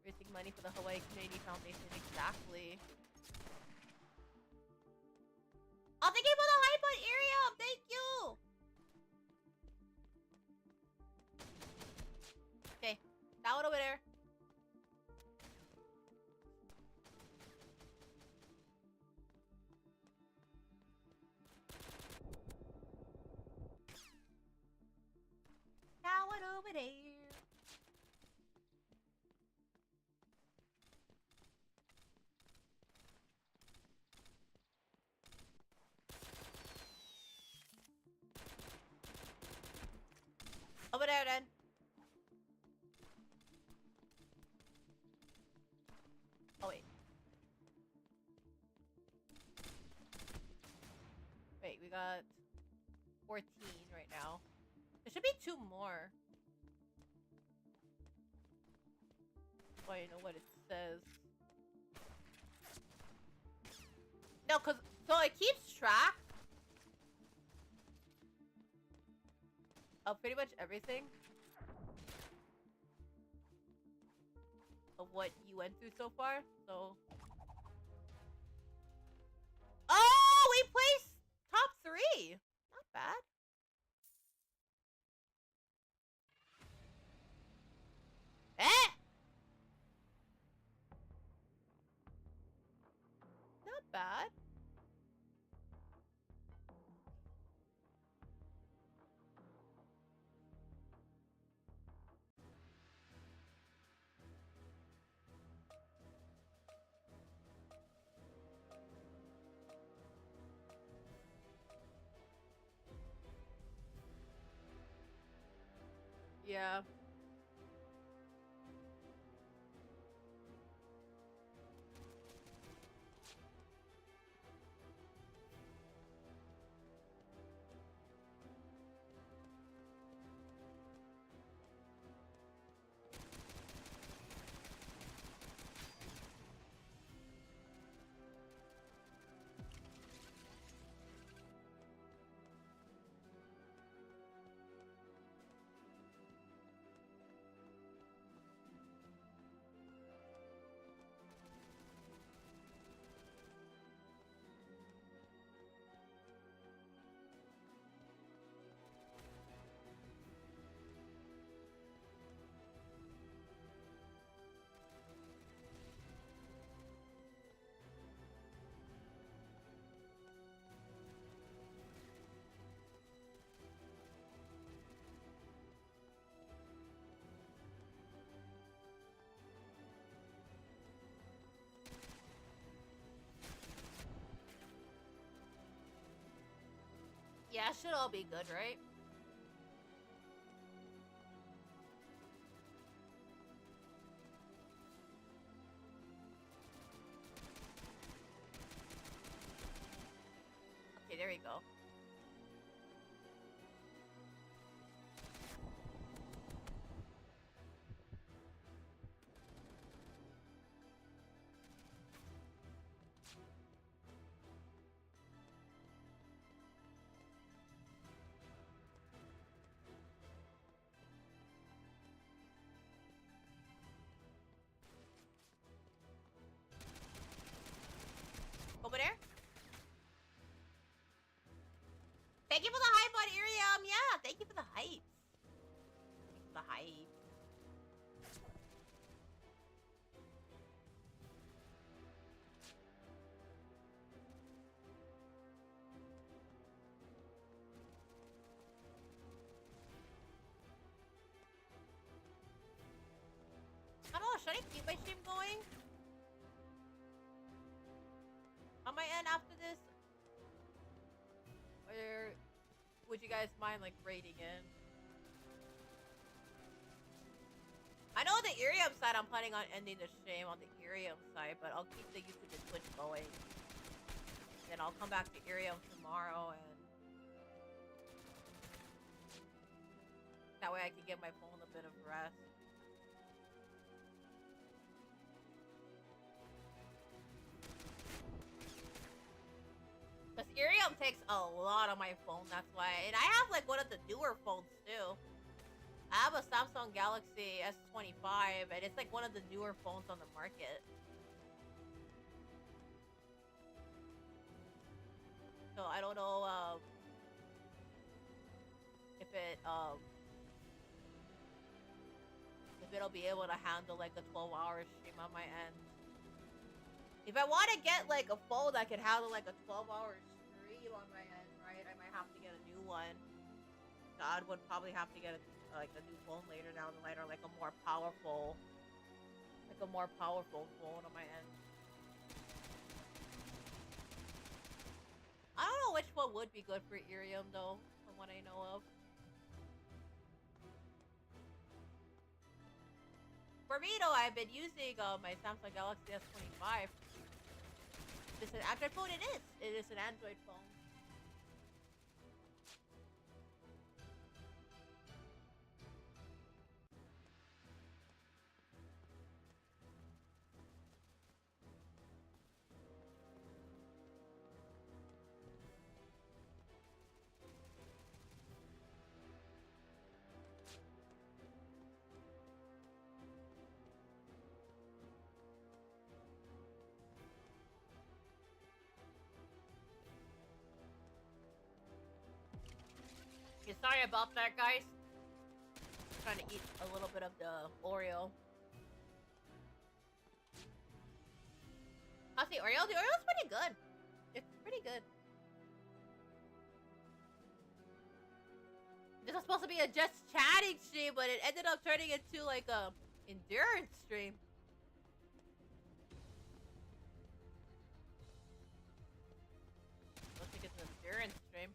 Raising money for the Hawaii Community Foundation, exactly. Oh, thank you for the hype on Ariel! Thank you! Okay, that one over there. That one over there. Over there, then. Oh, wait. Wait, we got 14 right now. There should be 2 more. Oh, you know what it says. No, cause so it keeps track of pretty much everything of what you went through so far. So, oh, we placed top 3. Not bad. bad. Yeah. Yeah, should all be good, right? Okay, there we go. Over there? Thank you for the hype on Irium. Yeah, thank you for the hype. Thanks for the hype. I don't know, should I keep my stream going? On my end after this? Or would you guys mind like rating in? I know the Irium side I'm planning on ending the stream on the Irium side, but I'll keep the YouTube and Twitch going. Then I'll come back to Irium tomorrow and that way I can give my phone a bit of rest. Because Irium takes a lot of my phone, that's why. And I have like one of the newer phones too. I have a Samsung Galaxy S25 and it's like one of the newer phones on the market. So I don't know if it'll be able to handle like a 12-hour stream on my end. If I want to get like a phone that can handle like a 12-hour stream on my end, right? I might have to get a new one. God would probably have to get a new phone later down the line, or like a more powerful phone on my end. I don't know which one would be good for Irium though, from what I know of. For me though, I've been using my Samsung Galaxy S25. It's an Android phone. It is. It is an Android phone. Okay, sorry about that, guys. I'm trying to eat a little bit of the Oreo. How's the Oreo? The Oreo's pretty good. It's pretty good. This was supposed to be a just chatting stream, but it ended up turning into like a endurance stream. I think it's an endurance stream.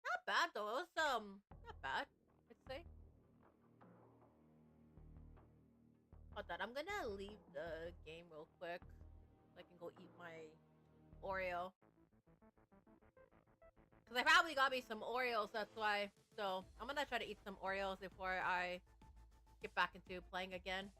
Not bad though. It was not bad, I'd say. Hold on, I'm gonna leave the game real quick so I can go eat my Oreo. Cause I probably got me some Oreos, that's why. So I'm gonna try to eat some Oreos before I get back into playing again.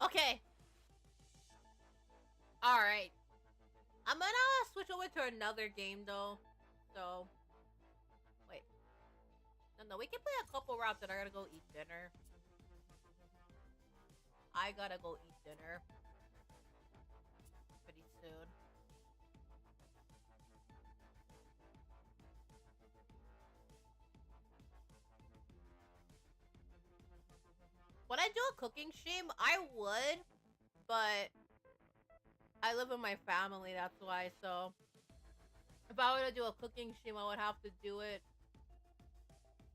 Okay. Alright. I'm gonna switch over to another game though. So wait. No, we can play a couple rounds and I gotta go eat dinner. I gotta go eat dinner pretty soon. When I do a cooking stream, I would, but I live with my family, that's why. So if I were to do a cooking stream, I would have to do it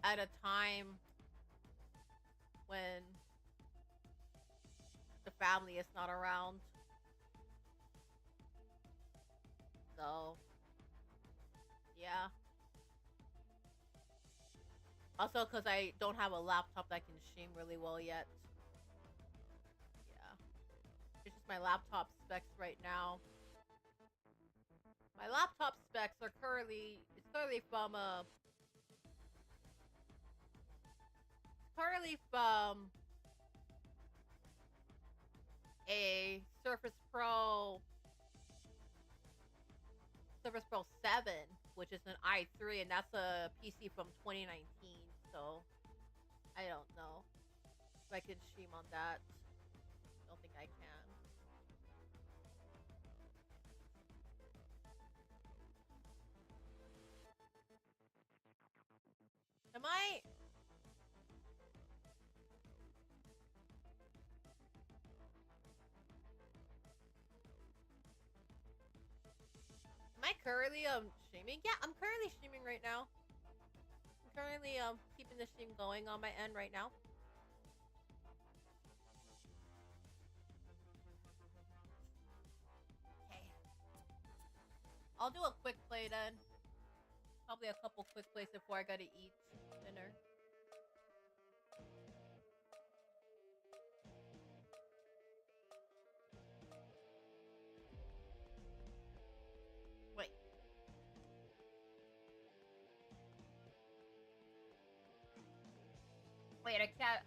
at a time when the family is not around. So yeah. Also, because I don't have a laptop that can stream really well yet. Yeah. It's just my laptop specs right now. My laptop specs are currently from a Surface Pro 7, which is an i3, and that's a PC from 2019. So I don't know if I can stream on that. I don't think I can. Am I? Am I currently streaming? Yeah, I'm currently streaming right now. I'm currently keeping the stream going on my end right now. Okay. I'll do a quick play then. Probably a couple quick plays before I gotta eat dinner. Wait. Wait, I can't,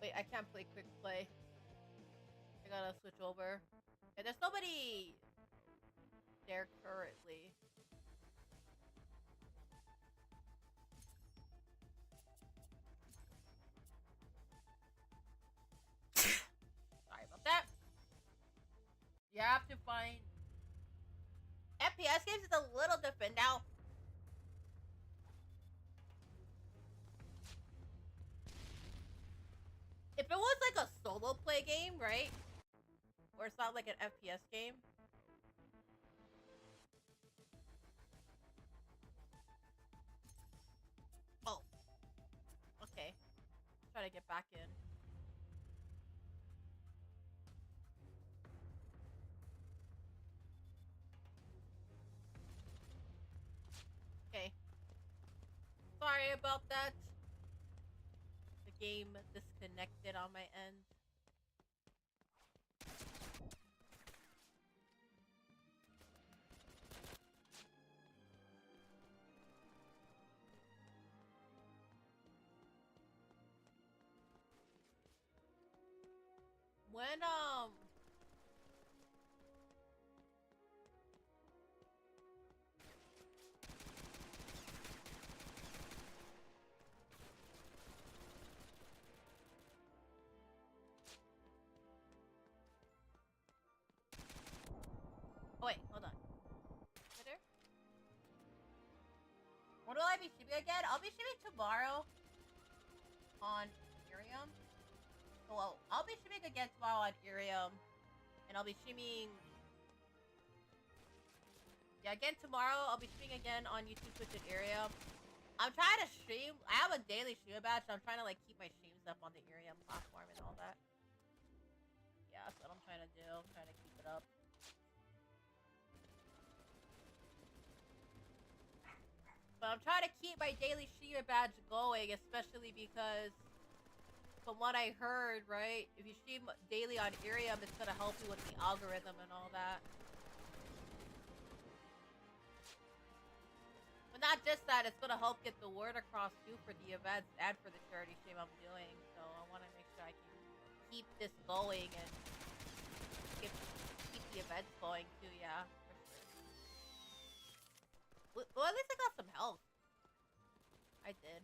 wait, I can't play quick play. I gotta switch over. Yeah, there's nobody there currently. Sorry about that. You have to find... FPS games is a little different. Now, game, right? Or it's not like an FPS game. Oh. Okay. Try to get back in. Okay. Sorry about that. The game disconnected on my end. When oh wait, hold on. Twitter? When will I be streaming again? I'll be streaming tomorrow on Ethereum. Well, I'll be streaming again tomorrow on Ethereum. And I'll be streaming... Yeah, again tomorrow. I'll be streaming again on YouTube, Twitch, and Ethereum. I'm trying to stream. I have a daily stream badge, so I'm trying to like keep my streams up on the Ethereum platform and all that. Yeah, that's what I'm trying to do. I'm trying to keep it up. But I'm trying to keep my daily streamer badge going, especially because from what I heard, right, if you stream daily on Ethereum, it's gonna help you with the algorithm and all that. But not just that, it's gonna help get the word across too for the events and for the charity stream I'm doing. So I want to make sure I can keep this going and keep the events going too. Yeah, for sure. Well, at least I got some health. I did.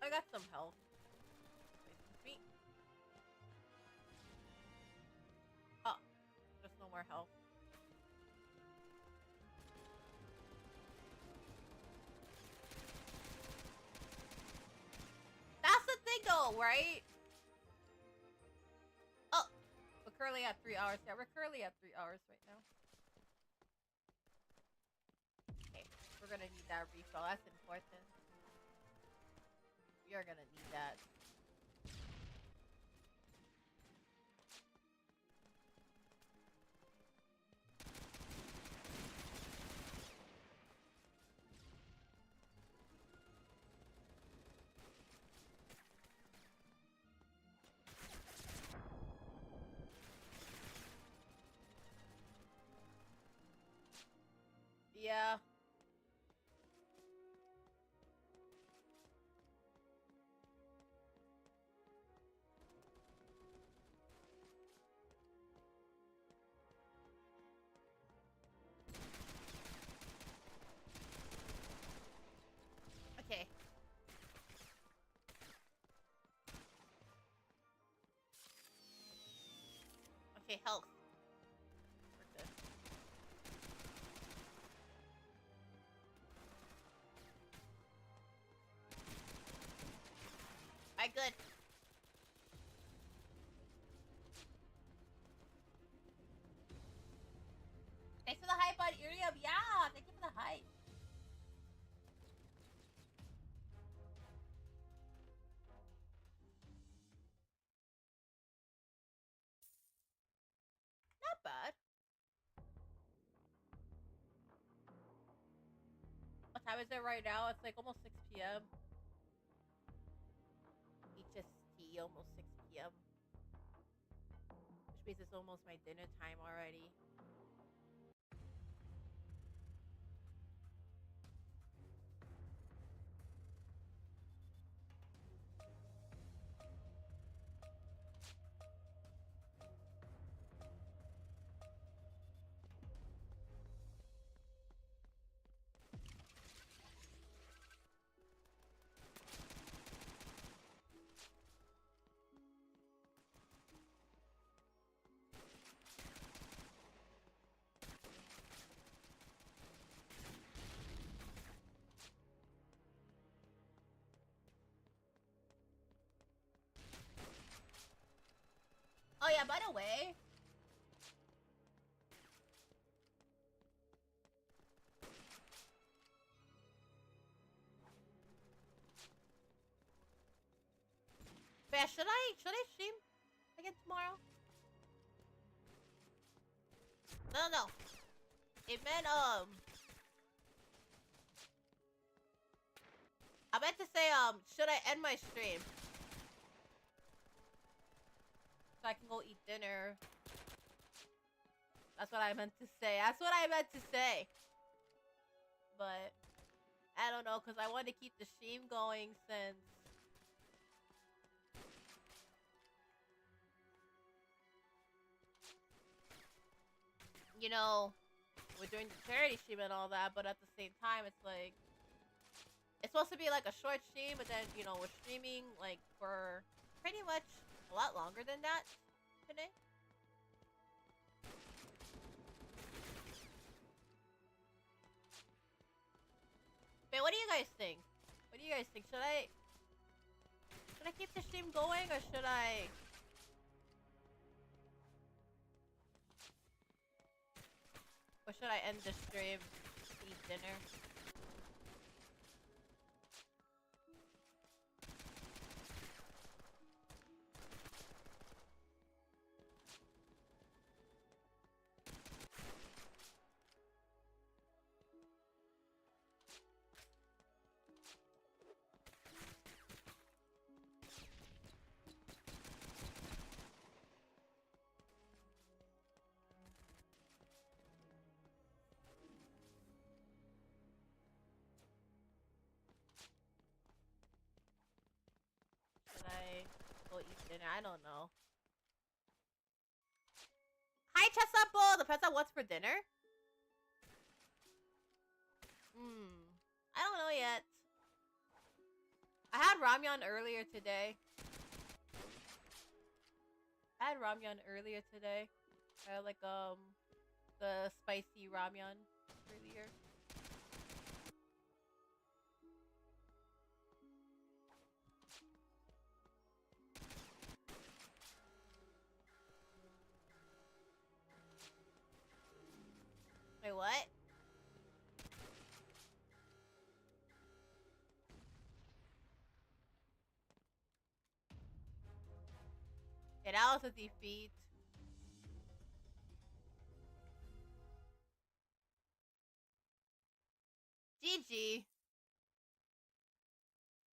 I got some health. Sweet. Oh, there's no more health. That's the thing though, right? Oh, we're currently at 3 hours. Yeah, we're currently at 3 hours right now. Okay, we're gonna need that refill. That's important. We are gonna need that. Yeah. Okay. Okay, health. We're good. Alright, good. Thanks for the hype on Irium. Yeah, thank you for the hype. Not bad. What time is it right now? It's like almost 6 p.m. HST, almost 6 p.m. Which means it's almost my dinner time already. Oh yeah, by the way. But yeah, should I stream again tomorrow? No. It meant I meant to say should I end my stream? So I can go eat dinner. That's what I meant to say. But I don't know, because I want to keep the stream going since you know, we're doing the charity stream and all that, but at the same time, it's like, it's supposed to be like a short stream, but then, you know, we're streaming like for pretty much a lot longer than that today. But what do you guys think? Should I keep the stream going, or should I end the stream, eat dinner? Should I go eat dinner? I don't know. Hi, Chestnut Bull! Depends on what's for dinner. I don't know yet. I had ramyun earlier today. I had like the spicy ramyun earlier. Wait, what? Yeah, that was a defeat. GG.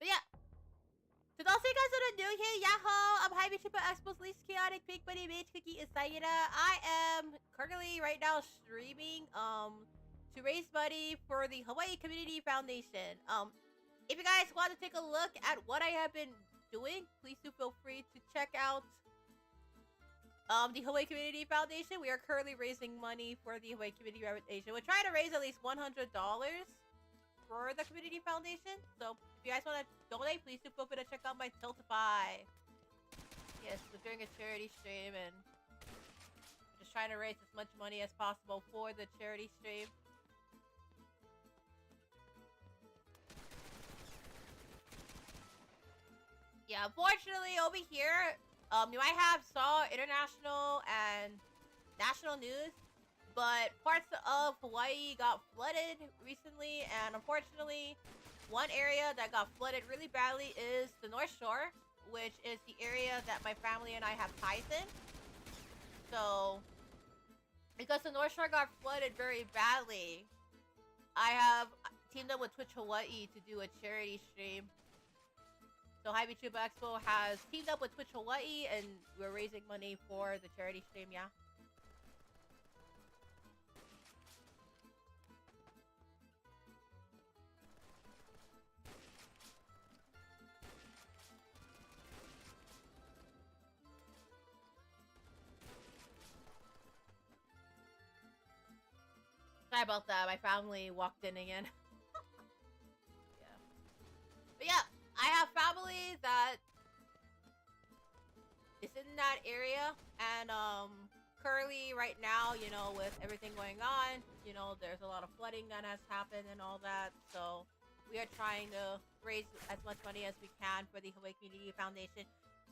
But yeah. To those of you guys that are new here, Yahoo! I'm High VTuber Expo's least chaotic pink buddy bitch, Cooky Usagida. I am currently right now streaming to raise money for the Hawaii Community Foundation. If you guys want to take a look at what I have been doing, please do feel free to check out the Hawaii Community Foundation. We are currently raising money for the Hawaii Community Foundation. We're trying to raise at least $100 for the Community Foundation. So if you guys want to donate, please do feel free to check out my Tiltify. Yes, we're doing a charity stream and we're just trying to raise as much money as possible for the charity stream. Yeah, unfortunately over here, you might have saw international and national news, but parts of Hawaii got flooded recently, and unfortunately, one area that got flooded really badly is the North Shore, which is the area that my family and I have ties in. So, because the North Shore got flooded very badly, I have teamed up with Twitch Hawaii to do a charity stream. So High VTuber Expo has teamed up with Twitch Hawaii, and we're raising money for the charity stream, yeah. Sorry about that, my family walked in again. Yeah. But yeah, I have family that is in that area, and currently right now, you know, with everything going on, you know, there's a lot of flooding that has happened and all that, so we are trying to raise as much money as we can for the Hawaii Community Foundation.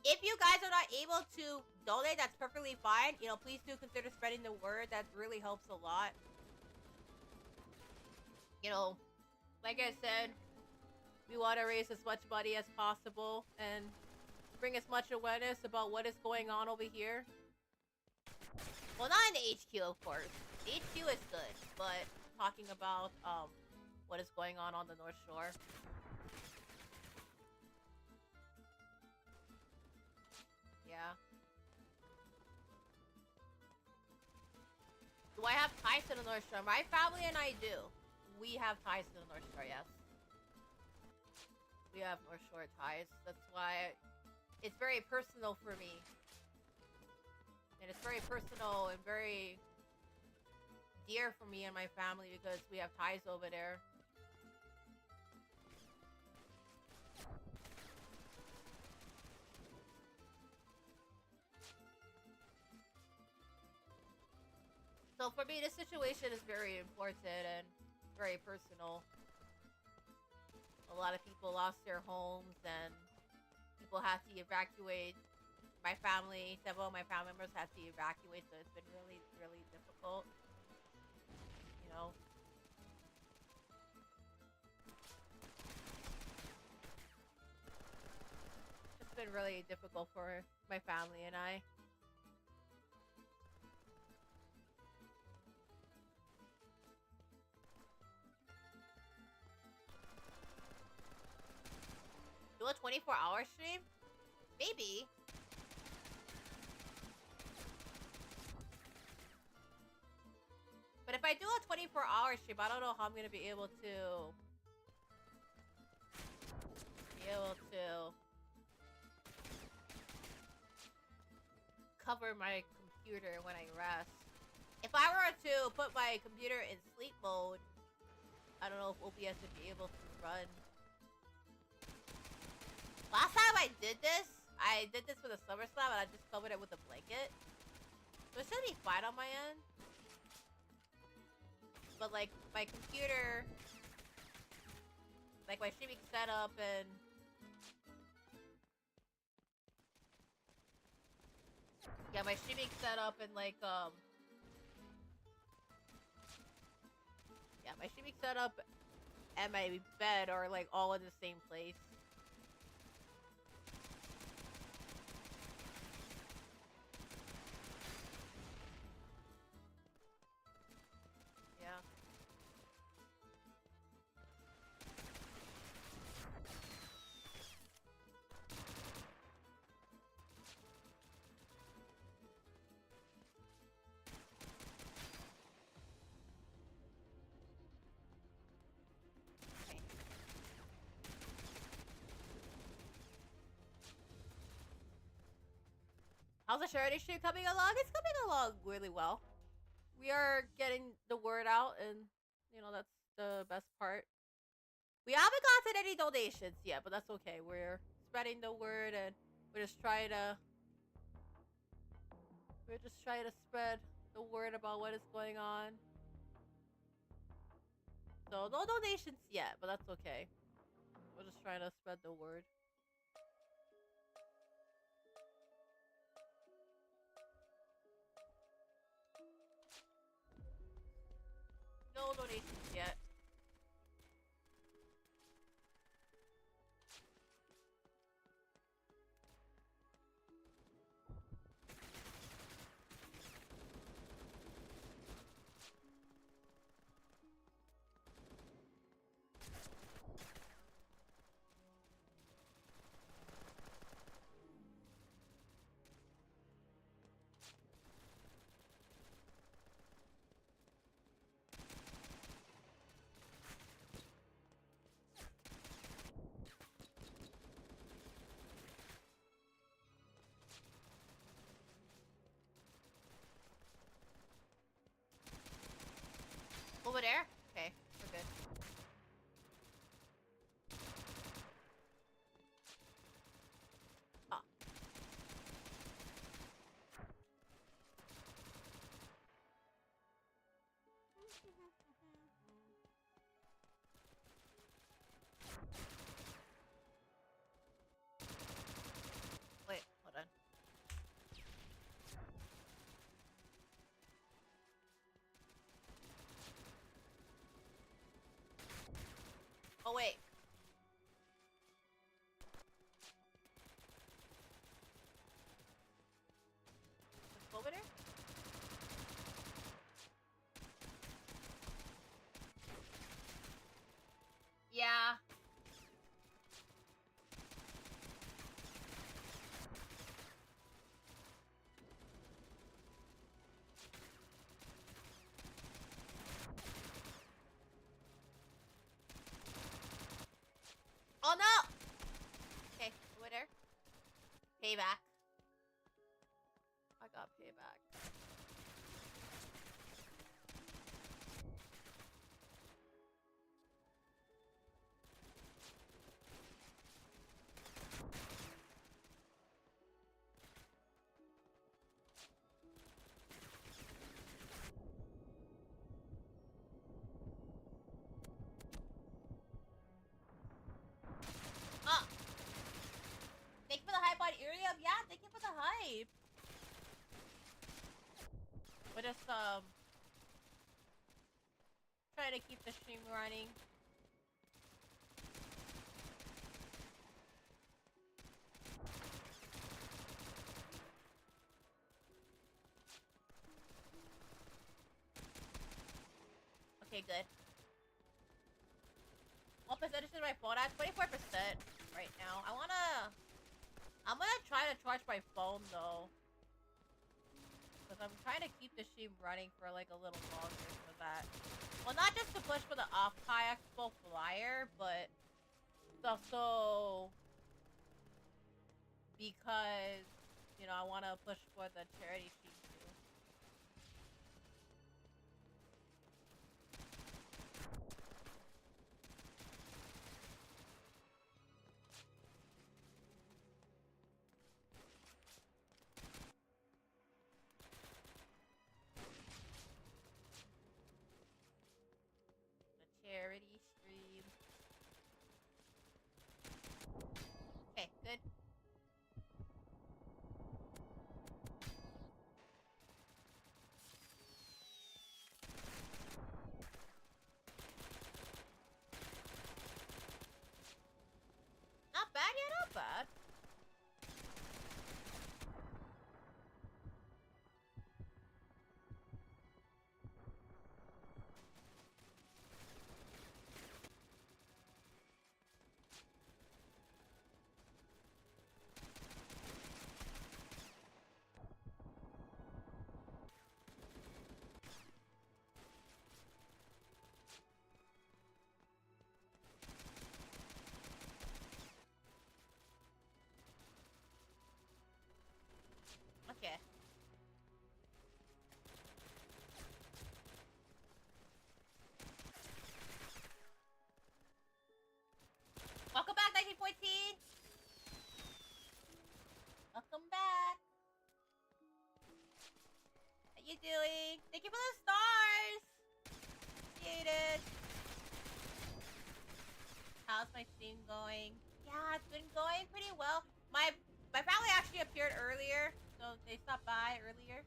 If you guys are not able to donate, that's perfectly fine. You know, please do consider spreading the word. That really helps a lot. You know, like I said, we want to raise as much money as possible and bring as much awareness about what is going on over here. Well, not in the HQ, of course. The HQ is good, but talking about what is going on the North Shore. Yeah. Do I have ties to the North Shore? My family and I do. We have ties to the North Shore, yes. We have North Shore ties. That's why it's very personal for me. And it's very personal and very dear for me and my family because we have ties over there. So for me, this situation is very important and very personal. A lot of people lost their homes and people had to evacuate. My family, several of my family members had to evacuate, so it's been really, really difficult. You know. It's been really difficult for my family and I. Do a 24-hour stream? Maybe. But if I do a 24-hour stream, I don't know how I'm gonna be able to cover my computer when I rest. If I were to put my computer in sleep mode, I don't know if OBS would be able to run. Last time I did this with a SummerSlam and I just covered it with a blanket. So it should be fine on my end. But like my computer, like my streaming setup and yeah, my streaming setup and like yeah, my streaming setup and my bed are like all in the same place. Yeah. How's the charity stream coming along? It's coming along really well. We are getting the word out, and you know that's the best part. We haven't gotten any donations yet, but that's okay. We're spreading the word, and we're just trying to spread the word about what is going on. So no donations yet, but that's okay. We're just trying to spread the word. No donations yet. Oh, wait. Let's go over there. Yeah. Oh no! Okay, over there. Payback. I got payback. Ah! Thank you for the hype on Irium. Yeah, thank you for the hype. We're just trying to keep the stream running. Okay, good. What percentage is my phone at? 24% right now. I'm gonna try to charge my phone though. Because I'm trying to keep the stream running for like a little longer for that. Well, not just to push for the Off-Kai Expo flyer, but it's also because, you know, I want to push for the charity stream too. The charity stream. Okay, good. Not bad, yeah, not bad. Okay. Welcome back, 1914. Welcome back. How you doing? Thank you for the stars. Appreciate it. How's my stream going? Yeah, it's been going pretty well. My family actually appeared earlier, so they stopped by earlier.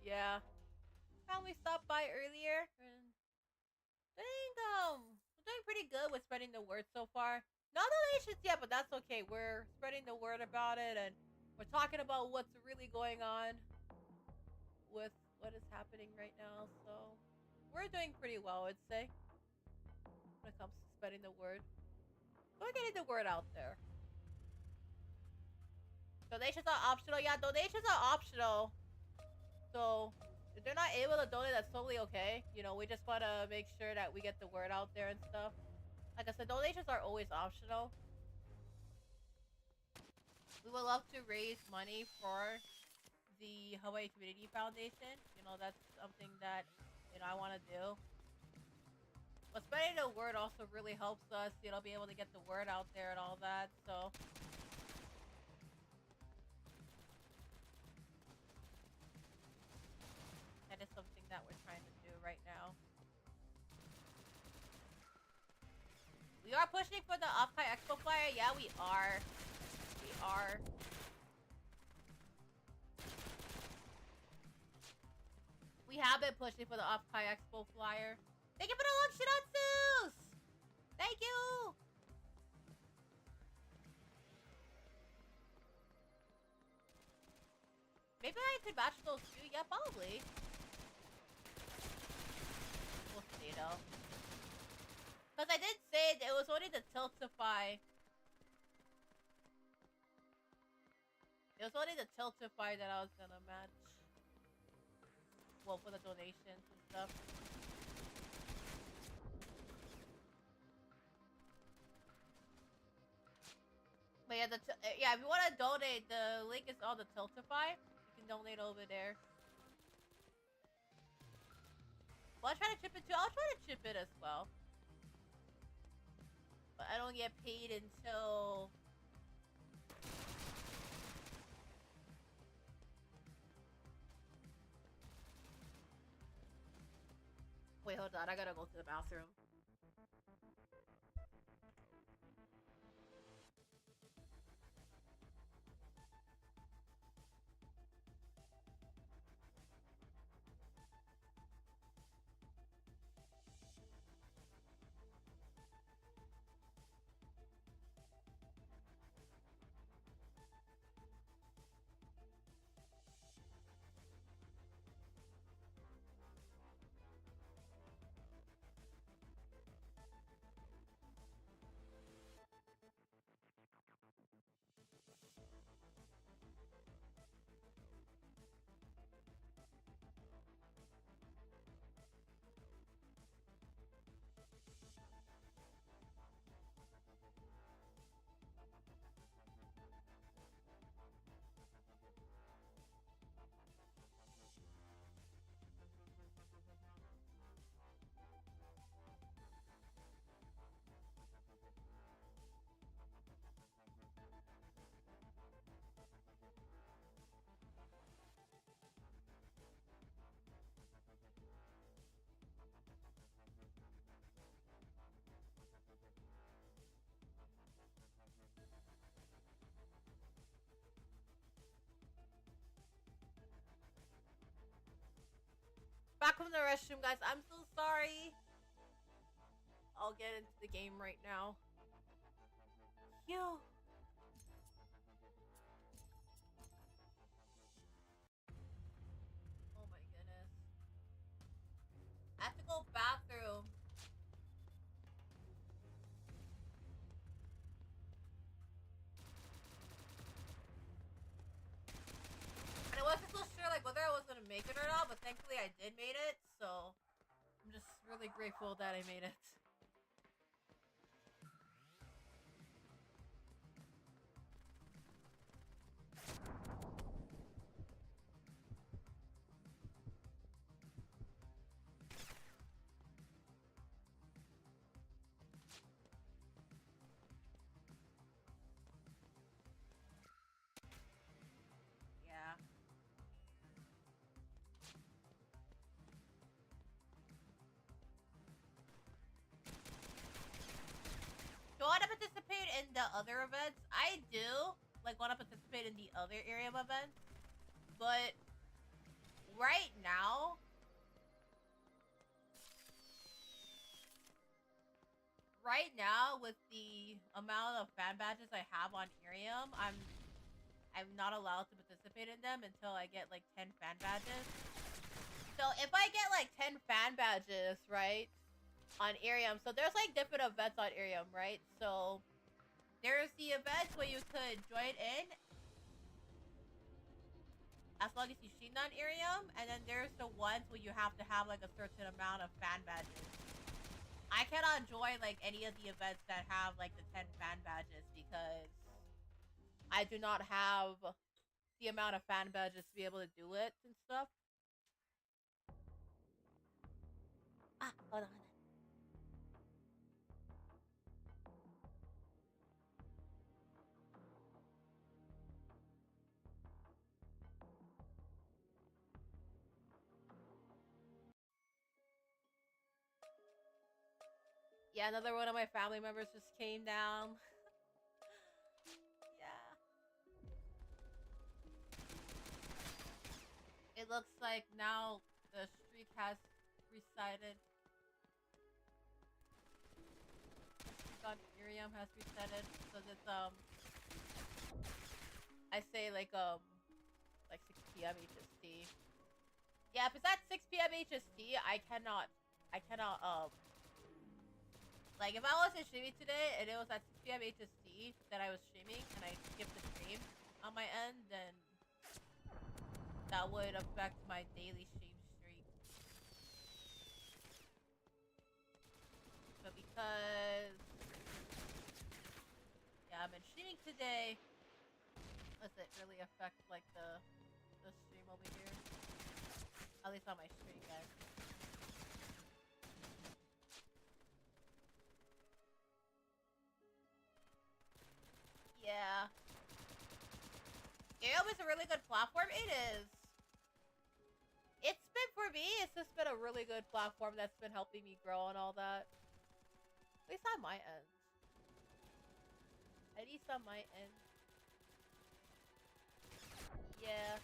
Yeah. Family stopped by earlier. And we're doing pretty good with spreading the word so far. No donations yet, but that's okay. We're spreading the word about it, and we're talking about what's really going on with what is happening right now. So we're doing pretty well, I'd say, when it comes to spreading the word. We're getting the word out there. Donations are optional. Yeah, donations are optional. So if they're not able to donate, that's totally okay. You know, we just want to make sure that we get the word out there and stuff. Like I said, donations are always optional. We would love to raise money for the Hawaii Community Foundation. You know, that's something that, you know, I want to do. But spreading the word also really helps us, you know, be able to get the word out there and all that. So that is something that we're trying to do right now. We are pushing for the Off-Kai Expo flyer. Yeah, we are. We are. We have been especially for the Off-Kai Expo flyer. Thank you for the long Shiratsus! Thank you! Maybe I could match those two. Yeah, probably. We'll see though. Because I did say that it was only the Tiltify. It was only the Tiltify that I was gonna match. Well, for the donations and stuff. But yeah, yeah, if you want to donate, the link is on the Tiltify. You can donate over there. Well, I'll try to chip it too. I'll try to chip it as well. But I don't get paid until... Wait, hold on. I gotta go to the bathroom. Back from the restroom, guys. I'm so sorry. I'll get into the game right now. Phew. Oh my goodness. I have to go bathroom. And I wasn't so sure like whether I was gonna make it or not, but thankfully I did make it, so I'm just really grateful that I made it. Yeah. Do I want to participate in the other events? I do, like, want to participate in the other area of events, but right now, with the amount of fan badges I have on Irium, I'm not allowed to participate in them until I get like 10 fan badges. So if I get like 10 fan badges, right? On Irium. So there's like different events on Irium, right? So there's the events where you could join in as long as you've seen on Irium, and then there's the ones where you have to have like a certain amount of fan badges. I cannot join like any of the events that have like the 10 fan badges because I do not have the amount of fan badges to be able to do it and stuff. Ah, hold on. Yeah, another one of my family members just came down. Yeah. It looks like now the stream streak has resetted. On Irium has resetted, so it's I say like 6 p.m. HST. Yeah, if it's at 6 p.m. HST, I cannot like if I wasn't streaming today and it was at 6 p.m. HST that I was streaming and I skipped the stream on my end, then that would affect my daily stream streak. So because I've been streaming today, does it really affect like the stream over here? At least on my stream, guys. Yeah. Aeom is a really good platform. It is. It's been, for me, it's just been a really good platform that's been helping me grow and all that. At least on my end. At least on my end. Yeah.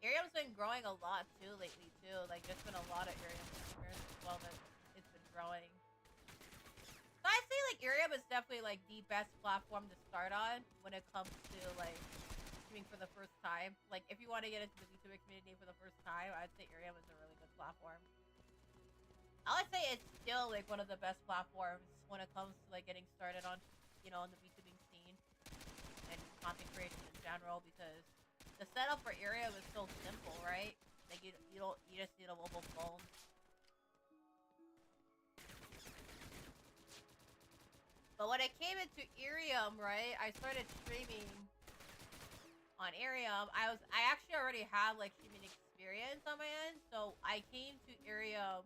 Irium's been growing a lot too lately too. Like there's been a lot of Irium streamers as well that it's been growing. So I say like Irium is definitely like the best platform to start on when it comes to like streaming for the first time. Like if you want to get into the VTuber community for the first time, I'd say Irium is a really good platform. I would say it's still like one of the best platforms when it comes to like getting started on, you know, in the VTubing scene and content creation in general, because the setup for Irium is so simple, right? Like you just need a mobile phone. But when it came into Irium, right, I started streaming on Irium. I actually already had like streaming experience on my end, so I came to Irium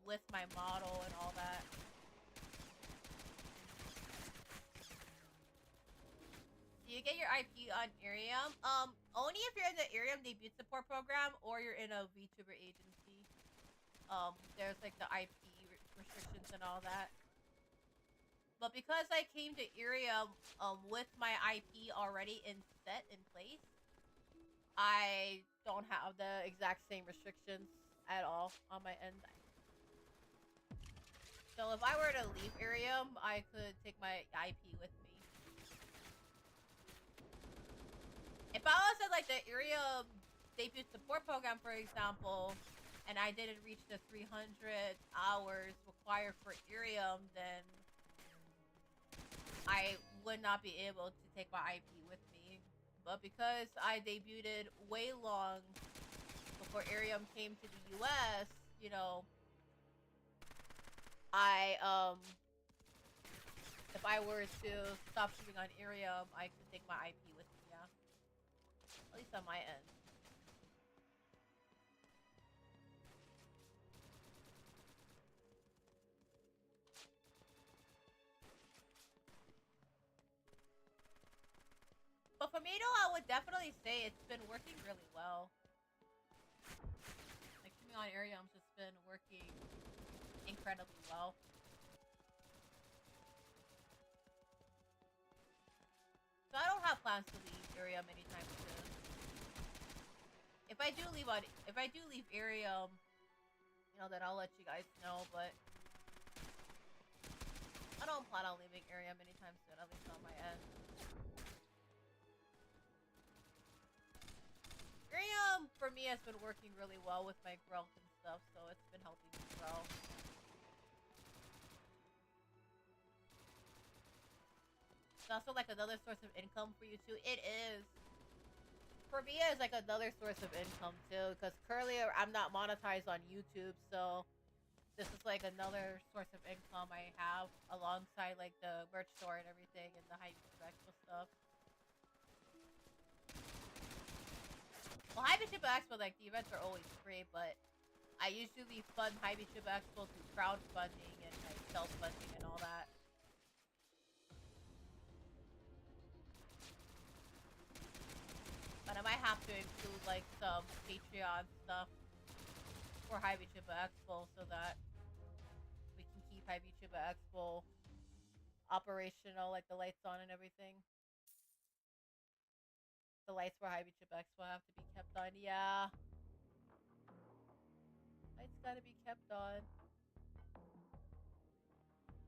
with my model and all that. Do you get your IP on Irium? Only if you're in the Irium debut support program or you're in a VTuber agency. There's like the IP restrictions and all that. But because I came to Irium with my IP already in place, I don't have the exact same restrictions at all on my end. So if I were to leave Irium, I could take my IP with me. If I was in like the Irium debut support program, for example, and I didn't reach the 300 hours required for Irium, then I would not be able to take my IP with me. But because I debuted way long before Irium came to the US, you know, if I were to stop streaming on Irium, I could take my IP with me, yeah. At least on my end. But for me, though, I would definitely say it's been working really well. Like, streaming on Irium's just been working incredibly well. So I don't have plans to leave Irium anytime soon. If I do leave Irium, you know, then I'll let you guys know, but I don't plan on leaving Irium anytime soon, at least on my end. Irium, for me, has been working really well with my growth and stuff, so it's been helping me grow. It's also like another source of income for you too. It is. For me, it's like another source of income too, because currently I'm not monetized on YouTube, so this is like another source of income I have alongside like the merch store and everything and the VTuber Expo stuff. Well, VTuber Expo, like the events are always free, but I usually fund VTuber Expo through crowdfunding and like self-funding and all that. But I might have to include like some Patreon stuff for VTuber Expo so that we can keep VTuber Expo operational, like the lights on and everything. The lights for High Beach X will have to be kept on. Yeah. Lights gotta be kept on.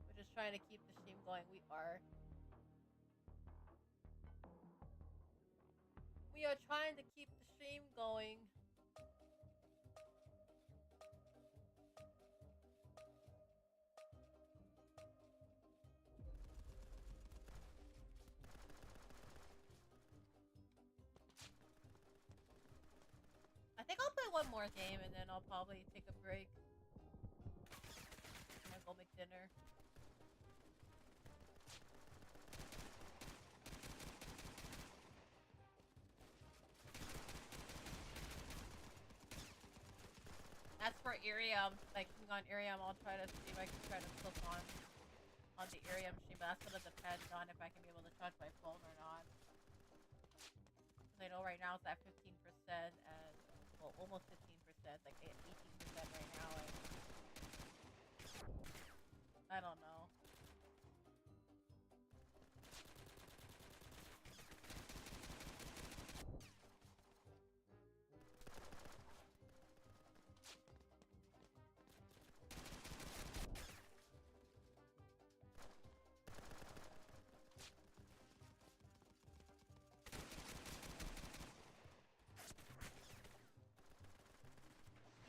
We're just trying to keep the stream going. We are. We are trying to keep the stream going. I think I'll play one more game and then I'll probably take a break. I'm gonna go make dinner. As for Irium, like on Irium, I'll try to see if I can try to click on the Irium stream, but that's gonna depend on if I can be able to charge my phone or not. Because I know right now it's at 15% and well, almost 15%, like 18% right now. And I don't know.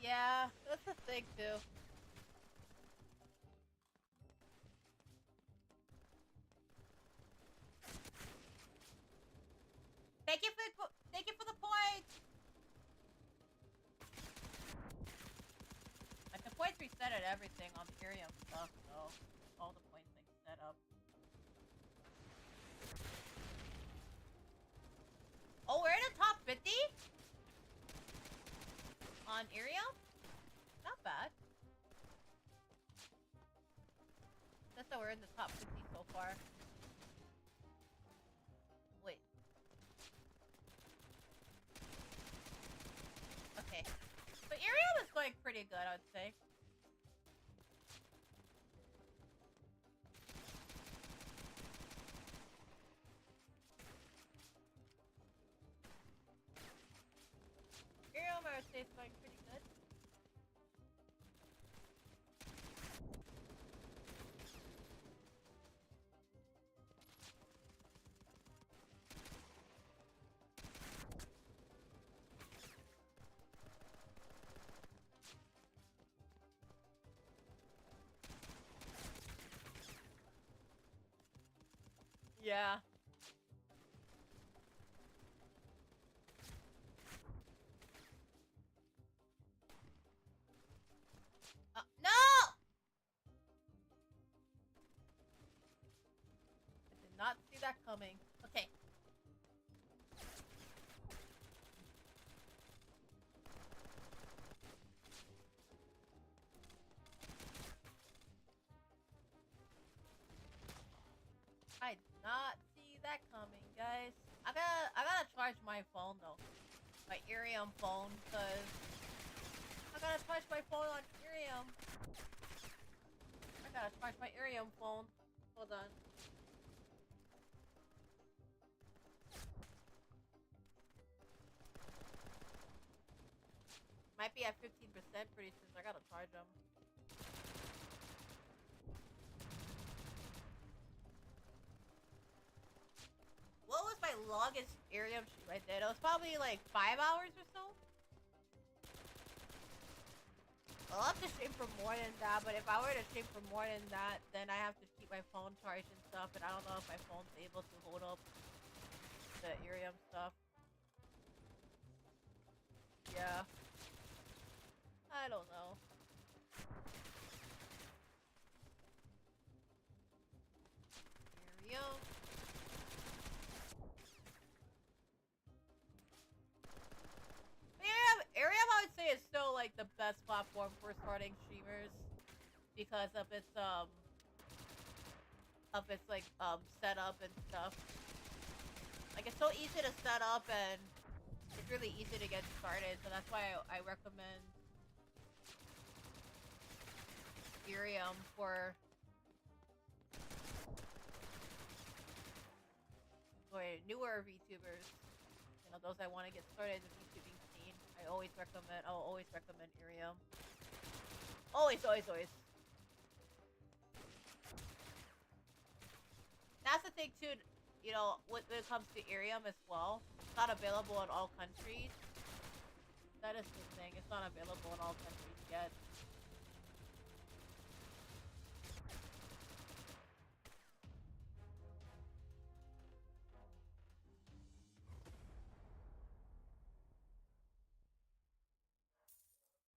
Yeah, that's the thing too. Thank you for the points. Like the points reset at everything on the Irium stuff, so all the points like set up. Oh, we're in the top 50? On Irium? Not bad. That's how we're in the top 50 so far. Wait. Okay. But Irium is going pretty good, I'd say. Irium, I would say, is going pretty good. Yeah. No! I did not see that coming. Okay. I did not see that coming, guys. I gotta charge my phone though. My Irium phone, cause I gotta charge my phone on Irium. I gotta charge my Irium phone. Hold on. Might be at 15% pretty soon, so I gotta charge them. What was my longest Irium stream I did? It was probably like 5 hours or so. I'll have to stream for more than that, but if I were to stream for more than that, then I have to keep my phone charged and stuff, and I don't know if my phone's able to hold up the Irium stuff. Yeah. I don't know. Irium. Irium, I would say, is still like the best platform for starting streamers because of its setup and stuff. Like it's so easy to set up and it's really easy to get started, so that's why I recommend Irium for or newer VTubers, you know, those that want to get started in the VTubing scene, I'll always recommend Irium. Always. That's the thing too, you know, when it comes to Irium as well. It's not available in all countries. That is the thing. It's not available in all countries yet.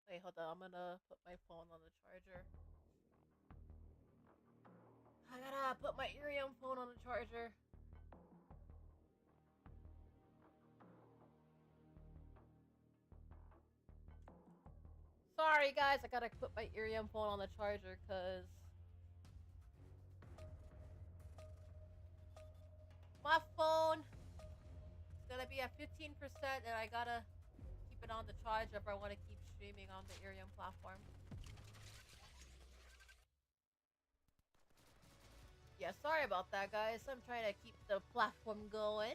Wait, hold on. I'm gonna put my phone on the charger. I gotta put my Irium phone on the charger. Sorry guys, I gotta put my Irium phone on the charger because my phone is gonna be at 15% and I gotta keep it on the charge if I want to keep streaming on the Irium platform. Yeah, sorry about that guys. I'm trying to keep the platform going.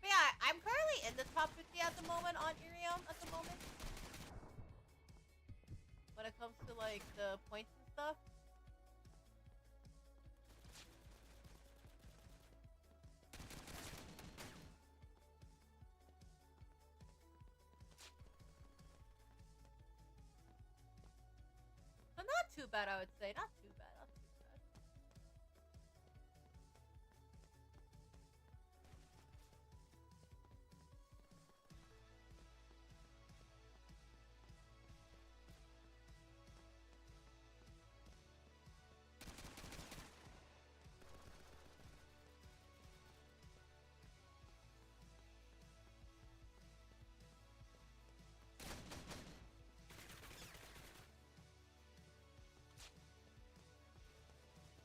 But yeah, I'm currently in the top 50 at the moment on Irium at the moment. When it comes to like the points and stuff. So not too bad, I would say. Not too bad. Not too bad.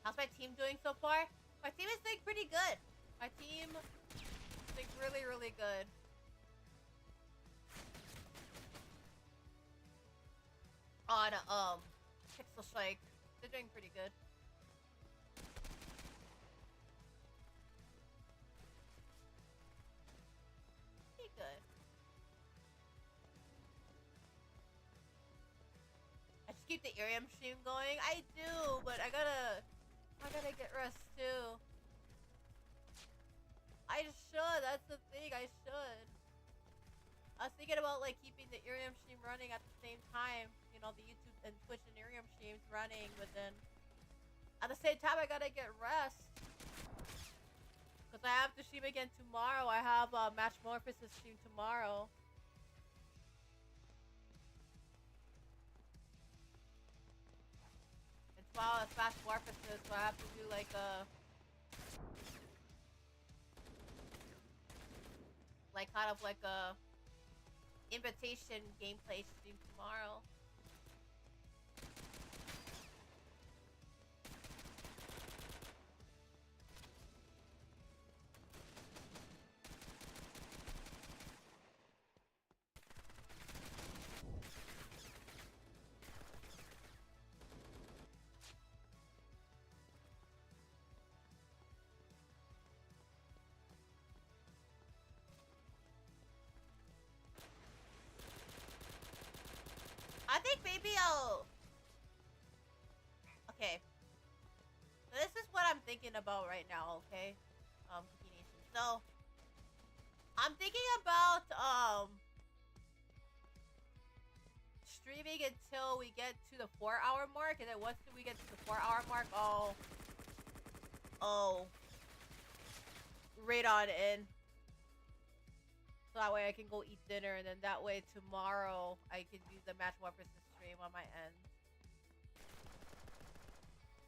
How's my team doing so far? My team is doing pretty good. My team is doing really, really good. On Pixel Strike, they're doing pretty good. Pretty good. I just keep the Irium stream going. I do, but I gotta get rest too. I should. That's the thing. I should. I was thinking about like keeping the Irium stream running at the same time. You know, the YouTube and Twitch and Irium streams running, but then at the same time I gotta get rest. Cause I have to stream again tomorrow. I have Matchmorphosis stream tomorrow. And tomorrow it's Matchmorphosis, so I have to do like a kind of like a invitation gameplay stream tomorrow. I think maybe I'll... Okay. So this is what I'm thinking about right now, okay? Cooky Nation. So, I'm thinking about, streaming until we get to the 4-hour mark, and then once we get to the 4-hour mark, I'll raid on in. So that way I can go eat dinner, and then that way tomorrow I can do the Matchmorphosis stream on my end.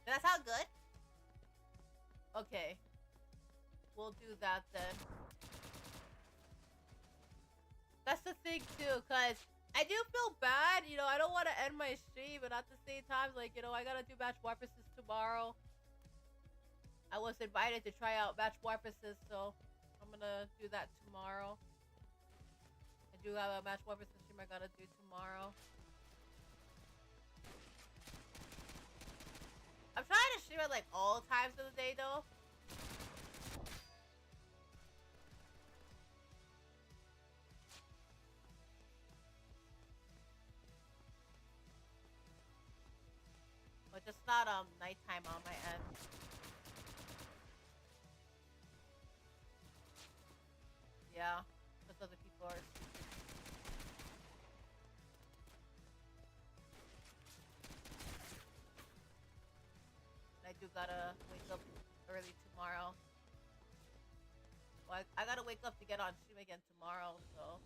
Does that sound good? Okay. We'll do that then. That's the thing too, cause I I do feel bad, you know, I don't want to end my stream, but at the same time, like, you know, I gotta do Match Warpaces tomorrow. I was invited to try out Match Warpaces, so I'm gonna do that tomorrow. I do have a Match Warpaces stream I gotta do tomorrow. I'm trying to stream at, like, all times of the day, though. But just not nighttime on my end. Yeah, because other people are sleeping. I do gotta wake up early tomorrow. Well, I gotta wake up to get on stream again tomorrow, so.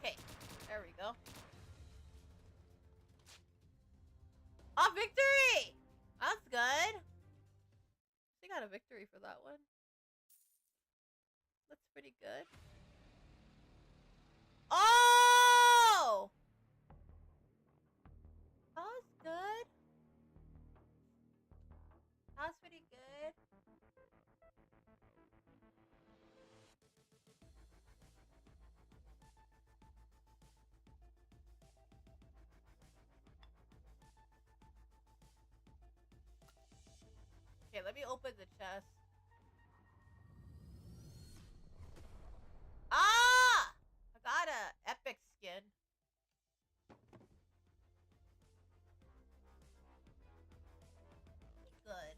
Okay, there we go. Oh, victory! That's good. She got a victory for that one. That's pretty good. Oh! That was good. That was pretty good. Okay, let me open the chest. Ah! I got a epic skin. Good.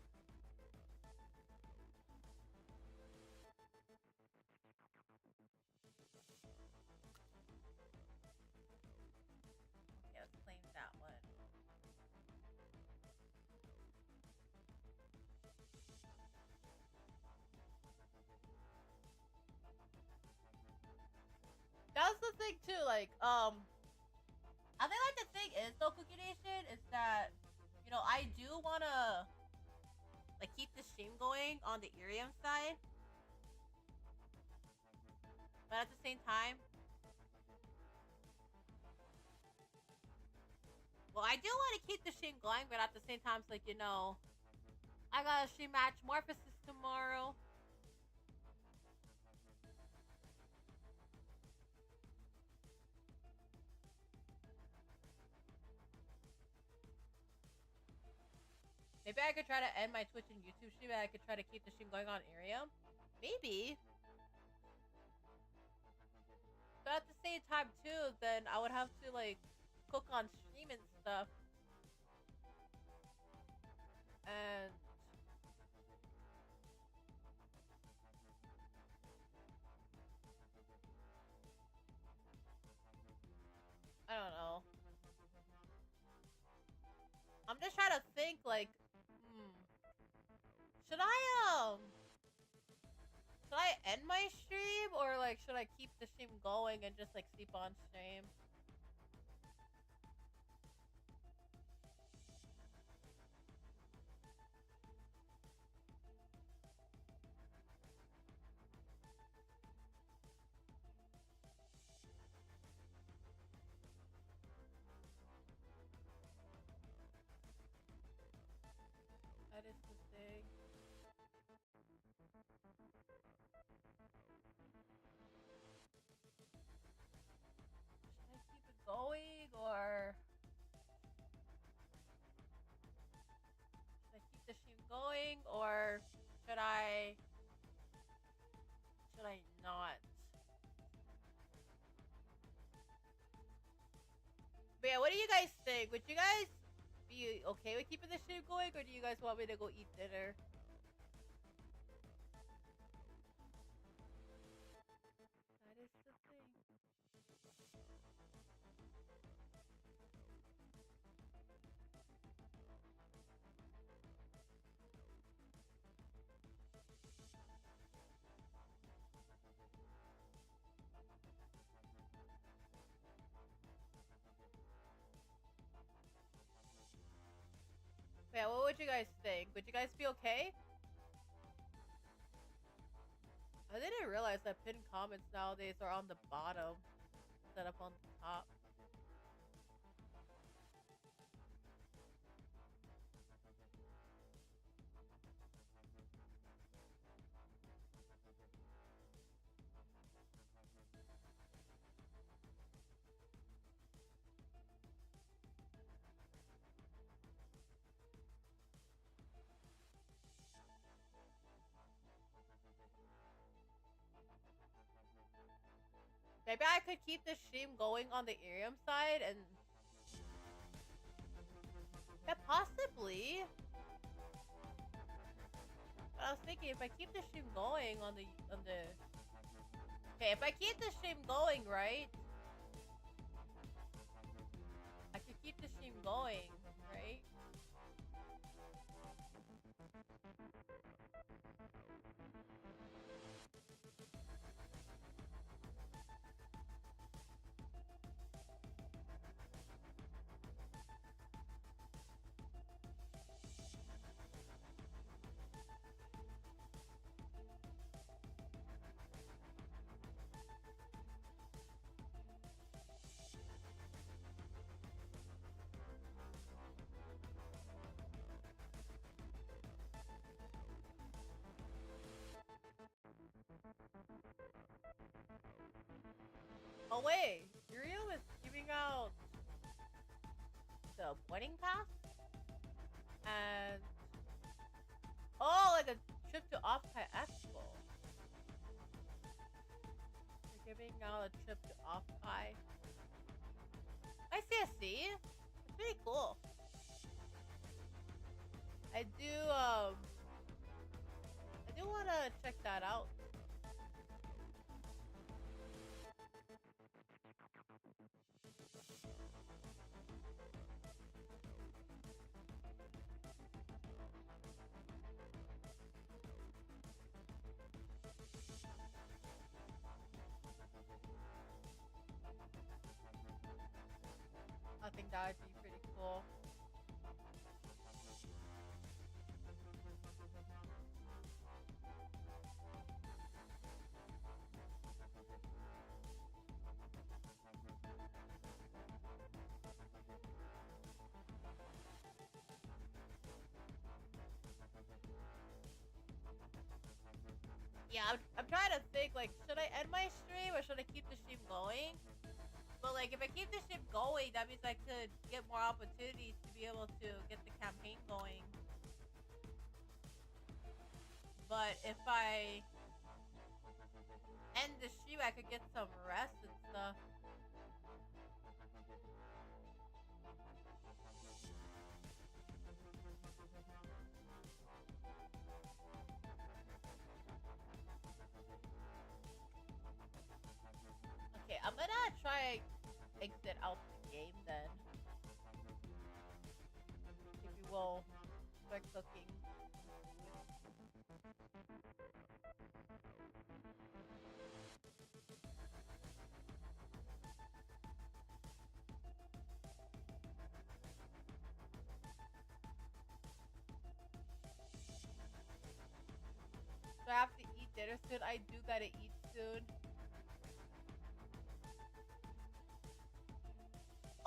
Okay, let's claim that one. That's the thing too, like, I think like the thing is though, Cookie Nation, is that, you know, I do wanna like keep the stream going on the Irium side. But at the same time, well, I do want to keep the stream going, but at the same time, it's like, you know, I gotta stream Match Morphosis tomorrow. Maybe I could try to end my Twitch and YouTube stream and I could try to keep the stream going on Irium. Maybe. But at the same time too, then I would have to like cook on stream and stuff. And I don't know. I'm just trying to think like, should I end my stream or like should I keep the stream going and just like sleep on stream? That is the thing. Should I keep it going or should I keep the stream going or should I not? But yeah, what do you guys think? Would you guys be okay with keeping the stream going or do you guys want me to go eat dinner? That is the thing. Yeah, what would you guys think? Would you guys be okay? I didn't realize that pinned comments nowadays are on the bottom instead of on the top. Maybe I could keep the stream going on the Irium side and... Yeah, possibly. But I was thinking if I keep the stream going on the... Okay, if I keep the stream going, right? I could keep the stream going, right? Oh wait, Uriel is giving out the wedding pass? And... Oh, like a trip to Off-Kai Expo. They're giving out a trip to Off-Kai. I see. It's pretty cool. I do want to check that out. I think that would be pretty cool. Yeah, I'm trying to think, like, should I end my stream or should I keep the stream going? But, like, if I keep the stream going, that means I could get more opportunities to be able to get the campaign going. But if I end the stream, I could get some rest and stuff. Okay, I'm gonna try exit out the game then. If you will start cooking. So I have to eat dinner soon. I do gotta eat soon.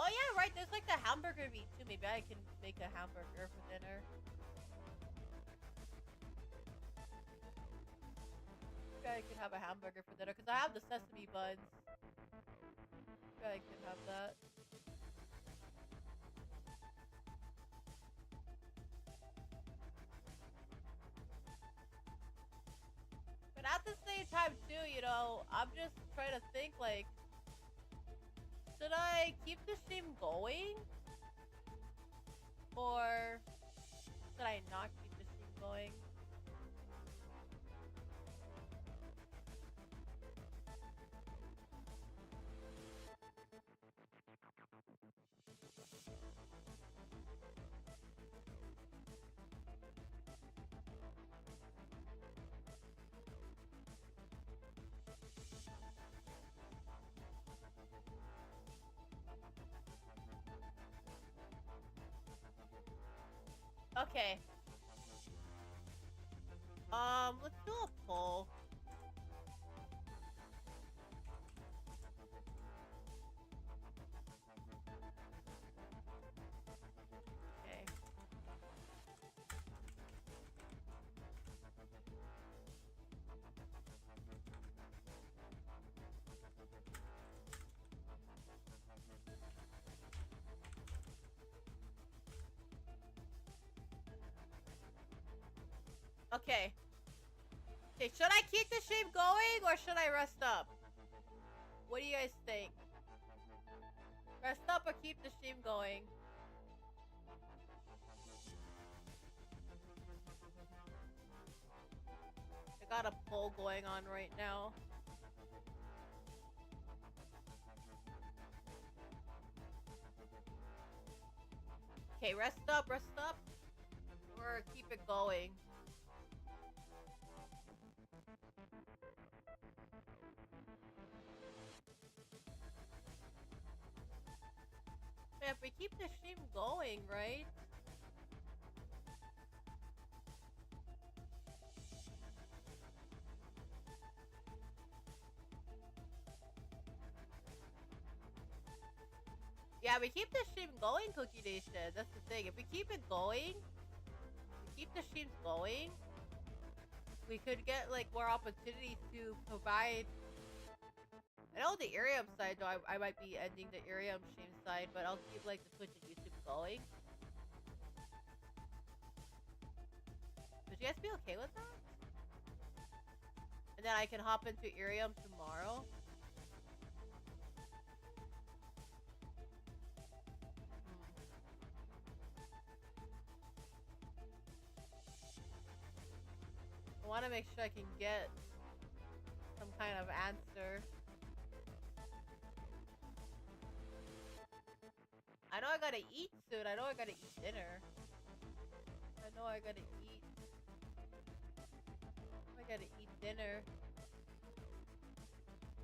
Oh yeah, right. There's like the hamburger meat too. Maybe I can make a hamburger for dinner. Maybe I can have a hamburger for dinner because I have the sesame buns. Maybe I can have that. But at the same time too, you know, I'm just trying to think like, should I keep the stream going? Or should I not keep the stream going? Okay. Let's do a poll. Okay. Okay, should I keep the stream going or should I rest up? What do you guys think? Rest up or keep the stream going? I got a poll going on right now. Okay, rest up, or keep it going. If we keep the stream going, right? Yeah, we keep the stream going, Cookie Nation. That's the thing. If we keep it going, keep the streams going, we could get like more opportunities to provide. I know the Irium side though, I might be ending the Irium stream side, but I'll keep like the Twitch and YouTube going. Would you guys be okay with that? And then I can hop into Irium tomorrow. I want to make sure I can get some kind of answer. I know I gotta eat soon. I know I gotta eat dinner. I know I gotta eat. I gotta eat dinner.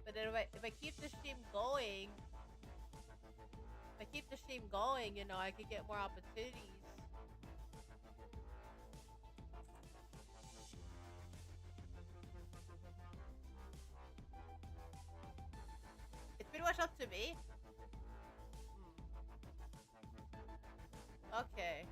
But then if I keep the stream going, you know, I could get more opportunities. It's pretty much up to me. Okay.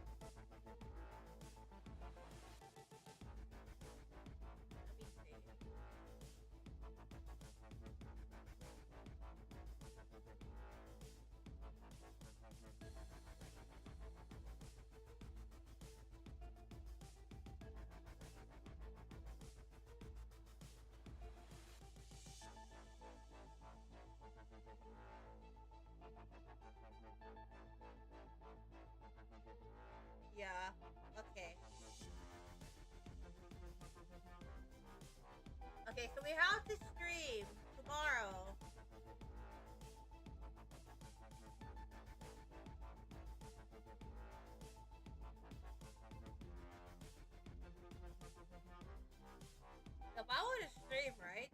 Yeah, okay. Okay, so we have to stream tomorrow. If I were to stream, right?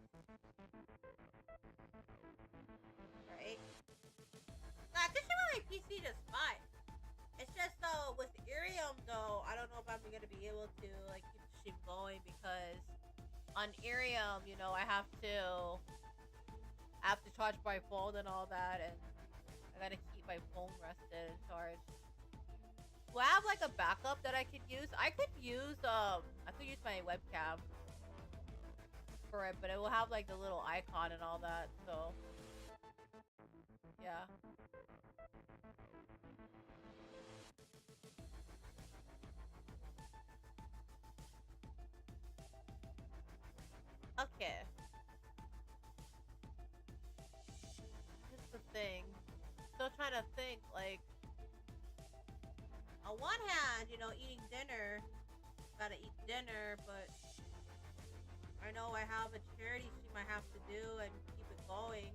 Right? Nah, I can stream on my PC just fine. It's just though with Irium though, I don't know if I'm gonna be able to like keep the stream going because on Irium, you know, I have to charge my phone and all that, and I gotta keep my phone rested and charged. Do I have like a backup that I could use? I could use my webcam for it, but it will have like the little icon and all that, so yeah. Okay. Here's the thing. Still trying to think, like, on one hand, you know, eating dinner, gotta eat dinner, but I know I have a charity stream I have to do and keep it going.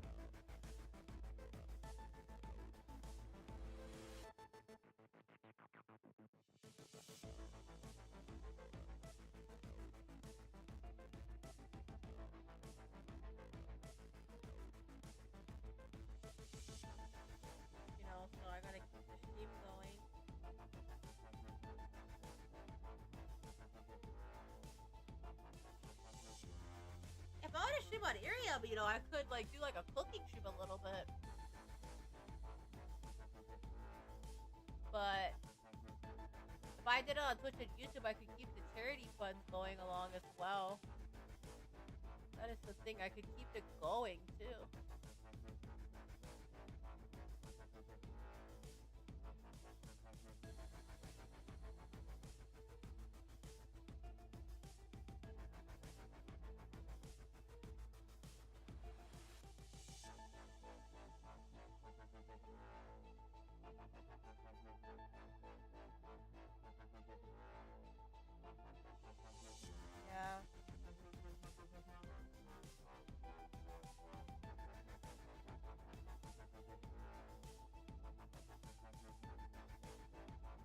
You know, so I gotta keep the stream going. If I were to stream on Irium, you know, I could like do like a cooking stream a little bit. But if I did it on Twitch and YouTube, I could keep the charity funds going along as well. That is the thing, I could keep it going too.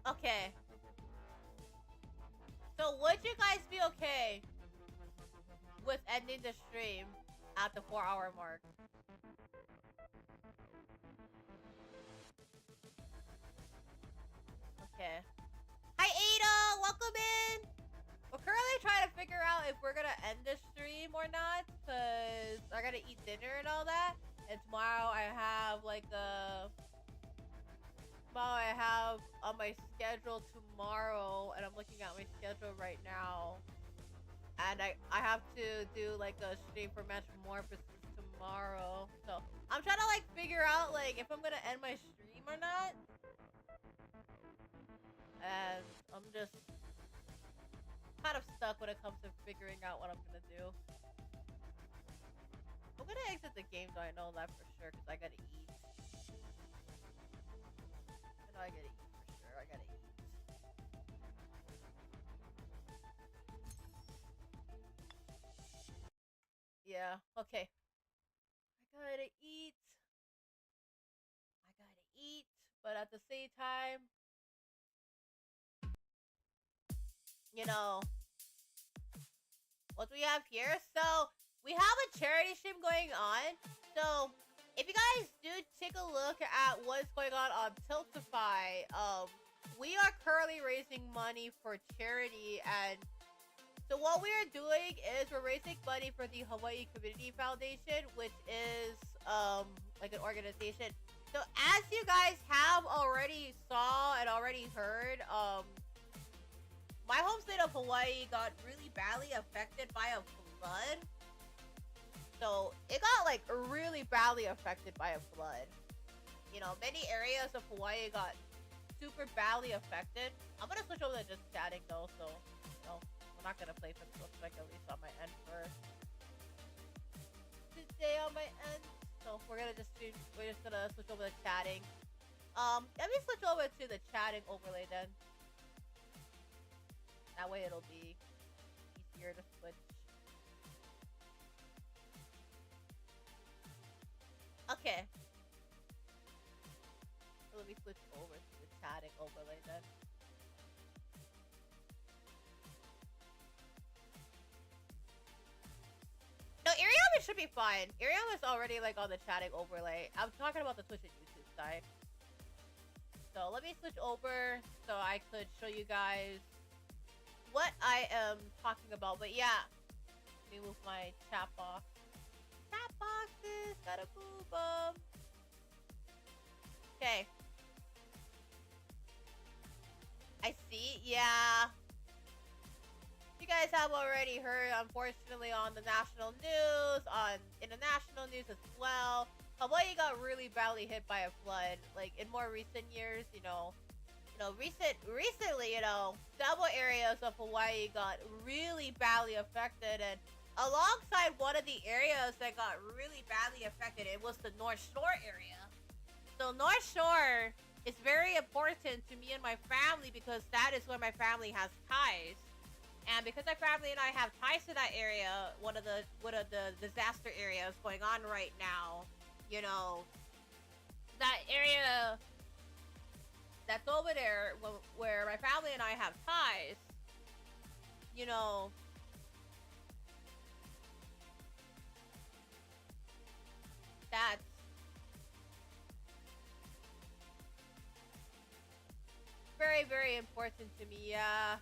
Okay. So would you guys be okay with ending the stream at the 4-hour mark? Okay. Hi Ada, welcome in. We're currently trying to figure out if we're gonna end the stream or not, cause I gotta eat dinner and all that. And tomorrow I have on my schedule tomorrow, and I'm looking at my schedule right now. And I have to do like a stream for Metamorphosis tomorrow. So I'm trying to like figure out like if I'm gonna end my stream or not. And I'm just kind of stuck when it comes to figuring out what I'm gonna do. I'm gonna exit the game though, I know that for sure, because I gotta eat. I know I gotta eat for sure, I gotta eat. Yeah, okay. I gotta eat. But at the same time, you know, what do we have here? So, we have a charity stream going on. So, if you guys do take a look at what's going on Tiltify, we are currently raising money for charity. And so what we are doing is we're raising money for the Hawaii Community Foundation, which is like an organization. So as you guys have already saw and already heard, my home state of Hawaii got really badly affected by a flood. So it got like really badly affected by a flood. You know, many areas of Hawaii got super badly affected. I'm gonna switch over to just chatting though, so you know, we're not gonna play for the looks like, at least on my end first. Today on my end. So we're just gonna switch over to chatting. Let me switch over to the chatting overlay then. That way it'll be easier to switch. Okay. So let me switch over to the chatting overlay then. No, Iriam should be fine. Iriam is already like on the chatting overlay. I'm talking about the Twitch and YouTube side. So let me switch over so I could show you guys what I am talking about. But yeah, let me move my chat box. Chat boxes, gotta move them. Okay. I see, yeah. You guys have already heard, unfortunately, on the national news, on international news as well, Hawaii got really badly hit by a flood. Like in more recent years, recently, several areas of Hawaii got really badly affected, and alongside one of the areas that got really badly affected, it was the North Shore area. So North Shore is very important to me and my family because that is where my family has ties. And because my family and I have ties to that area, one of the disaster areas going on right now, that area that's over there where my family and I have ties, that's very, very important to me, yeah.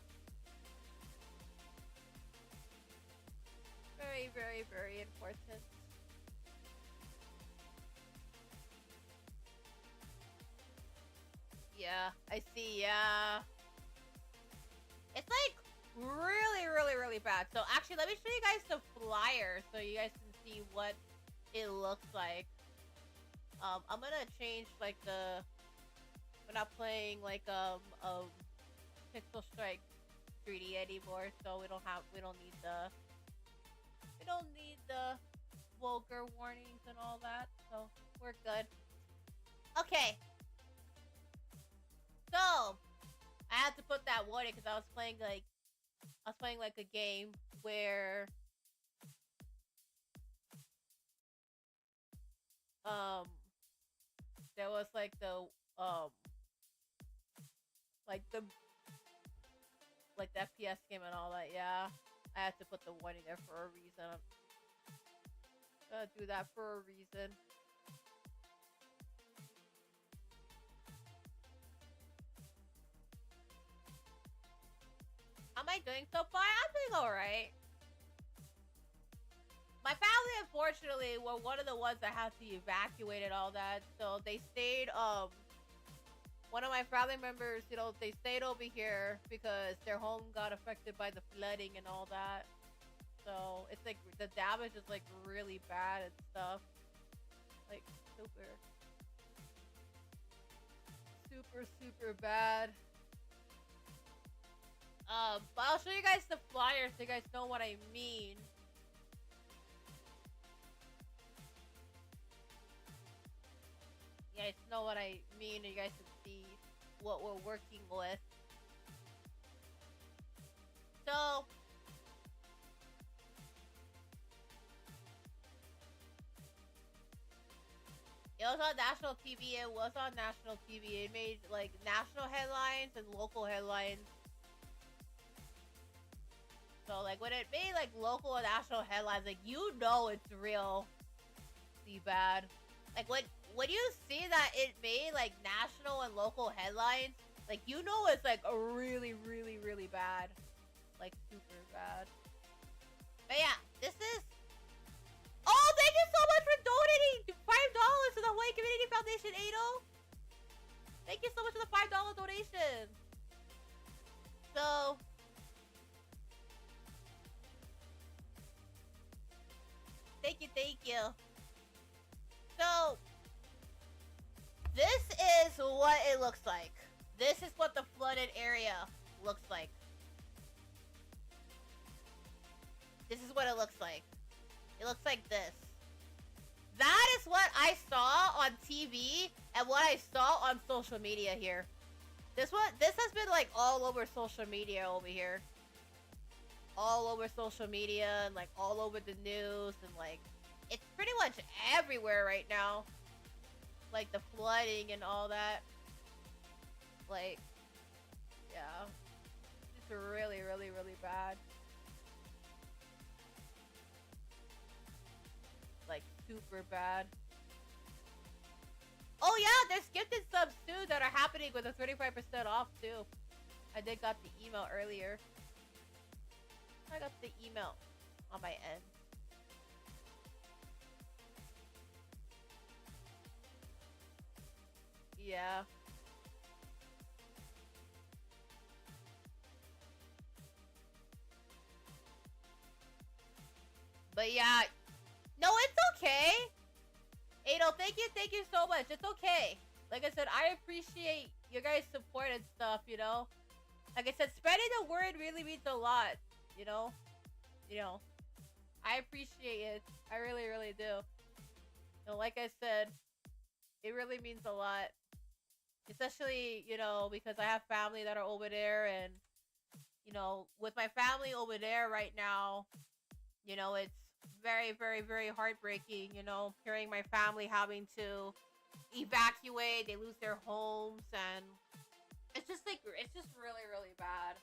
Very, very, very important. Yeah, I see, yeah. It's like really, really, really bad. So actually, let me show you guys the flyer so you guys can see what it looks like. I'm gonna change like we're not playing like Pixel Strike 3D anymore, so we don't need the vulgar warnings and all that, so we're good. Okay. So, I had to put that warning because I was playing like a game where there was like the Like the FPS game and all that. Yeah, I had to put the warning there for a reason. I'm gonna do that for a reason. How am I doing so far? I'm doing alright. My family, unfortunately, were one of the ones that had to evacuate and all that. So they stayed, one of my family members, you know, they stayed over here because their home got affected by the flooding and all that. So it's like, the damage is like really bad and stuff. Like, super bad. But I'll show you guys the flyer so you guys know what I mean. You guys know what I mean, and you guys can see what we're working with. So, it was on national TV. It was on national TV. It made like national headlines and local headlines. So like when it made like local and national headlines, like you know it's really bad. Like when you see that it made like national and local headlines, like you know it's like a really bad. Like super bad. But yeah, this is. Oh, thank you so much for donating $5 to the Hawaii Community Foundation, Ado. Thank you so much for the $5 donation. So. Thank you. So, this is what it looks like. This is what the flooded area looks like. This is what it looks like. It looks like this. That is what I saw on TV and what I saw on social media here. This has been like all over social media over here. All over social media and like all over the news and like it's pretty much everywhere right now. Like the flooding and all that. Like, yeah. It's really bad. Like super bad. Oh yeah, there's gifted subs too that are happening with a 35% off too. I did got the email earlier. I got the email on my end. Yeah. But yeah. No, it's okay. Ado, thank you so much. It's okay. Like I said, I appreciate your guys' support and stuff, you know? Like I said, spreading the word really means a lot. You know, I appreciate it. I really do. You know, like I said, it really means a lot. Especially, you know, because I have family that are over there and, you know, with my family over there right now, you know, it's very heartbreaking, you know, hearing my family having to evacuate, they lose their homes and it's just really bad.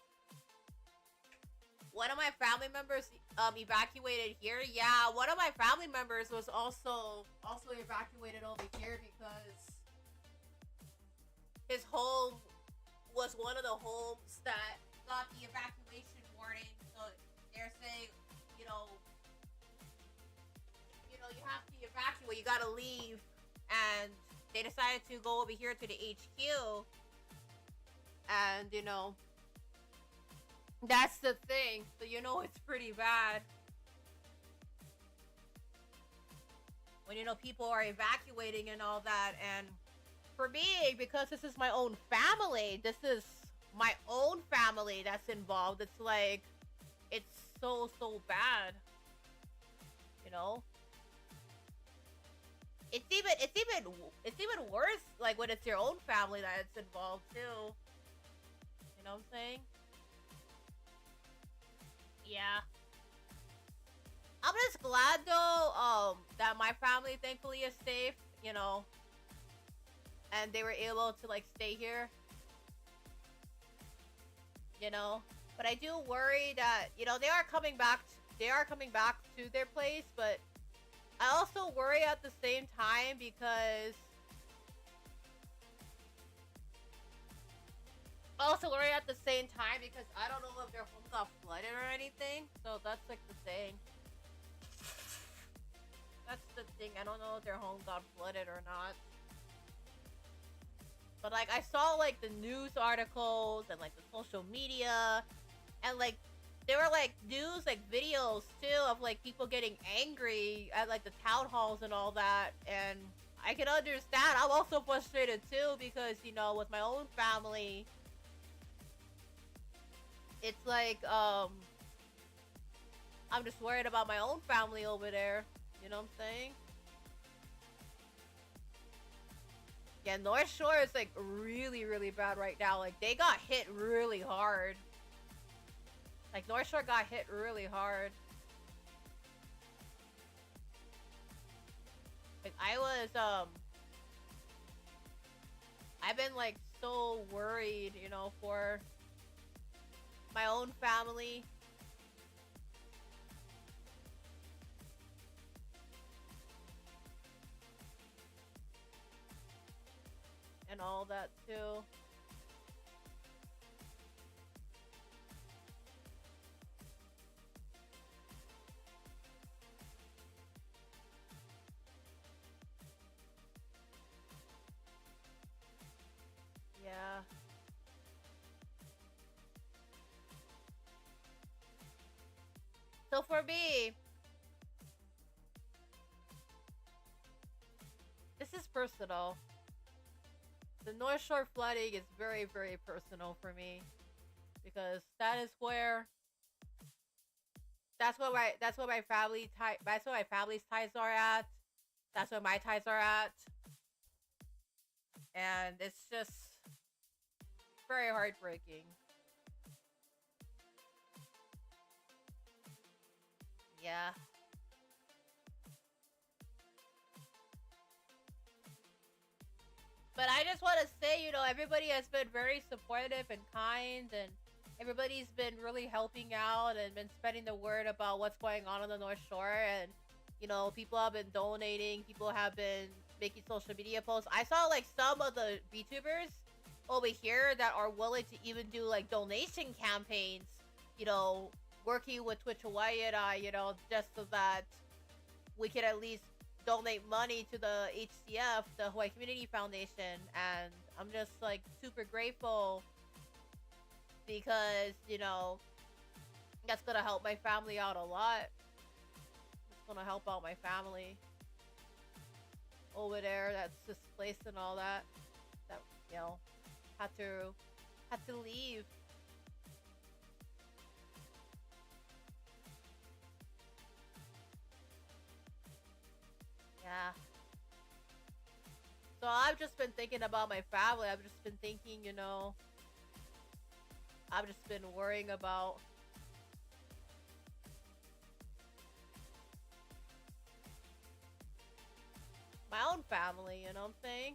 One of my family members evacuated here. Yeah, one of my family members was also evacuated over here because his home was one of the homes that got the evacuation warning. So they're saying, you have to evacuate, you gotta leave. And they decided to go over here to the HQ. And, you know, that's the thing. So you know it's pretty bad. When, you know, people are evacuating and all that. And for me, because this is my own family, this is my own family that's involved. It's like, it's so bad. You know? It's even worse, like, when it's your own family that's involved, too. You know what I'm saying? Yeah. I'm just glad though, that my family thankfully is safe, you know, and they were able to like stay here. you know. But I do worry that, you know, they are coming back to their place, but I also worry at the same time because I don't know if their home got flooded or anything. So that's like the thing. That's the thing. I don't know if their home got flooded or not. But like I saw like the news articles and like the social media and like there were like news like videos too of like people getting angry at like the town halls and all that, and I can understand. I'm also frustrated too because, you know, with my own family, it's like I'm just worried about my own family over there. You know what I'm saying? Yeah, North Shore is like really, really bad right now. Like they got hit really hard. Like North Shore got hit really hard. Like I've been like so worried, you know, for my own family. And all that too. Yeah. So for me, this is personal. The North Shore flooding is very, very personal for me because that's where my family's ties are at. That's where my ties are at. And it's just very heartbreaking. Yeah. But I just want to say, you know, everybody has been very supportive and kind, and everybody's been really helping out and been spreading the word about what's going on the North Shore. And, you know, people have been donating. People have been making social media posts. I saw, like, some of the VTubers over here that are willing to even do, like, donation campaigns, you know, working with Twitch Hawaii and I, you know, just so that we can at least donate money to the HCF, the Hawaii Community Foundation, and I'm just like super grateful because, you know, that's gonna help my family out a lot. It's gonna help out my family over there that's displaced and all that, you know, had to leave. Yeah. So I've just been thinking about my family. I've just been thinking, you know, I've just been worrying about my own family, you know what I'm saying?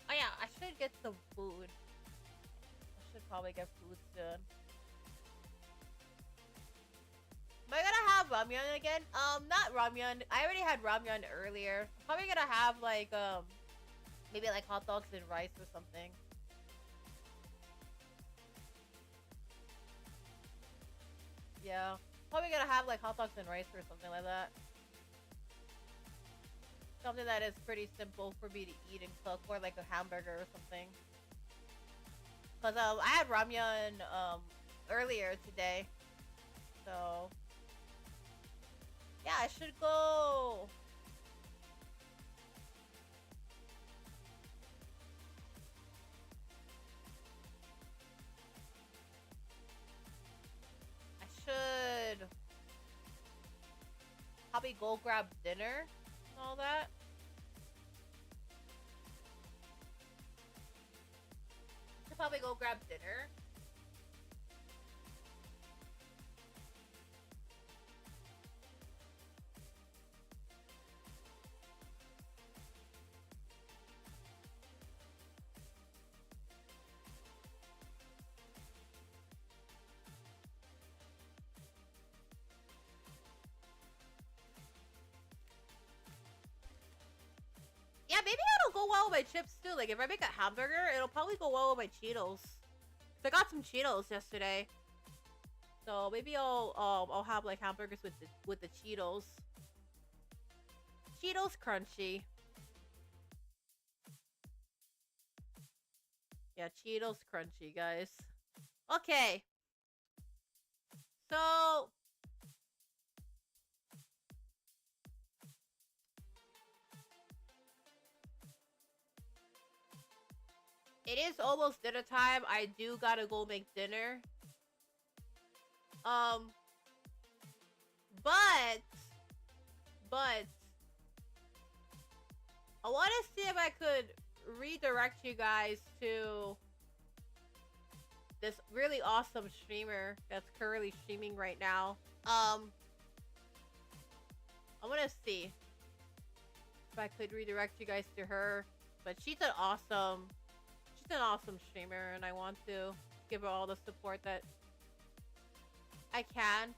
Oh yeah, I should get some food. I should probably get food soon. Am I gonna have ramyun again? Not ramyun. I already had ramyun earlier. I'm probably gonna have like maybe like hot dogs and rice or something. Yeah. Probably gonna have like hot dogs and rice or something like that. Something that is pretty simple for me to eat and cook, or like a hamburger or something. Cause I had ramyun earlier today, so yeah, I should go. I should probably go grab dinner and all that. Should probably go grab dinner. maybe it'll go well with my chips too. Like if I make a hamburger, it'll probably go well with my Cheetos. So I got some Cheetos yesterday. So maybe I'll have like hamburgers with the Cheetos. Cheetos crunchy. Yeah, Cheetos crunchy, guys. Okay. So it is almost dinner time. I do gotta go make dinner. But I want to see if I could redirect you guys to this really awesome streamer that's currently streaming right now. I want to see if I could redirect you guys to her, but she's an awesome streamer, and I want to give her all the support that I can.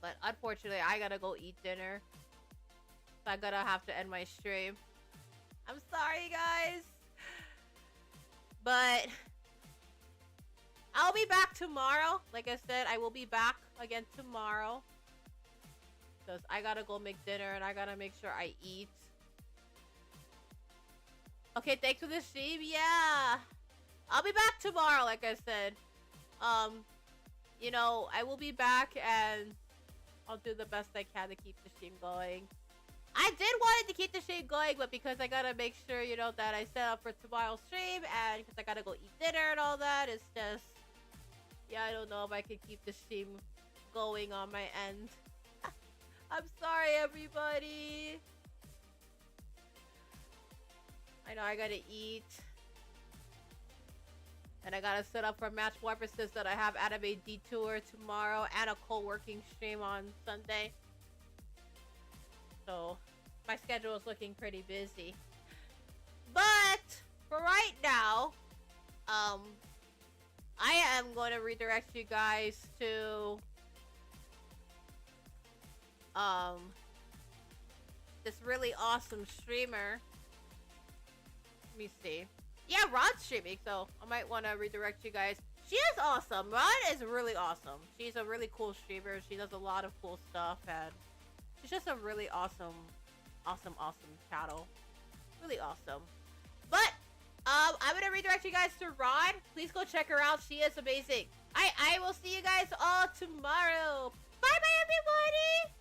But unfortunately, I gotta go eat dinner. So I'm gonna have to end my stream. I'm sorry, guys. But I'll be back tomorrow. Like I said, I will be back again tomorrow. Because I gotta go make dinner and I gotta make sure I eat. Okay, thanks for the stream. Yeah. I'll be back tomorrow, like I said. You know, I will be back and I'll do the best I can to keep the stream going. I did want to keep the stream going, but because I gotta make sure, you know, that I set up for tomorrow's stream and because I gotta go eat dinner and all that, it's just, yeah, I don't know if I can keep the stream going on my end. I'm sorry, everybody. I know I gotta eat. And I gotta set up for match purposes that I have Anime Detour tomorrow and a co-working stream on Sunday. So my schedule is looking pretty busy. But for right now, I am going to redirect you guys to this really awesome streamer. Let me see. Yeah, Rod's streaming, so I might want to redirect you guys. She is awesome. Rod is really awesome. She's a really cool streamer. She does a lot of cool stuff, and she's just a really awesome channel. Really awesome. But I'm gonna redirect you guys to Rod. Please go check her out. She is amazing. I will see you guys all tomorrow. Bye bye, everybody.